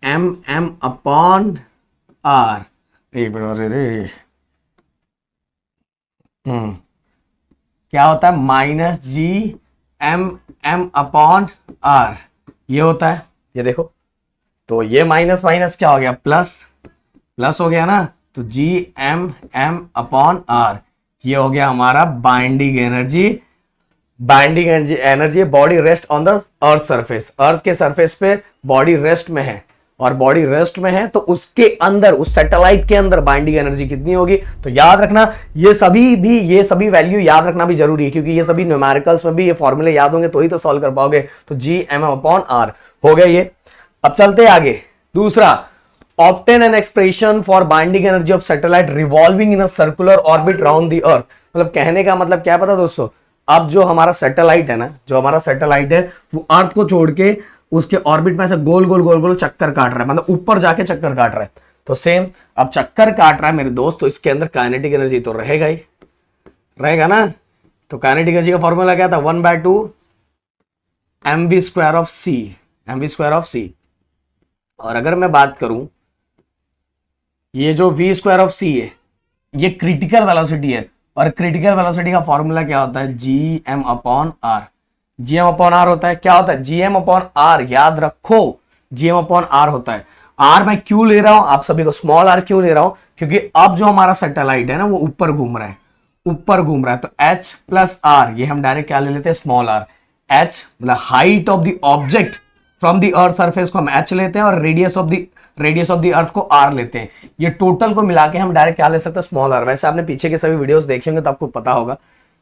M M upon R. एक मिनट, रे क्या होता है, minus G M M upon R, ये होता है, ये देखो। तो ये माइनस माइनस क्या हो गया, प्लस, प्लस हो गया ना, तो G M M upon R, ये हो गया हमारा binding energy. Binding energy body rest on the earth surface, earth के सरफेस पे बॉडी रेस्ट में है, और बॉडी रेस्ट में है तो उसके अंदर, उस सैटेलाइट के अंदर बाइंडिंग एनर्जी कितनी होगी। तो याद रखना ये सभी वैल्यू याद रखना भी जरूरी है, क्योंकि ये सभी न्यूमेरिकल्स में भी ये फॉर्मूले याद होंगे तो ही तो सॉल्व कर पाओगे। तो G M M upon R हो गया ये। अब चलते आगे, दूसरा, obtain an expression for binding energy of satellite revolving in a circular orbit round the earth. मतलब कहने का मतलब क्या पता दोस्तों, अब जो हमारा सैटेलाइट है ना, जो हमारा सैटेलाइट है वो अर्थ को छोड़ के उसके ऑर्बिट में ऐसे गोल गोल गोल गोल चक्कर काट रहा है, मतलब ऊपर जाके चक्कर काट रहा है। तो सेम, अब चक्कर काट रहा है मेरे दोस्त, तो इसके अंदर काइनेटिक एनर्जी तो रहेगा ही, रहेगा ना। तो काइनेटिक एनर्जी का फॉर्मूला क्या था, 1/2 mv square of C, mv square of C. और अगर मैं बात करूं, ये जो v स्क्वायर ऑफ सी है ये क्रिटिकल वेलोसिटी है, और क्रिटिकल वेलोसिटी का फॉर्मूला क्या होता है, G M upon R. GM upon R होता है, क्या होता है, जीएम अपॉन आर, याद रखो जीएम अपॉन आर होता है। आर मैं क्यों ले रहा हूं, आप सभी को स्मॉल आर क्यों ले रहा हूं, क्योंकि अब जो हमारा सैटेलाइट है ना वो ऊपर घूम रहा है, ऊपर घूम रहा है, तो एच प्लस आर, ये हम डायरेक्ट क्या ले लेते हैं, स्मॉल आर। एच मतलब height of the object from the earth surface को हम एच लेते हैं, और रेडियस ऑफ द अर्थ को आर लेते हैं। ये टोटल को मिला के हम डायरेक्ट क्या ले सकते हैं, स्मॉल आर। वैसे आपने पीछे के सभी वीडियोस देखे होंगे तो आपको पता होगा।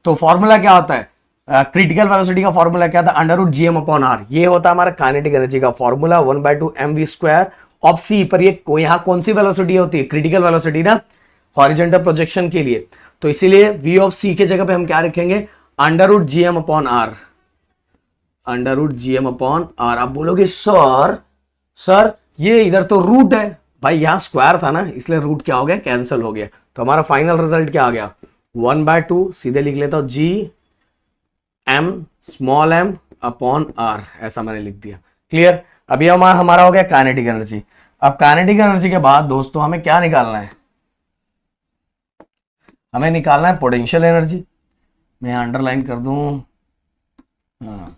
तो फॉर्मूला क्या होता है, क्रिटिकल वेलोसिटी का फॉर्मूला क्या था, under G M upon R. ये होता है हमारा काइनेटिक एनर्जी का formula, 1/2 mv square of C. पर ये यहाँ कौन सी वेलोसिटी होती है, क्रिटिकल वेलोसिटी ना, हॉरिजॉन्टल प्रोजेक्शन के लिए। तो इसीलिए v ऑफ c के जगह पे हम क्या रखेंगे, under G M upon R, under G M upon R. आप बोलोगे सर ये इधर तो रूट है, भाई यहाँ स्क्वायर था ना इसलिए रूट क्या हो गया, कैंसिल हो गया। तो हमारा फाइनल रिजल्ट क्या आ गया, 1/2, सीधे लिख लेता हूं G M small M upon R, ऐसा मैंने लिख दिया। क्लियर। अभी हमारा हो गया काइनेटिक एनर्जी। अब काइनेटिक एनर्जी के बाद दोस्तों हमें क्या निकालना है, हमें निकालना है पोटेंशियल एनर्जी। मैं अंडरलाइन कर दूं, हाँ।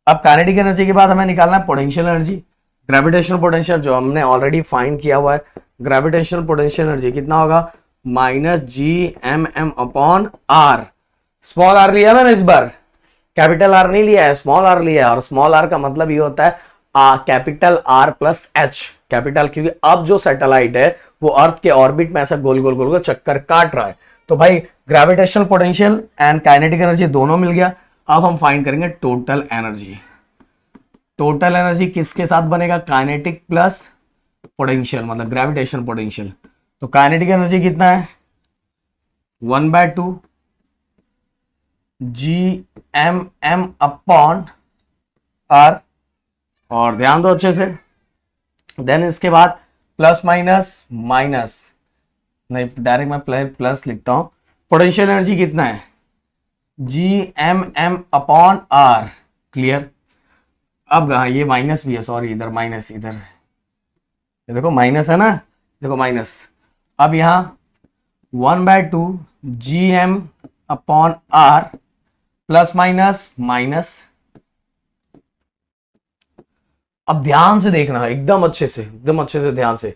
अब काइनेटिक एनर्जी के बाद हमें निकालना है पोटेंशियल एनर्जी, ग्रेविटेशनल पोटेंशियल जो हमने ऑलरेडी फाइंड किया हुआ है। ग्रेविटेशनल पोटेंशियल एनर्जी कितना होगा, minus G M M upon R. Small R लिया मैंने इस बार, कैपिटल आर नहीं लिया है, स्मॉल आर लिया है। और स्मॉल आर का मतलब ये होता है capital R plus H, capital, क्योंकि अब जो सैटेलाइट है वो अर्थ के ऑर्बिट में ऐसा गोल गोल गोल गोल चक्कर काट रहा है। तो भाई gravitational potential and kinetic energy दोनों मिल गया। अब हम फाइंड करेंगे टोटल एनर्जी। टोटल एनर्जी किसके साथ बनेगा, काइनेटिक प्लस पोटेंशियल, मतलब ग्रेविटेशनल पोटेंशियल। तो काइनेटिक एनर्जी कितना है, 1/2 G M M upon R. और ध्यान दो अच्छे से, देन इसके बाद प्लस माइनस माइनस, नहीं डायरेक्ट मैं प्लस लिखता हूं, पोटेंशियल एनर्जी कितना है, GMM अपॉन R। क्लियर। अब ये माइनस भी है, सॉरी इधर माइनस, इधर ये देखो माइनस है ना, देखो माइनस। अब यहां 1/2 GM upon R plus minus minus. अब ध्यान से देखना है, एकदम अच्छे से, एकदम अच्छे से ध्यान से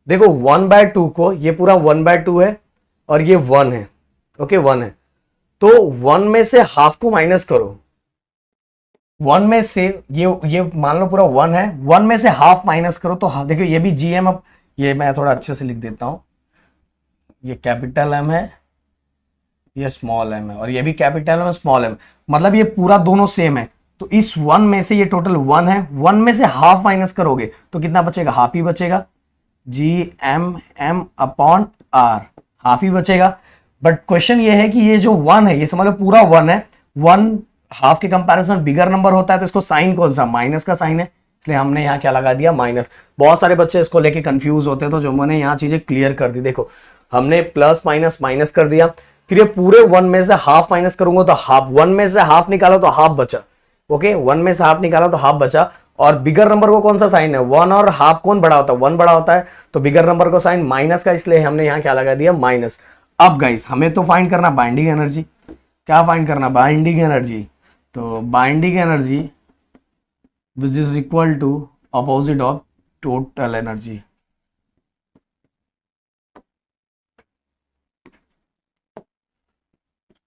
देखो। 1/2 को, ये पूरा 1/2 है और ये 1 है, ओके 1 है, तो 1 में से हाफ को माइनस करो। 1 में से ये मान लो पूरा 1 है, 1 में से हाफ माइनस करो तो देखो ये भी GM। अब ये मैं थोड़ा अच्छे से लिख देता हूं, ये कैपिटल M है, ये स्मॉल m है, और ये भी कैपिटल M स्मॉल m, मतलब ये पूरा दोनों सेम है। तो इस 1 में से ये टोटल 1 है, 1 में से हाफ माइनस करोगे तो कितना बचेगा, हाफ ही बचेगा। GMM अपॉन R, हाफ ही बचेगा। बट क्वेश्चन ये है कि ये जो 1 है, ये समझ लो पूरा 1 है, 1 हाफ के कंपैरिजन बिगर नंबर होता है, तो इसको साइन कौन सा, माइनस का साइन है, इसलिए हमने यहाँ क्या लगा दिया, माइनस। बहुत सारे बच्चे इसको लेके कंफ्यूज होते हैं, तो जो मैंने यहाँ चीजें क्लियर कर दी। देखो हमने प्लस माइनस माइनस कर दिया, फिर ये पूरे 1 में से हाफ माइनस करूंगा तो हाफ, 1 में से हाफ निकाला तो हाफ बचा, ओके 1 में से हाफ निकाला तो हाफ बचा। और बिगर नंबर को कौन सा साइन है, 1 और हाफ कौन बड़ा होता है, 1 बड़ा होता है, तो बिगर नंबर को साइन माइनस का, इसलिए हमने यहाँ क्या लगा दिया, माइनस। अब गाइस हमें तो फाइंड करना बाइंडिंग एनर्जी, क्या फाइंड करना, बाइंडिंग एनर्जी। तो binding energy which is equal to opposite of total energy.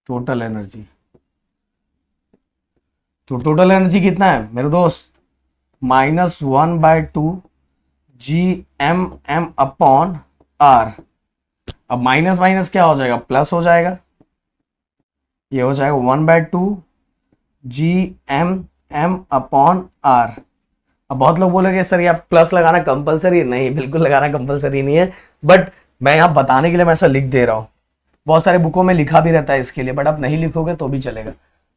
Total energy, तो टोटल एनर्जी कितना है मेरे दोस्त, -1/2 GMM अपॉन R। अब माइनस माइनस क्या हो जाएगा, प्लस हो जाएगा, ये हो जाएगा 1/2 GMM अपॉन R। अब बहुत लोग बोलेंगे सर ये प्लस लगाना कंपलसरी, नहीं बिल्कुल लगाना कंपलसरी नहीं है, बट मैं यहाँ बताने के लिए मैं ऐसा लिख दे रहा हूँ। बहुत सारे बुकों में लिखा भी रहता है इसके लिए, बट आप नहीं लिखोगे तो भी चलेगा।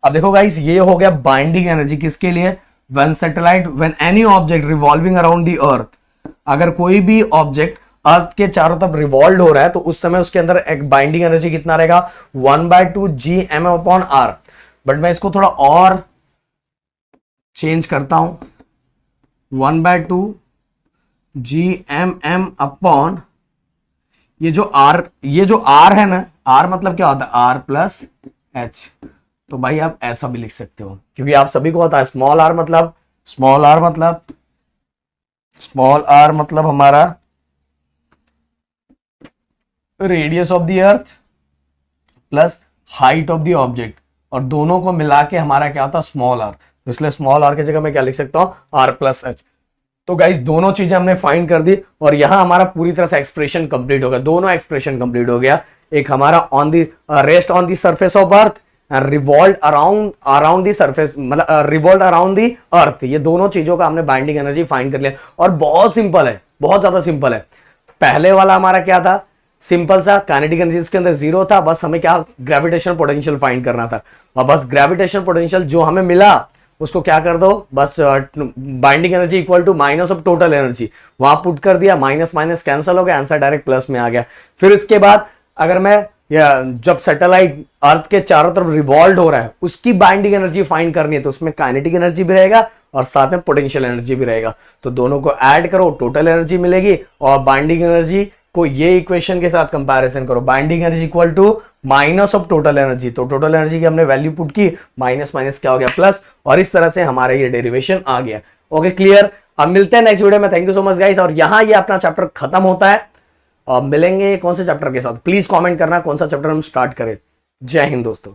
अब देखो गाइस, ये हो गया बाइंडिंग एनर्जी किसके लिए, when any object revolving around the earth, अगर कोई भी ऑब्जेक्ट अर्थ के चारों तरफ रिवॉल्व हो रहा है तो उस समय उसके अंदर एक बाइंडिंग एनर्जी कितना रहेगा, 1/2 GMM अपॉन R। बट मैं इसको थोड़ा और चेंज करता हूं, 1/2 GMM अपॉन ये जो R है ना, R मतलब क्या होता है, R प्लस H। तो भाई आप ऐसा भी लिख सकते हो, क्योंकि आप सभी को पता है स्मॉल r मतलब हमारा radius of the earth plus height of the object, और दोनों को मिला के हमारा क्या होता है, स्मॉल r। तो इसलिए स्मॉल r की जगह मैं क्या लिख सकता हूं, r प्लस h। तो गाइस दोनों चीजें हमने फाइंड कर दी, और यहां हमारा पूरी तरह से एक्सप्रेशन कंप्लीट हो गया, दोनों एक्सप्रेशन कंप्लीट हो गया। एक हमारा on the rest on the surface of earth, revolve around the surface, मतलब रिवॉल्व अराउंड दी अर्थ, ये दोनों चीजों का हमने बाइंडिंग एनर्जी फाइंड कर लिया। और बहुत सिंपल है, बहुत ज्यादा सिंपल है। पहले वाला हमारा क्या था, सिंपल सा काइनेटिक एनर्जी, इसके अंदर 0 था, बस हमें क्या ग्रेविटेशनल पोटेंशियल फाइंड करना था, और बस ग्रेविटेशनल पोटेंशियल जो हमें मिला उसको क्या कर दो, बस binding energy equal to minus of total energy, वहां पुट कर दिया, माइनस माइनस कैंसिल हो गया, आंसर डायरेक्ट प्लस में आ गया। फिर इसके बाद अगर मैं जब सैटेलाइट अर्थ के चारों तरफ रिवॉल्व हो रहा है उसकी बाइंडिंग एनर्जी फाइंड करनी है, तो उसमें काइनेटिक एनर्जी भी रहेगा और साथ में पोटेंशियल एनर्जी भी रहेगा, तो दोनों को ऐड करो, टोटल एनर्जी मिलेगी। और बाइंडिंग एनर्जी को ये इक्वेशन के साथ कंपैरिजन करो, binding energy equal to minus of total energy, तो टोटल एनर्जी की हमने वैल्यू पुट की, माइनस माइनस क्या हो गया, प्लस, और इस तरह से हमारा ये डेरिवेशन आ गया। Okay clear. अब मिलते हैं नेक्स्ट वीडियो में, thank you so much guys. और यहां ये अपना चैप्टर खत्म होता है, और मिलेंगे कौन से चैप्टर के साथ, प्लीज कमेंट करना कौन सा चैप्टर हम स्टार्ट करें। जय हिंद दोस्तों।